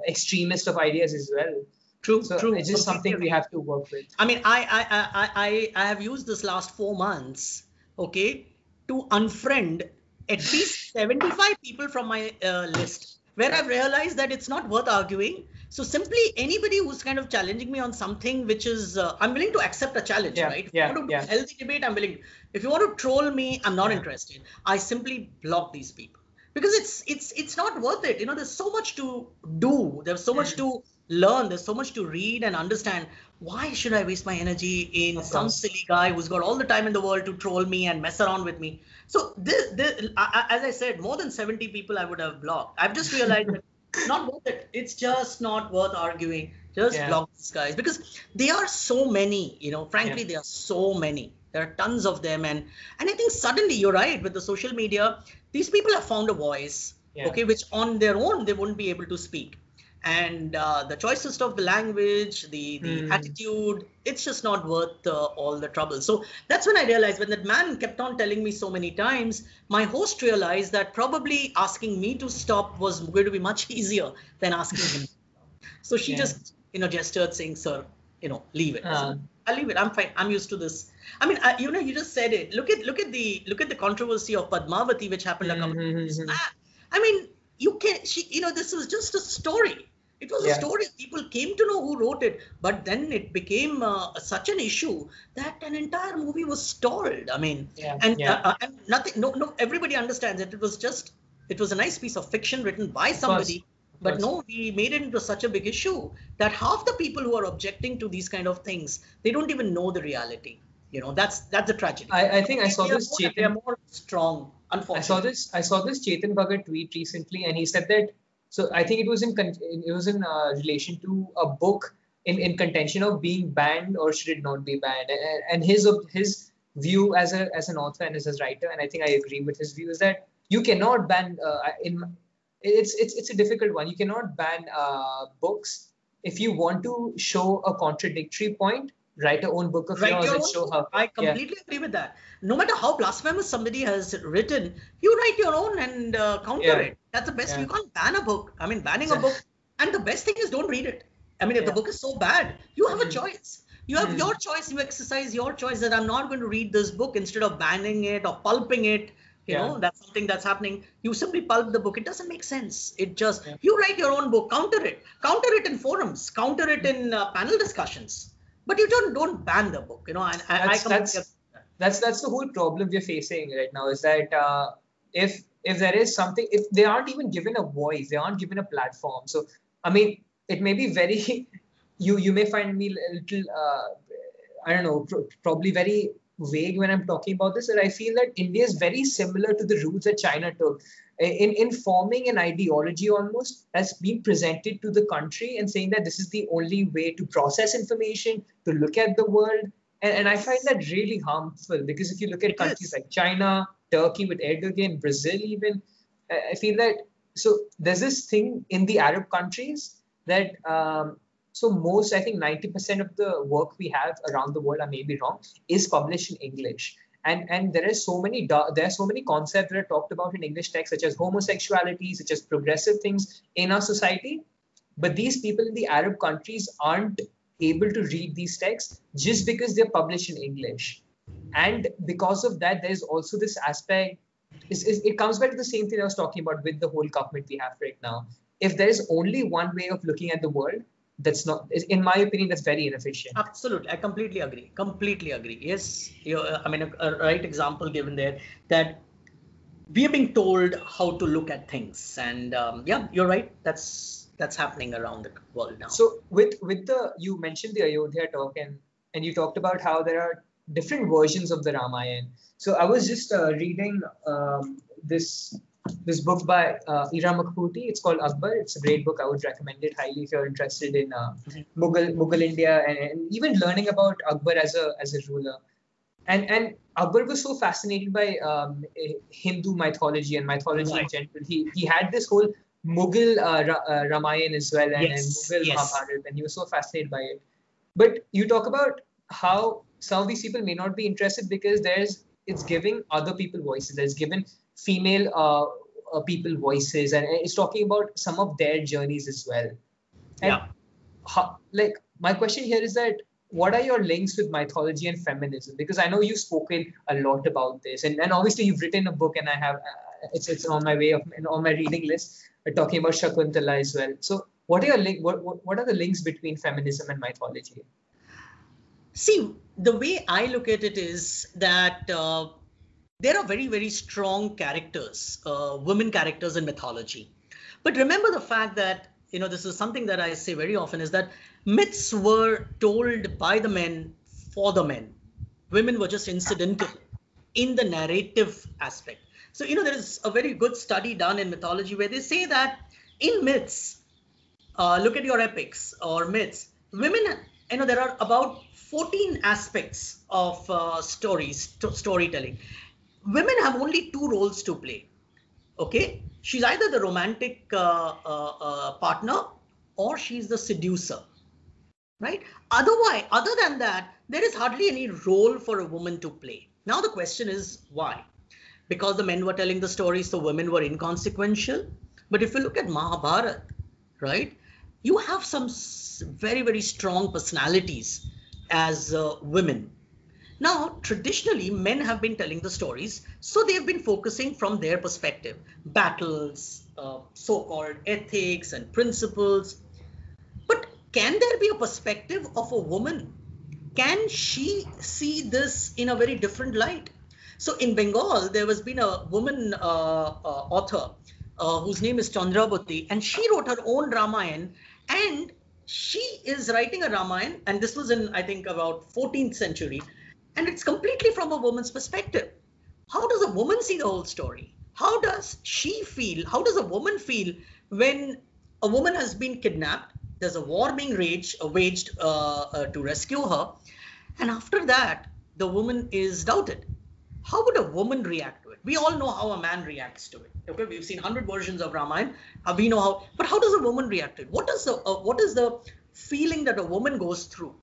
extremist of ideas as well. True. It's just something we have to work with. I mean, I have used this last 4 months, to unfriend at least 75 people from my list, where I've realized that it's not worth arguing. So simply anybody who's kind of challenging me on something which is, I'm willing to accept a challenge, right? If you want to do a healthy debate, I'm willing. If you want to troll me, I'm not interested. I simply block these people. Because it's not worth it. There's so much to do. There's so much to learn. There's so much to read and understand. Why should I waste my energy in some silly guy who's got all the time in the world to troll me and mess around with me? So as I said, more than 70 people I would have blocked. I've just realized that it's not worth it. It's just not worth arguing. Just block these guys, because there are so many. Frankly, there are so many. There are tons of them, and I think suddenly, you're right, with the social media, these people have found a voice, which on their own they wouldn't be able to speak. And the choices of the language, the attitude, it's just not worth all the trouble. So that's when I realized, when that man kept on telling me so many times, my host realized that probably asking me to stop was going to be much easier than asking him. So she just, gestured saying, sir, leave it. I'll leave it. I'm fine. I'm used to this. I mean, you just said it. Look at the controversy of Padmavati, which happened a couple of years back. I mean, this was just a story. It was a story. People came to know who wrote it, but then it became such an issue that an entire movie was stalled. I mean, and nothing. No, everybody understands it. It was a nice piece of fiction written by somebody. But no, we made it into such a big issue that half the people who are objecting to these kind of things, they don't even know the reality. That's the tragedy. I think I saw this Chetan. They are more strong, unfortunately. I saw this Chetan Bhagat tweet recently, and he said that. So I think it was in relation to a book in contention of being banned or should it not be banned. And his view as an author and as a writer, and I think I agree with his view, is that you cannot ban it's a difficult one. You cannot ban books. If you want to show a contradictory point, write your own book of yours and show how. I completely agree with that. No matter how blasphemous somebody has written, you write your own and counter it. That's the best. You can't ban a book. I mean, banning a book. And the best thing is, don't read it. I mean, if the book is so bad, you have a choice. You have your choice. You exercise your choice that I'm not going to read this book instead of banning it or pulping it. That's something that's happening. You simply pulp the book. It doesn't make sense. It just, you write your own book, counter it in forums, counter it in panel discussions, but you don't ban the book, that's the whole problem we're facing right now, is that if there is something, if they aren't even given a voice, they aren't given a platform. So, I mean, it may be very, you may find me a little I don't know, probably very vague when I'm talking about this, and I feel that India is very similar to the routes that China took in forming an ideology almost that's being presented to the country and saying that this is the only way to process information, to look at the world. And I find that really harmful because if you look at countries like China, Turkey with Erdogan, Brazil even, I feel that, so there's this thing in the Arab countries that so most, I think 90% of the work we have around the world, I may be wrong, is published in English. And there are so many concepts that are talked about in English texts, such as homosexuality, such as progressive things in our society. But these people in the Arab countries aren't able to read these texts just because they're published in English. And because of that, there's also this aspect. It comes back to the same thing I was talking about with the whole government we have right now. If there is only one way of looking at the world, that's not, in my opinion, that's very inefficient. Absolutely, I completely agree. Completely agree. Yes, I mean, a right example given there that we are being told how to look at things, and yeah, you're right. That's happening around the world now. So with the, you mentioned the Ayodhya talk, and you talked about how there are different versions of the Ramayana. So I was just reading this book by Ira Makputi. It's called Akbar. It's a great book. I would recommend it highly if you're interested in Mughal India and even learning about Akbar as a ruler. And Akbar was so fascinated by Hindu mythology and mythology in general. He had this whole Mughal Ramayan as well, and Mughal Mahabharat, and he was so fascinated by it. But you talk about how some of these people may not be interested because it's giving other people voices. It's given female people voices, and it's talking about some of their journeys as well. And like my question here is that what are your links with mythology and feminism? Because I know you've spoken a lot about this, and obviously you've written a book, and I have it's on my on my reading list, talking about Shakuntala as well. So what are your what are the links between feminism and mythology? See, the way I look at it is that there are very, very strong characters, women characters in mythology. But remember the fact that, this is something that I say very often, is that myths were told by the men for the men. Women were just incidental in the narrative aspect. So, there is a very good study done in mythology where they say that in myths, look at your epics or myths, women, there are about 14 aspects of storytelling. Women have only 2 roles to play. Okay, she's either the romantic partner or she's the seducer, right? Otherwise, other than that, there is hardly any role for a woman to play. Now the question is why? Because the men were telling the stories, so women were inconsequential. But if you look at Mahabharat, right, you have some very, very strong personalities as women. Now, traditionally, men have been telling the stories, so they've been focusing from their perspective, battles, so-called ethics and principles. But can there be a perspective of a woman? Can she see this in a very different light? So in Bengal, there has been a woman author whose name is Chandrabati, and she wrote her own Ramayan, and she is writing a Ramayan, and this was in, I think, about 14th century. And it's completely from a woman's perspective. How does a woman see the whole story? How does she feel? How does a woman feel when a woman has been kidnapped? There's a war being waged to rescue her. And after that, the woman is doubted. How would a woman react to it? We all know how a man reacts to it. Okay, we've seen 100 versions of Ramayan. We know how, but how does a woman react to it? What is the feeling that a woman goes through?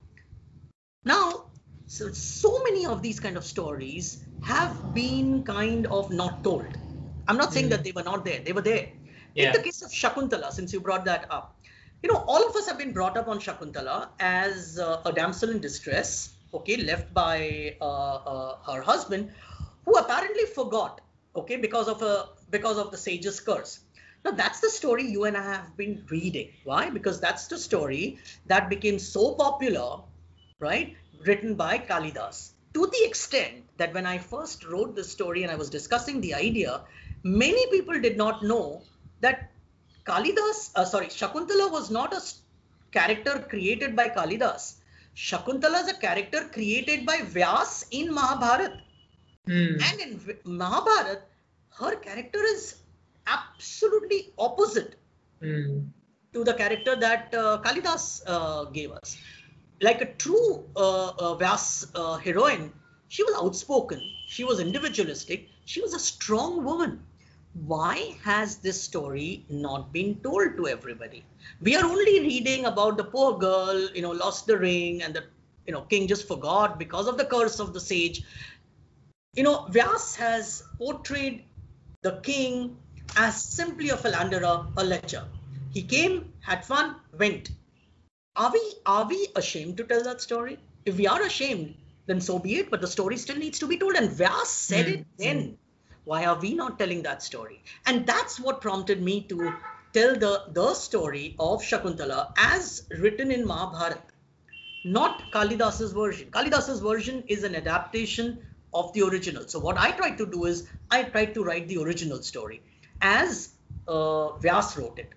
Now, so many of these kind of stories have been kind of not told. I'm not saying that they were not there. They were there. Yeah. In the case of Shakuntala, since you brought that up, all of us have been brought up on Shakuntala as a damsel in distress, okay, left by her husband, who apparently forgot, okay, because of the sage's curse. Now, that's the story you and I have been reading. Why? Because that's the story that became so popular, right? Written by Kalidas, to the extent that when I first wrote this story and I was discussing the idea, many people did not know that Shakuntala was not a character created by Kalidas. Shakuntala is a character created by Vyas in Mahabharata. And in Mahabharata, her character is absolutely opposite to the character that Kalidas gave us. Like a true Vyas heroine, she was outspoken, she was individualistic, she was a strong woman. Why has this story not been told to everybody? We are only reading about the poor girl, lost the ring, and the king just forgot because of the curse of the sage. Vyas has portrayed the king as simply a philanderer, a lecher. He came, had fun, went. Are we ashamed to tell that story? If we are ashamed, then so be it, but the story still needs to be told. And Vyas said it then. Why are we not telling that story? And that's what prompted me to tell the story of Shakuntala as written in Mahabharata, not Kalidas's version. Kalidas's version is an adaptation of the original. So what I tried to do is I tried to write the original story as Vyas wrote it,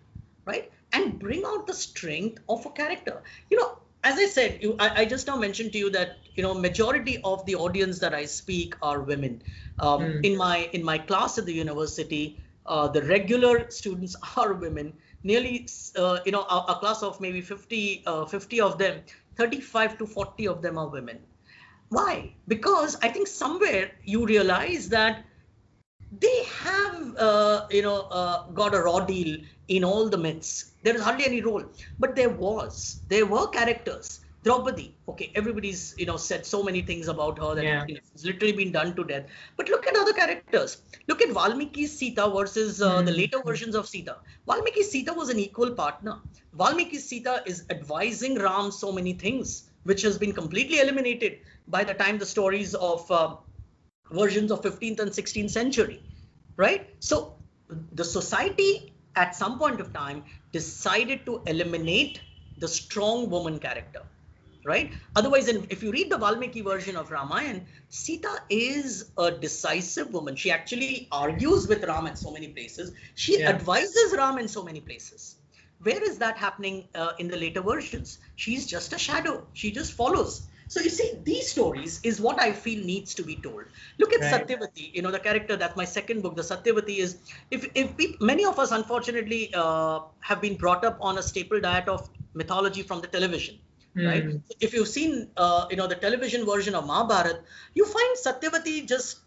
right? And bring out the strength of a character. As I said, I just now mentioned to you that majority of the audience that I speak are women. In my class at the university, the regular students are women. Nearly, a class of maybe 50 of them, 35 to 40 of them are women. Why? Because I think somewhere you realize that they have, got a raw deal in all the myths. There is hardly any role, but there were characters. Draupadi, okay, everybody's, said so many things about her that it's literally been done to death. But look at other characters. Look at Valmiki's Sita versus the later versions of Sita. Valmiki's Sita was an equal partner. Valmiki's Sita is advising Ram so many things, which has been completely eliminated by the time the stories of versions of 15th and 16th century, right? So the society at some point of time decided to eliminate the strong woman character, right? Otherwise, if you read the Valmiki version of Ramayana, Sita is a decisive woman. She actually argues with Ram in so many places. She advises Ram in so many places. Where is that happening in the later versions? She's just a shadow. She just follows. So you see, these stories is what I feel needs to be told. Look at Satyavati, the character, that's my second book. The Satyavati is, many of us unfortunately have been brought up on a staple diet of mythology from the television, right? If you've seen, the television version of Mahabharata, you find Satyavati just,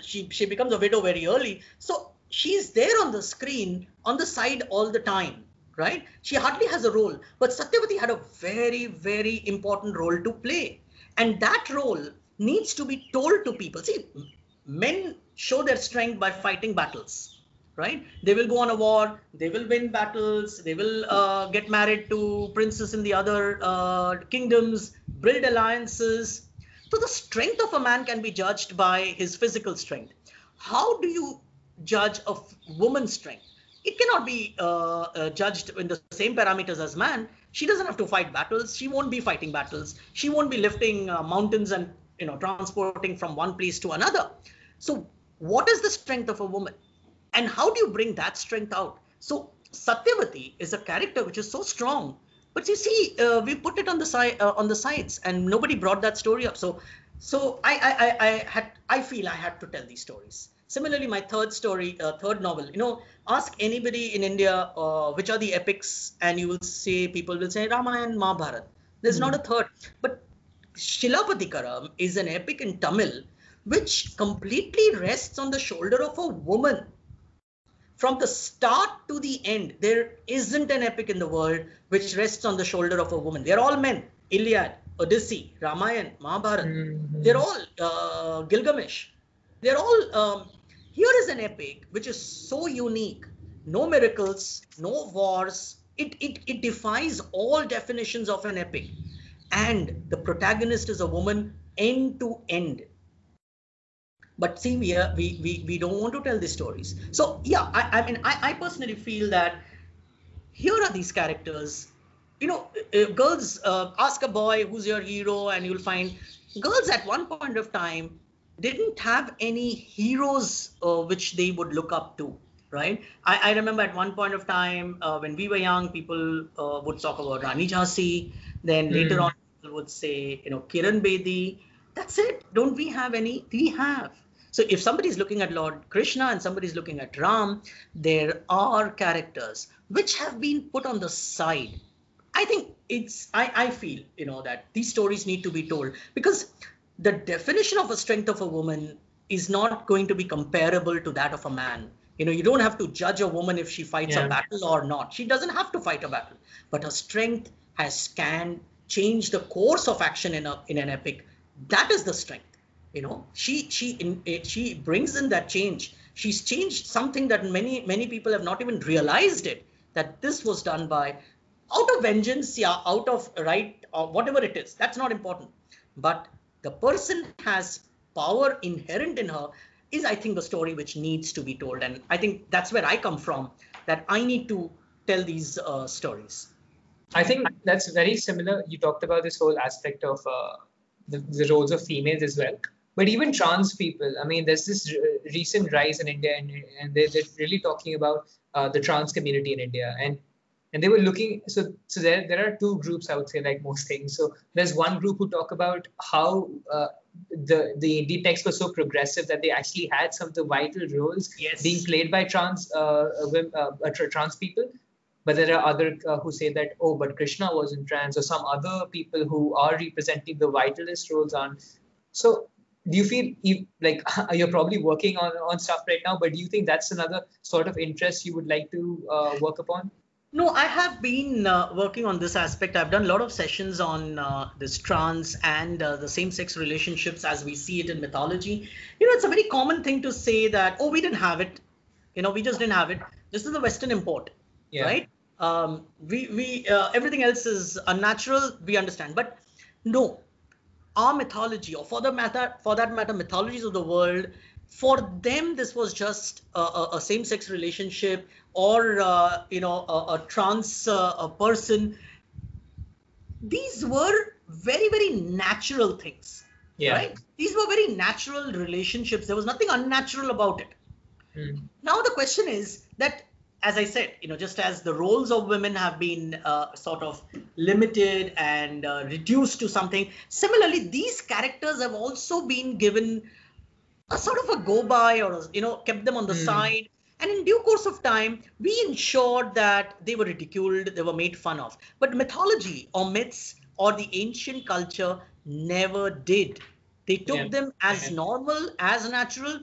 she becomes a widow very early. So she's there on the screen, on the side all the time. Right? She hardly has a role, but Satyavati had a very, very important role to play. And that role needs to be told to people. See, men show their strength by fighting battles, right? They will go on a war, they will win battles, they will get married to princes in the other kingdoms, build alliances. So the strength of a man can be judged by his physical strength. How do you judge a woman's strength? It cannot be judged in the same parameters as man. She doesn't have to fight battles. She won't be fighting battles. She won't be lifting mountains and transporting from one place to another. So what is the strength of a woman? And how do you bring that strength out? So Satyavati is a character which is so strong. But you see, we put it on the sides, and nobody brought that story up. So I feel I had to tell these stories. Similarly, my third novel, ask anybody in India which are the epics, and people will say Ramayan, Mahabharata. There's not a third. But Silappatikaram is an epic in Tamil which completely rests on the shoulder of a woman. From the start to the end, there isn't an epic in the world which rests on the shoulder of a woman. They're all men. Iliad, Odyssey, Ramayan, Mahabharata. They're all Gilgamesh. They're all... Here is an epic which is so unique. No miracles, no wars. It defies all definitions of an epic. And the protagonist is a woman end to end. But see, we don't want to tell these stories. So yeah, I personally feel that here are these characters. Girls, ask a boy who's your hero, and you'll find girls at one point of time didn't have any heroes which they would look up to, right? I remember at one point of time when we were young, people would talk about Rani Jhansi. Then later on, people would say, Kiran Bedi. That's it. Don't we have any? We have. So if somebody is looking at Lord Krishna and somebody is looking at Ram, there are characters which have been put on the side. I think I feel, that these stories need to be told, because the definition of a strength of a woman is not going to be comparable to that of a man. You don't have to judge a woman if she fights a battle or not. She doesn't have to fight a battle, but her strength can change the course of action in an epic. That is the strength. She brings in that change. She's changed something that many people have not even realized it, that this was done by out of vengeance, out of right, or whatever it is. That's not important. But the person has power inherent in her is, I think, the story which needs to be told. And I think that's where I come from, that I need to tell these stories. I think that's very similar. You talked about this whole aspect of the roles of females as well. But even trans people, I mean, there's this recent rise in India, and they're really talking about the trans community in India. And they were looking, so there are two groups, I would say, like most things. So there's one group who talk about how the Indian text was so progressive that they actually had some of the vital roles being played by trans people. But there are other who say that, oh, but Krishna wasn't trans, or some other people who are representing the vitalist roles aren't. So do you feel like you're probably working on stuff right now, but do you think that's another sort of interest you would like to work upon? No, I have been working on this aspect. I've done a lot of sessions on this trans and the same-sex relationships as we see it in mythology. It's a very common thing to say that, oh, we didn't have it. We just didn't have it. This is the Western import, right? We everything else is unnatural. We understand, but no, our mythology, or for that matter, mythologies of the world, for them, this was just a same-sex relationship, or a trans person. These were very, very natural things, right? These were very natural relationships. There was nothing unnatural about it. Now the question is that, as I said, just as the roles of women have been sort of limited and reduced to something, similarly, these characters have also been given a sort of a go by, or kept them on the side. And in due course of time, we ensured that they were ridiculed, they were made fun of. But mythology or myths or the ancient culture never did. They took them as normal, as natural.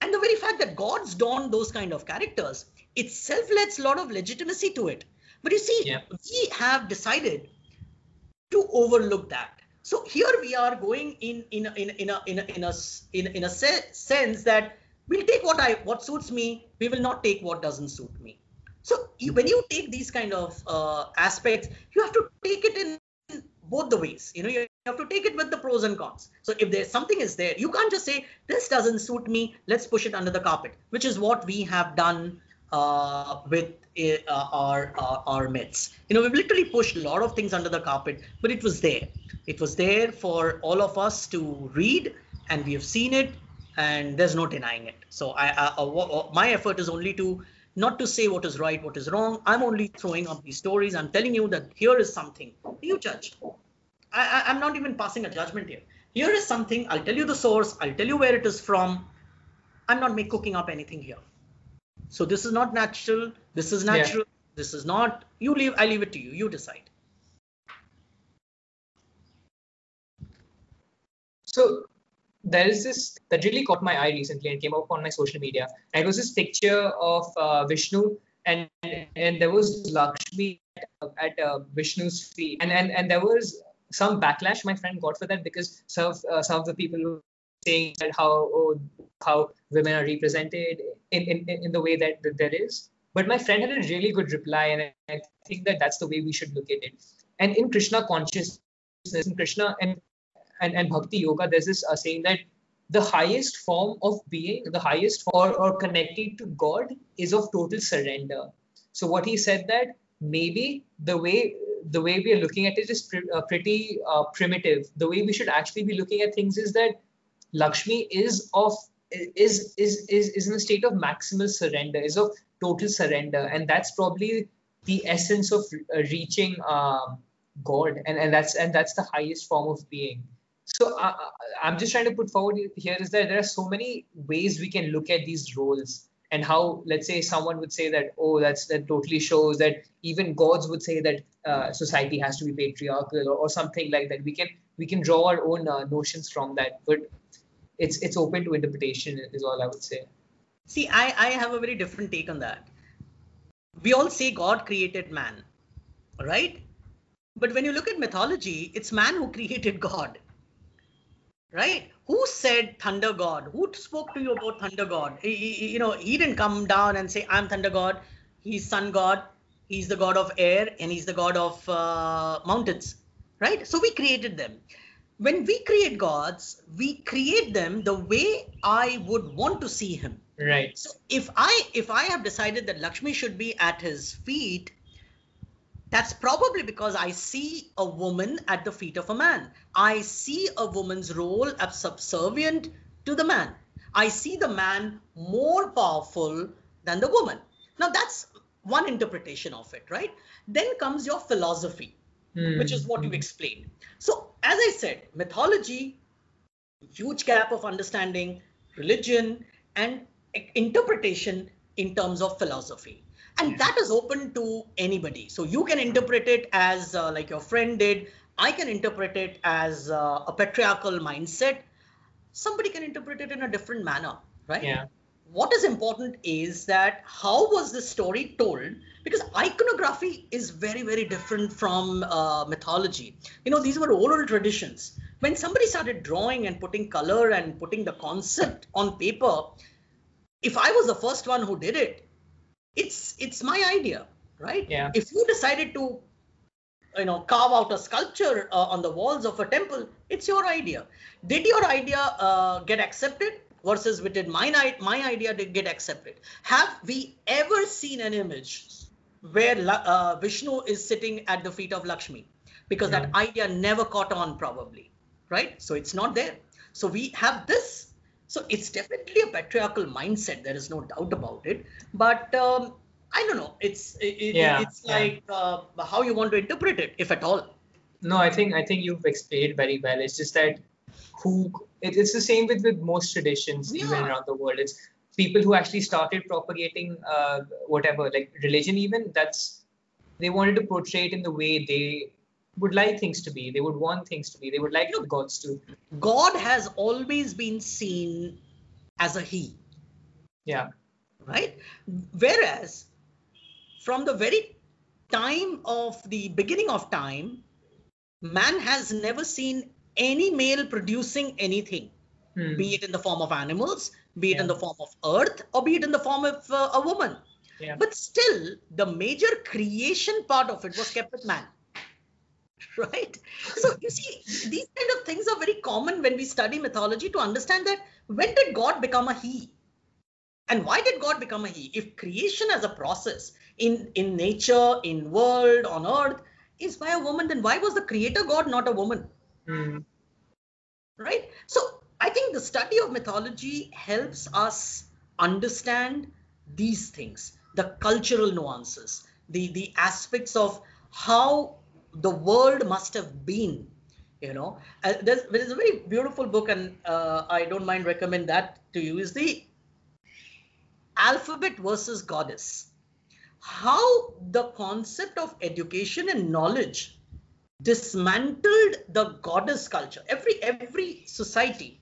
And the very fact that gods donned those kind of characters itself lends a lot of legitimacy to it. But you see, we have decided to overlook that. So here we are going in a sense that we'll take what suits me. We will not take what doesn't suit me. So when you take these kind of aspects, you have to take it in both the ways. You have to take it with the pros and cons. So if there's something is there, you can't just say this doesn't suit me, let's push it under the carpet, which is what we have done with our myths. We've literally pushed a lot of things under the carpet, but it was there. It was there for all of us to read, and we have seen it, and there's no denying it. So my effort is only not to say what is right, what is wrong. I'm only throwing up these stories. I'm telling you that here is something. You judge. I'm not even passing a judgment here. Here is something. I'll tell you the source. I'll tell you where it is from. I'm not cooking up anything here. So this is not natural. This is natural. This is not. I leave it to you. You decide. So there is this that really caught my eye recently and came up on my social media. And it was this picture of Vishnu, and there was Lakshmi at Vishnu's feet, and there was some backlash my friend got for that, because some of the people were saying that how women are represented in the way that there is. But my friend had a really good reply, and I think that that's the way we should look at it. And in Krishna consciousness, in Krishna and Bhakti Yoga, there's this saying that the highest form of being, the highest or connecting to God, is of total surrender. So what he said, that maybe the way we are looking at it is pretty primitive. The way we should actually be looking at things is that Lakshmi is in a state of maximal surrender, is of total surrender, and that's probably the essence of reaching God, and that's the highest form of being. So I'm just trying to put forward here is that there are so many ways we can look at these roles, and how, let's say, someone would say that, oh, that totally shows that even gods would say that society has to be patriarchal, or something like that. We can draw our own notions from that, but it's open to interpretation is all I would say. See, I have a very different take on that. We all say God created man, right? But when you look at mythology, it's man who created God, right? Who said thunder god? Who spoke to you about thunder god? He didn't come down and say, I'm thunder god. He's sun god. He's the god of air, and he's the god of mountains, right? So we created them. When we create gods, we create them the way I would want to see him. Right. So if I have decided that Lakshmi should be at his feet, that's probably because I see a woman at the feet of a man. I see a woman's role as subservient to the man. I see the man more powerful than the woman. Now, that's one interpretation of it, right? Then comes your philosophy, which is what you explained. So, as I said, mythology, huge gap of understanding, religion, and interpretation in terms of philosophy. And that is open to anybody. So you can interpret it as like your friend did. I can interpret it as a patriarchal mindset. Somebody can interpret it in a different manner, right? Yeah. What is important is that how was the story told? Because iconography is very, very different from mythology. These were oral traditions. When somebody started drawing and putting color and putting the concept on paper, if I was the first one who did it, it's my idea, right? Yeah. If you decided to, carve out a sculpture on the walls of a temple, it's your idea. Did your idea get accepted versus did my idea did get accepted? Have we ever seen an image where Vishnu is sitting at the feet of Lakshmi? Because that idea never caught on, probably, right? So it's not there. So we have this. So it's definitely a patriarchal mindset. There is no doubt about it. But I don't know. It's like how you want to interpret it, if at all. No, I think you've explained very well. It's just that it's the same with most traditions even around the world. It's people who actually started propagating whatever, like religion even, they wanted to portray it in the way they would like things to be. They would want things to be. They would like gods to. God has always been seen as a he. Yeah. Right? Whereas from the very time of the beginning of time, man has never seen any male producing anything, be it in the form of animals, be it in the form of earth, or be it in the form of a woman. Yeah. But still, the major creation part of it was kept with man. Right? So you see, these kind of things are very common when we study mythology, to understand that when did God become a he? And why did God become a he? If creation as a process in nature, in world, on earth is by a woman, then why was the creator God not a woman? Right? So I think the study of mythology helps us understand these things, the cultural nuances, the aspects of how the world must have been. There's a very beautiful book, and I don't mind recommend that to you, is the Alphabet versus Goddess. How the concept of education and knowledge dismantled the goddess culture. Every society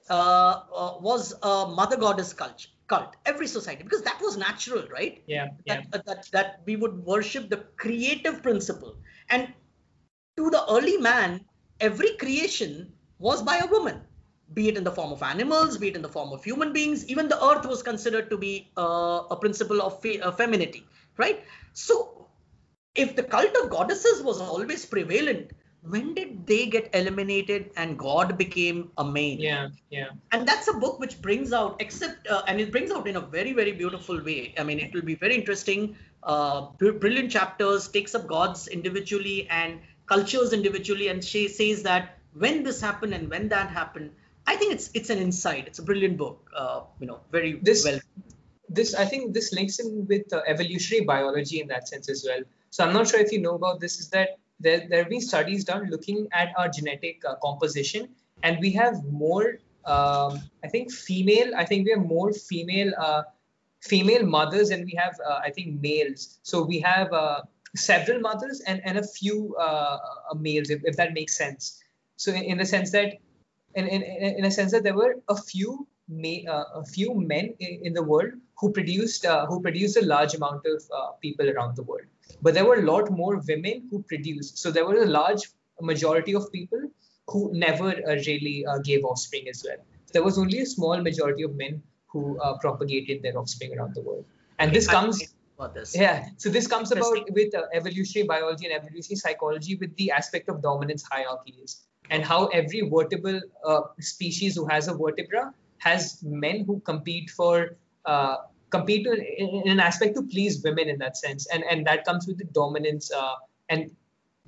was a mother goddess cult. Every society, because that was natural, right? Yeah. That we would worship the creative principle. And to the early man, every creation was by a woman, be it in the form of animals, be it in the form of human beings. Even the earth was considered to be a principle of femininity, right? So if the cult of goddesses was always prevalent, when did they get eliminated and God became a main? Yeah. And that's a book which brings out, and it brings out in a very, very beautiful way. I mean, it will be very interesting, brilliant chapters, takes up gods individually and cultures individually, and she says that when this happened and when that happened. I think it's an insight. It's a brilliant book, very well. I think this links in with evolutionary biology in that sense as well. So I'm not sure if you know about this, is that there have been studies done looking at our genetic composition, and we have more, I think, female. I think we have more female mothers, and we have, I think, males. So we have several mothers and a few males, if that makes sense. So in the sense that, in a sense that there were a few men in the world who produced a large amount of people around the world, but there were a lot more women who produced. So there was a large majority of people who never really gave offspring as well. There was only a small majority of men who propagated their offspring around the world. And Okay, this comes, about this. yeah, so this comes about Interesting. with evolutionary biology and evolutionary psychology, with the aspect of dominance hierarchies, and how every vertebral species who has a vertebra has men who uh, compete in an aspect to please women in that sense, and that comes with the dominance, and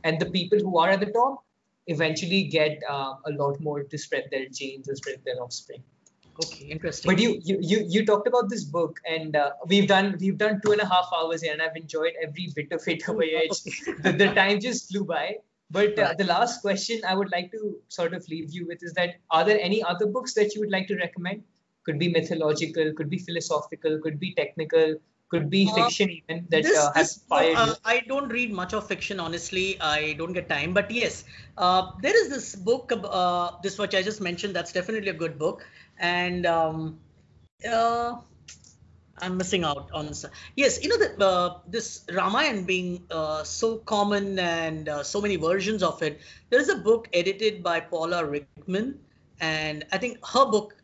and the people who are at the top eventually get a lot more to spread their genes and spread their offspring. Okay, interesting. But you talked about this book, and we've done 2.5 hours here, and I've enjoyed every bit of it over here. The time just flew by. But Right. the last question I would like to sort of leave you with is that, are there any other books that you would like to recommend? Could be mythological, could be philosophical, could be technical, could be Uh, fiction even, that this has this inspired you. I don't read much of fiction, honestly. I don't get time. But yes, there is this book, this which I just mentioned. That's definitely a good book, and uh, I'm missing out on yes, this Ramayan being so common and so many versions of it. There is a book edited by Paula Rickman, and I think her book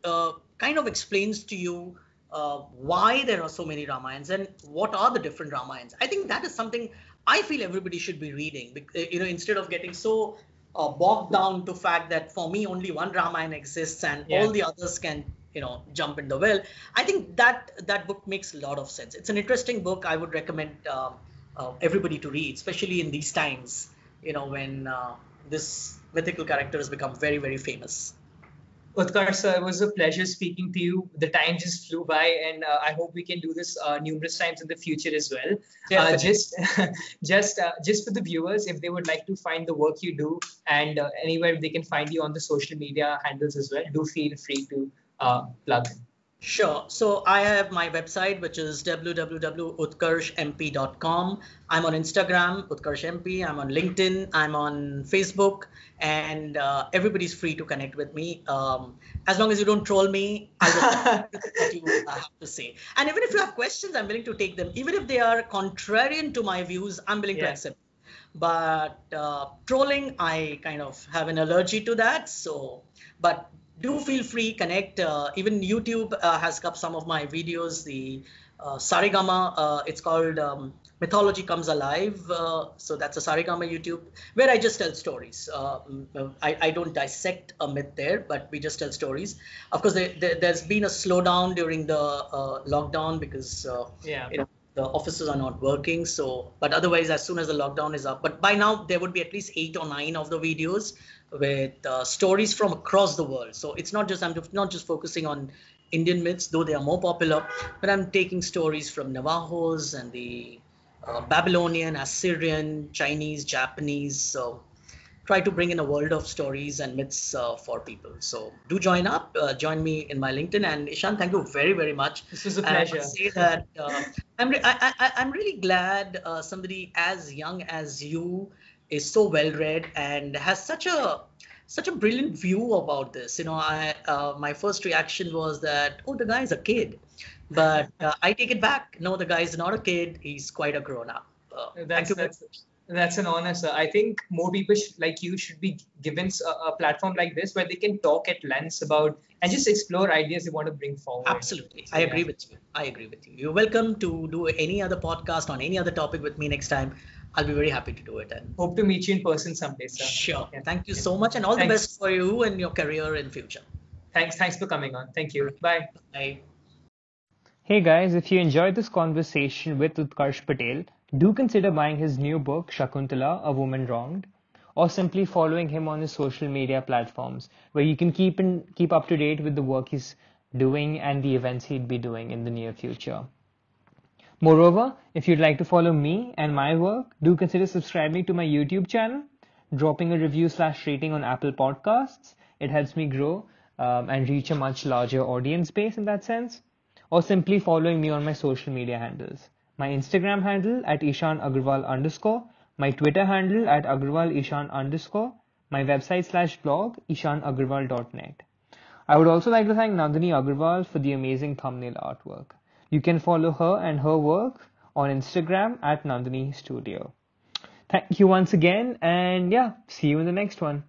kind of explains to you why there are so many Ramayans and what are the different Ramayans. I think that is something I feel everybody should be reading. Instead of getting so bogged down to fact that for me only one Ramayana exists and Yeah. all the others can jump in the well. I think that book makes a lot of sense. It's an interesting book. I would recommend everybody to read, especially in these times, when this mythical character has become very, very famous. Utkarsh, sir, it was a pleasure speaking to you. The time just flew by, and I hope we can do this numerous times in the future as well. Definitely. Just, just for the viewers, if they would like to find the work you do, and anywhere they can find you on the social media handles as well, do feel free to plug. Sure. So I have my website, which is www.utkarshmp.com. I'm on Instagram, UtkarshMP. I'm on LinkedIn. I'm on Facebook. And everybody's free to connect with me. As long as you don't troll me, I will what you have to say. And even if you have questions, I'm willing to take them. Even if they are contrarian to my views, I'm willing to Yeah. accept. But trolling, I kind of have an allergy to that. But do feel free, connect. Even YouTube has got some of my videos. The Saregama, it's called Mythology Comes Alive. So that's a Saregama YouTube where I just tell stories. I don't dissect a myth there, but we just tell stories. Of course, there's been a slowdown during the lockdown because Yeah. The offices are not working. But otherwise, as soon as the lockdown is up, but by now there would be at least 8 or 9 of the videos with stories from across the world. So I'm not just focusing on Indian myths, though they are more popular, but I'm taking stories from Navajos and the Babylonian, Assyrian, Chinese, Japanese. So try to bring in a world of stories and myths for people. So do join me in my LinkedIn. And Ishan, thank you very, very much. This was a And I pleasure. must say that I'm really glad somebody as young as you is so well read and has such a brilliant view about this. My first reaction was that, oh, the guy is a kid, but I take it back. No, the guy is not a kid. He's quite a grown up. Thank That's you. that's that's an honor, sir. I think more people like you should be given a platform like this where they can talk at length about and just explore ideas they want to bring forward. Absolutely. So, I yeah. agree with you. I agree with you. You're welcome to do any other podcast on any other topic with me next time. I'll be very happy to do it. And Hope to meet you in person someday, sir. sure. Yeah. Thank you Yeah. so much and all the Thanks. best for you and your career in future. Thanks for coming on. Thank you. Bye. Bye. Hey guys, if you enjoyed this conversation with Utkarsh Patel, do consider buying his new book, Shakuntala, A Woman Wronged, or simply following him on his social media platforms, where you can keep up to date with the work he's doing and the events he'd be doing in the near future. Moreover, if you'd like to follow me and my work, do consider subscribing to my YouTube channel, dropping a review/rating on Apple Podcasts. It helps me grow and reach a much larger audience base in that sense. Or simply following me on my social media handles. My Instagram handle at Ishan Agarwal _, my Twitter handle at Agarwal Ishan _, my website/blog ishanagarwal.net. I would also like to thank Nandini Agarwal for the amazing thumbnail artwork. You can follow her and her work on Instagram at Nandini Studio. Thank you once again, and yeah, see you in the next one.